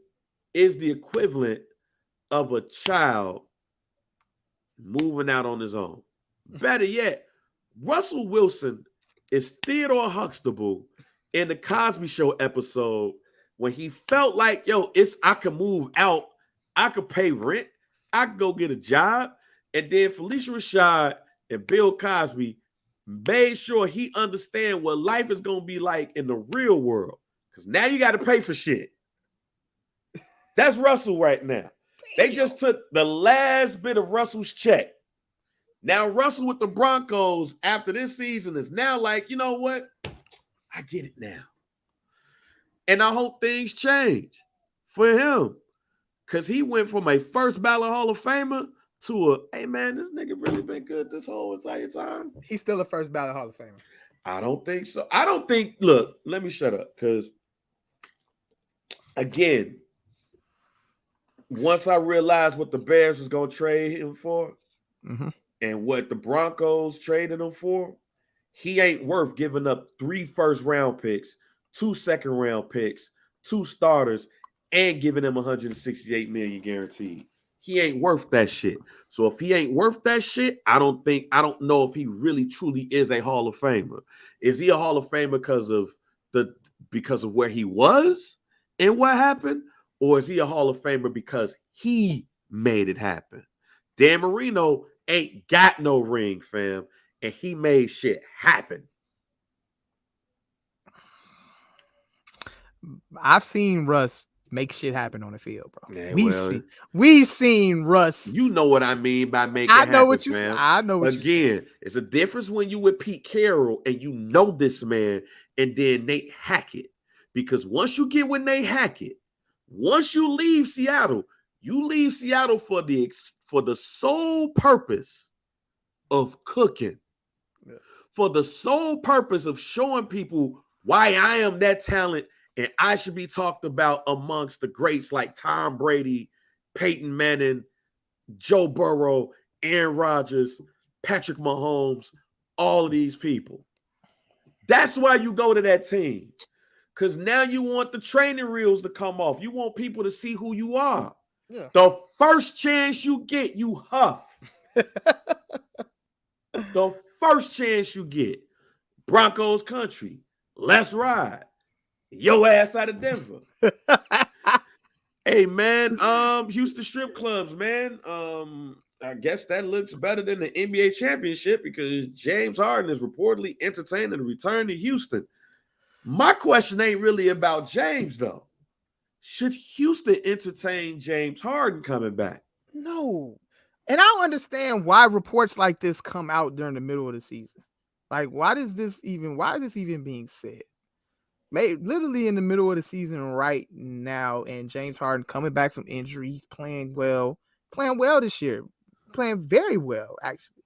is the equivalent of a child moving out on his own. Better yet, Russell Wilson is Theodore Huxtable in the Cosby Show episode when he felt like, yo, I can move out, I could pay rent, I could go get a job. And then Felicia Rashad and Bill Cosby made sure he understand what life is going to be like in the real world. Because now you got to pay for shit. That's Russell right now. Damn. They just took the last bit of Russell's check. Now Russell with the Broncos after this season is now like, you know what? I get it now. And I hope things change for him. Because he went from a first ballot Hall of Famer to a, hey man, this nigga really been good this whole entire time. He's still a first ballot Hall of Famer. I don't think so. I don't think, look, let me shut up. Because again, once I realized what the Bears was going to trade him for and what the Broncos traded him for, he ain't worth giving up 3 first-round picks, 2 second-round picks, 2 starters, and giving him $168 million guaranteed. He ain't worth that shit. So if he ain't worth that shit, I don't know if he really truly is a Hall of Famer. Is he a Hall of Famer because of where he was and what happened? Or is he a Hall of Famer because he made it happen? Dan Marino ain't got no ring, fam, and he made shit happen. I've seen Russ make shit happen on the field, bro. Yeah, we seen Russ. You know what I mean by making it happen, fam. I know what you saying. Again, it's a difference when you with Pete Carroll and you know this man, and then Nate Hackett. Because once you get with Nate Hackett, once you leave Seattle for the sole purpose of cooking, for the sole purpose of showing people why I am that talent and I should be talked about amongst the greats like Tom Brady, Peyton Manning, Joe Burrow, Aaron Rodgers, Patrick Mahomes, all of these people. That's why you go to that team. Because now you want the training reels to come off. You want people to see who you are. Yeah. The first chance you get, you huff. The first chance you get. Broncos country. Let's ride. Your ass out of Denver. Hey, man. Houston strip clubs, man. I guess that looks better than the NBA championship because James Harden is reportedly entertaining a return to Houston. My question ain't really about James, though. Should Houston entertain James Harden coming back? No. And I don't understand why reports like this come out during the middle of the season. Like, why is this even being said? Literally in the middle of the season right now, and James Harden coming back from injury, he's playing well this year. Playing very well, actually.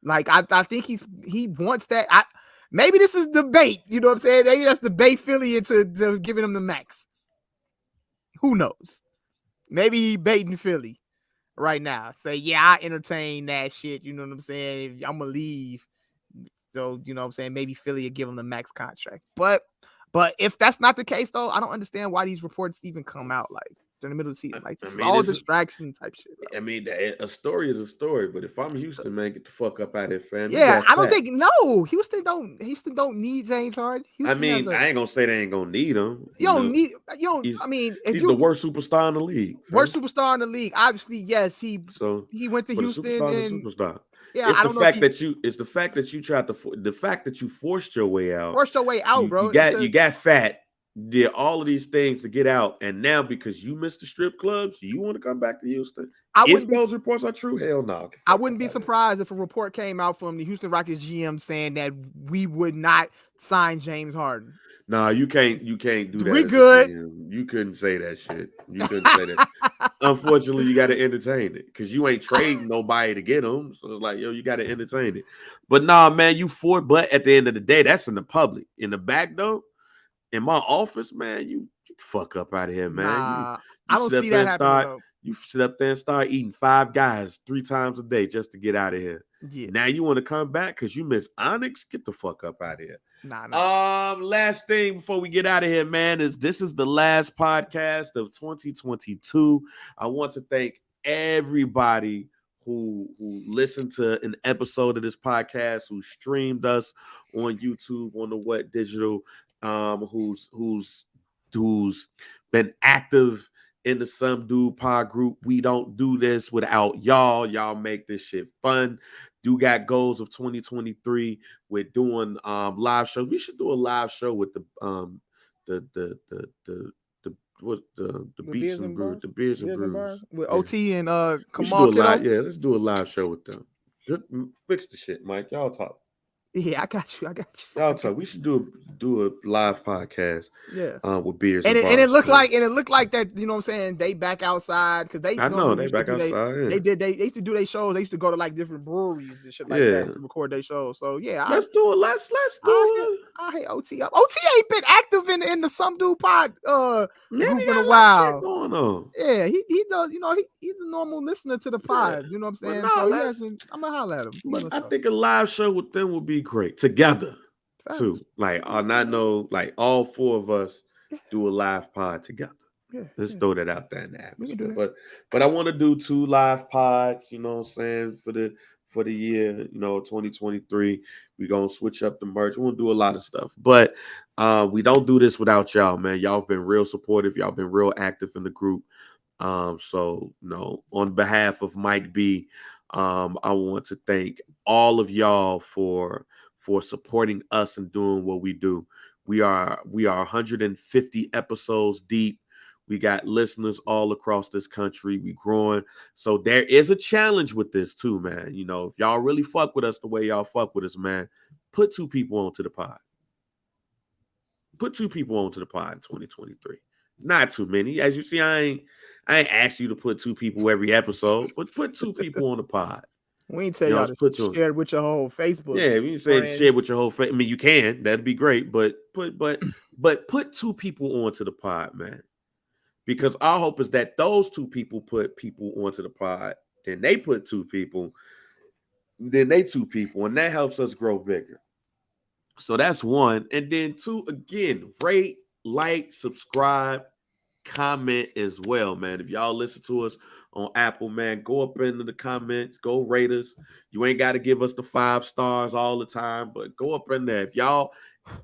Like, I think he wants that. Maybe this is debate, you know what I'm saying? Maybe that's debate Philly into giving him the max. Who knows? Maybe he baiting Philly right now. Say, yeah, I entertain that shit. You know what I'm saying? I'm going to leave. So, you know what I'm saying? Maybe Philly will give him the max contract. But if that's not the case, though, I don't understand why these reports even come out like during the middle of the season. Like, it's all distraction type shit. Bro. I mean, a story is a story, but if I'm Houston, man, get the fuck up out of here, fam. Yeah, I don't think Houston don't need James Harden. I mean, I ain't gonna say they ain't gonna need him. He's the worst superstar in the league. Worst superstar in the league. Obviously, yes. He went to Houston. Superstar. Yeah, it's the fact that you forced your way out. Bro. You got fat. Did all of these things to get out, and now because you missed the strip clubs, you want to come back to Houston? If those reports are true, hell no. I wouldn't be surprised if a report came out from the Houston Rockets GM saying that we would not sign James Harden. Nah, you can't do that. We good. You couldn't say that shit. You couldn't say that. Unfortunately, you got to entertain it because you ain't trading nobody to get them. So it's like, yo, you got to entertain it. But nah, man, but at the end of the day, that's in the public. In the back, though, in my office, man, you fuck up out of here, man. Nah, I don't see that happening. You sit up there and start eating 5 guys 3 times a day just to get out of here. Yeah. Now you want to come back because you miss Onyx? Get the fuck up out of here. Nah. Last thing before we get out of here, man, this is the last podcast of 2022. I want to thank everybody who listened to an episode of this podcast, who streamed us on YouTube, on the What Digital, who's been active in the Some Dude Pod group. We don't do this without y'all. Y'all make this shit fun. Do got goals of 2023 with doing live shows. We should do a live show with the beers and brews with OT and Kamal. Yeah, let's do a live show with them. Fix the shit, Mike. Y'all talk. Yeah, I got you. Y'all talk. We should do a live podcast. Yeah. With beers And and it bars. looked like that, you know what I'm saying? They back outside because they I know normally they used to back do outside. Yeah. they used to do their shows. They used to go to like different breweries and shit like Yeah. that to record their shows. So yeah, Let's do it. Let's do it. I hate OT up. OT ain't been active in the Some Dude Pod Man, group he in got a a lot of shit while. going on. Yeah, he does, you know, he's a normal listener to the pod, you know what I'm saying? But So no, he hasn't. I'm gonna holler at him. See but what's I up. think a live show with them would be great together Facts. too. Like I know, like all four of us do a live pod together. Yeah, Let's throw that out there in the we can atmosphere. do that. But I want to do 2 live pods, you know what I'm saying, for the year, 2023. We're gonna switch up the merch. We're gonna do a lot of stuff. But we don't do this without y'all, man. Y'all have been real supportive, y'all been real active in the group. So on behalf of Mike B, I want to thank all of y'all for supporting us and doing what we do. We are 150 episodes deep. We got listeners all across this country. We growing. So there is a challenge with this too, man. If y'all really fuck with us the way y'all fuck with us, man, put 2 people onto the pod. Put 2 people onto the pod in 2023. Not too many. As you see, I ain't asked you to put 2 people every episode, but put 2 people on the pod. We ain't tell y'all to share it with your whole Facebook. Yeah, if you say share with your whole I mean, you can. That'd be great. But put 2 people onto the pod, man. Because our hope is that those 2 people put people onto the pod, then they put 2 people, then they 2 people, and that helps us grow bigger. So that's 1. And then 2, again, rate, like, subscribe, comment as well, man. If y'all listen to us on Apple, man, go up into the comments, go rate us. You ain't got to give us the 5 stars all the time, but go up in there. If y'all,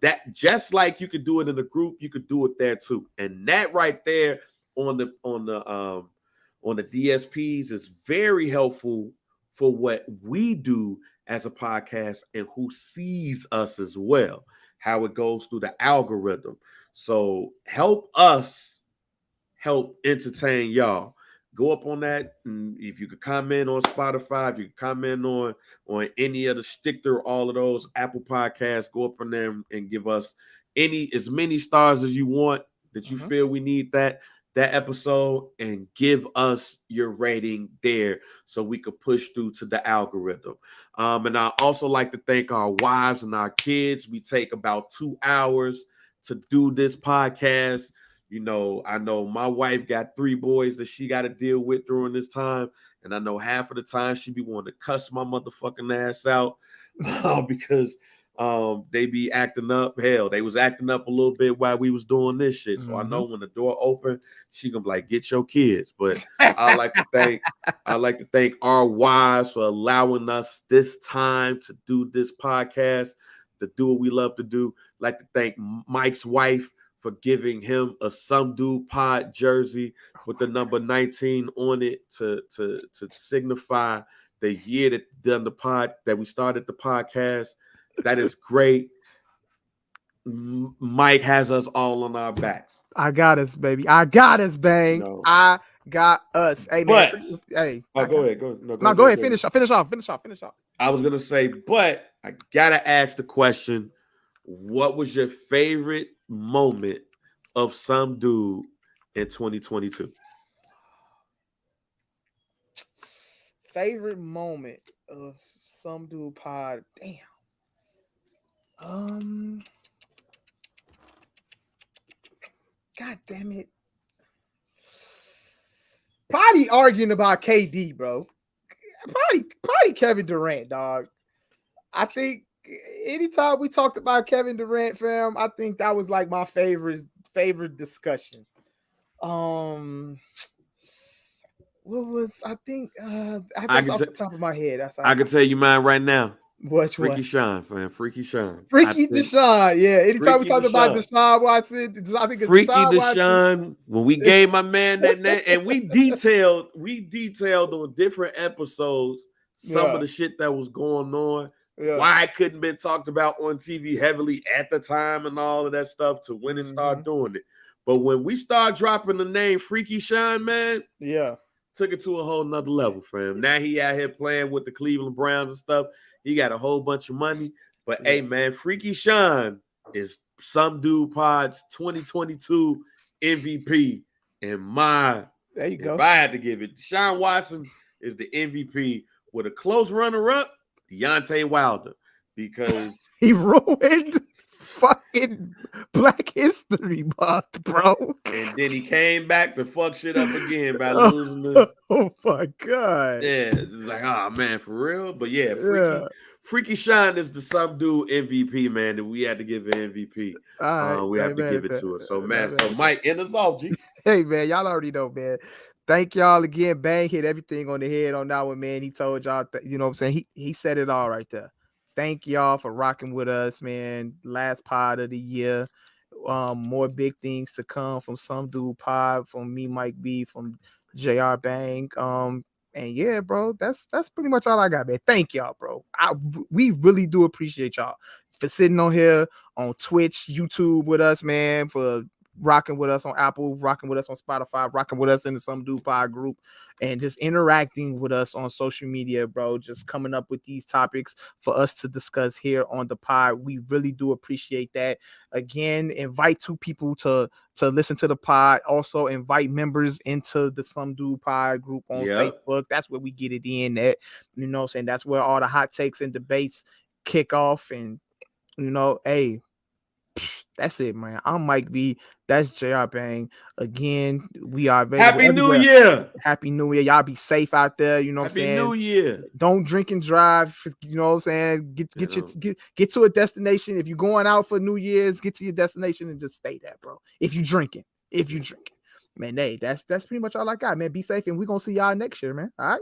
that just like you could do it in a group, you could do it there too. And that right there on the DSPs is very helpful for what we do as a podcast and who sees us as well, how it goes through the algorithm. So help us help entertain y'all. Go up on that, and if you could comment on Spotify, if you could comment on any of the Sticker, all of those Apple Podcasts, go up on them and give us as many stars as you want that you feel we need that episode, and give us your rating there so we could push through to the algorithm. And I also like to thank our wives and our kids. We take about 2 hours to do this podcast. I know my wife got 3 boys that she got to deal with during this time. And I know half of the time she be wanting to cuss my motherfucking ass out because they be acting up. Hell, they was acting up a little bit while we was doing this shit. So I know when the door open, she gonna be like, get your kids. But I like to thank our wives for allowing us this time to do this podcast, to do what we love to do. Like to thank Mike's wife for giving him a Some Dude Pod jersey with the number 19 on it to signify the year that we started the podcast. That is great. Mike has us all on our backs. I got us, baby. I got us, bang. No. I got us. Hey, man. Go ahead. Go ahead. Finish off. I was gonna say, but I gotta ask the question: what was your favorite moment of Some Dude in 2022? Favorite moment of Some Dude Pod? Damn. God damn it. Probably arguing about KD, bro. Probably Kevin Durant, dog. I think anytime we talked about Kevin Durant, fam, I think that was like my favorite discussion. What was I think that's off the top of my head. I can tell you mine right now. Which Freaky one? Sean, fam. Freaky Sean. Freaky Deshaun. Yeah. Anytime we talk about Deshaun Watson, I think it's Freaky Deshaun Watson. When we gave my man that name, and we detailed on different episodes some of the shit that was going on. Yeah. Why it couldn't been talked about on TV heavily at the time and all of that stuff to when it started doing it. But when we start dropping the name Freaky Sean, man, took it to a whole nother level, fam. Now he out here playing with the Cleveland Browns and stuff. He got a whole bunch of money. But hey, man, Freaky Sean is Some Dude Pod's 2022 MVP. And there you go. if I had to give it, Deshaun Watson is the MVP with a close runner-up, Deontay Wilder, because he ruined fucking Black History Month, bro. And then he came back to fuck shit up again by losing the. Oh my god. Yeah, it's like, oh man, for real. But yeah, Yeah. Freaky Sean is the Some Dude MVP, man. That we had to give an MVP. All right, We have to give it to us. So man, so Mike, end us off, G. Hey man, y'all already know, man. Thank y'all again. Bang hit everything on the head on that one, man. He told y'all, you know what I'm saying? He said it all right there. Thank y'all for rocking with us, man. Last pod of the year. More big things to come from Some Dude Pod, from me, Mike B, from JR Bang. And yeah, bro, that's pretty much all I got, man. Thank y'all, bro. We really do appreciate y'all for sitting on here on Twitch, YouTube with us, man, for rocking with us on Apple, rocking with us on Spotify, rocking with us in the Some Dude Pod group, and just interacting with us on social media, bro. Just coming up with these topics for us to discuss here on the pod. We really do appreciate that. Again, invite 2 people to listen to the pod. Also, invite members into the Some Dude Pod group on Facebook. That's where we get it in at. You know what I'm saying? That's where all the hot takes and debates kick off. And, you know, hey, that's it, man. I'm Mike B. That's JR Bang. Again, we are available. Happy everywhere. New Year. Happy New Year. Y'all be safe out there. You know what I'm saying? Happy New Year. Don't drink and drive. You know what I'm saying? Get to a destination. If you're going out for New Year's, get to your destination and just stay there, bro. If you're drinking. Man, hey, that's pretty much all I got, man. Be safe, and we're gonna see y'all next year, man. All right.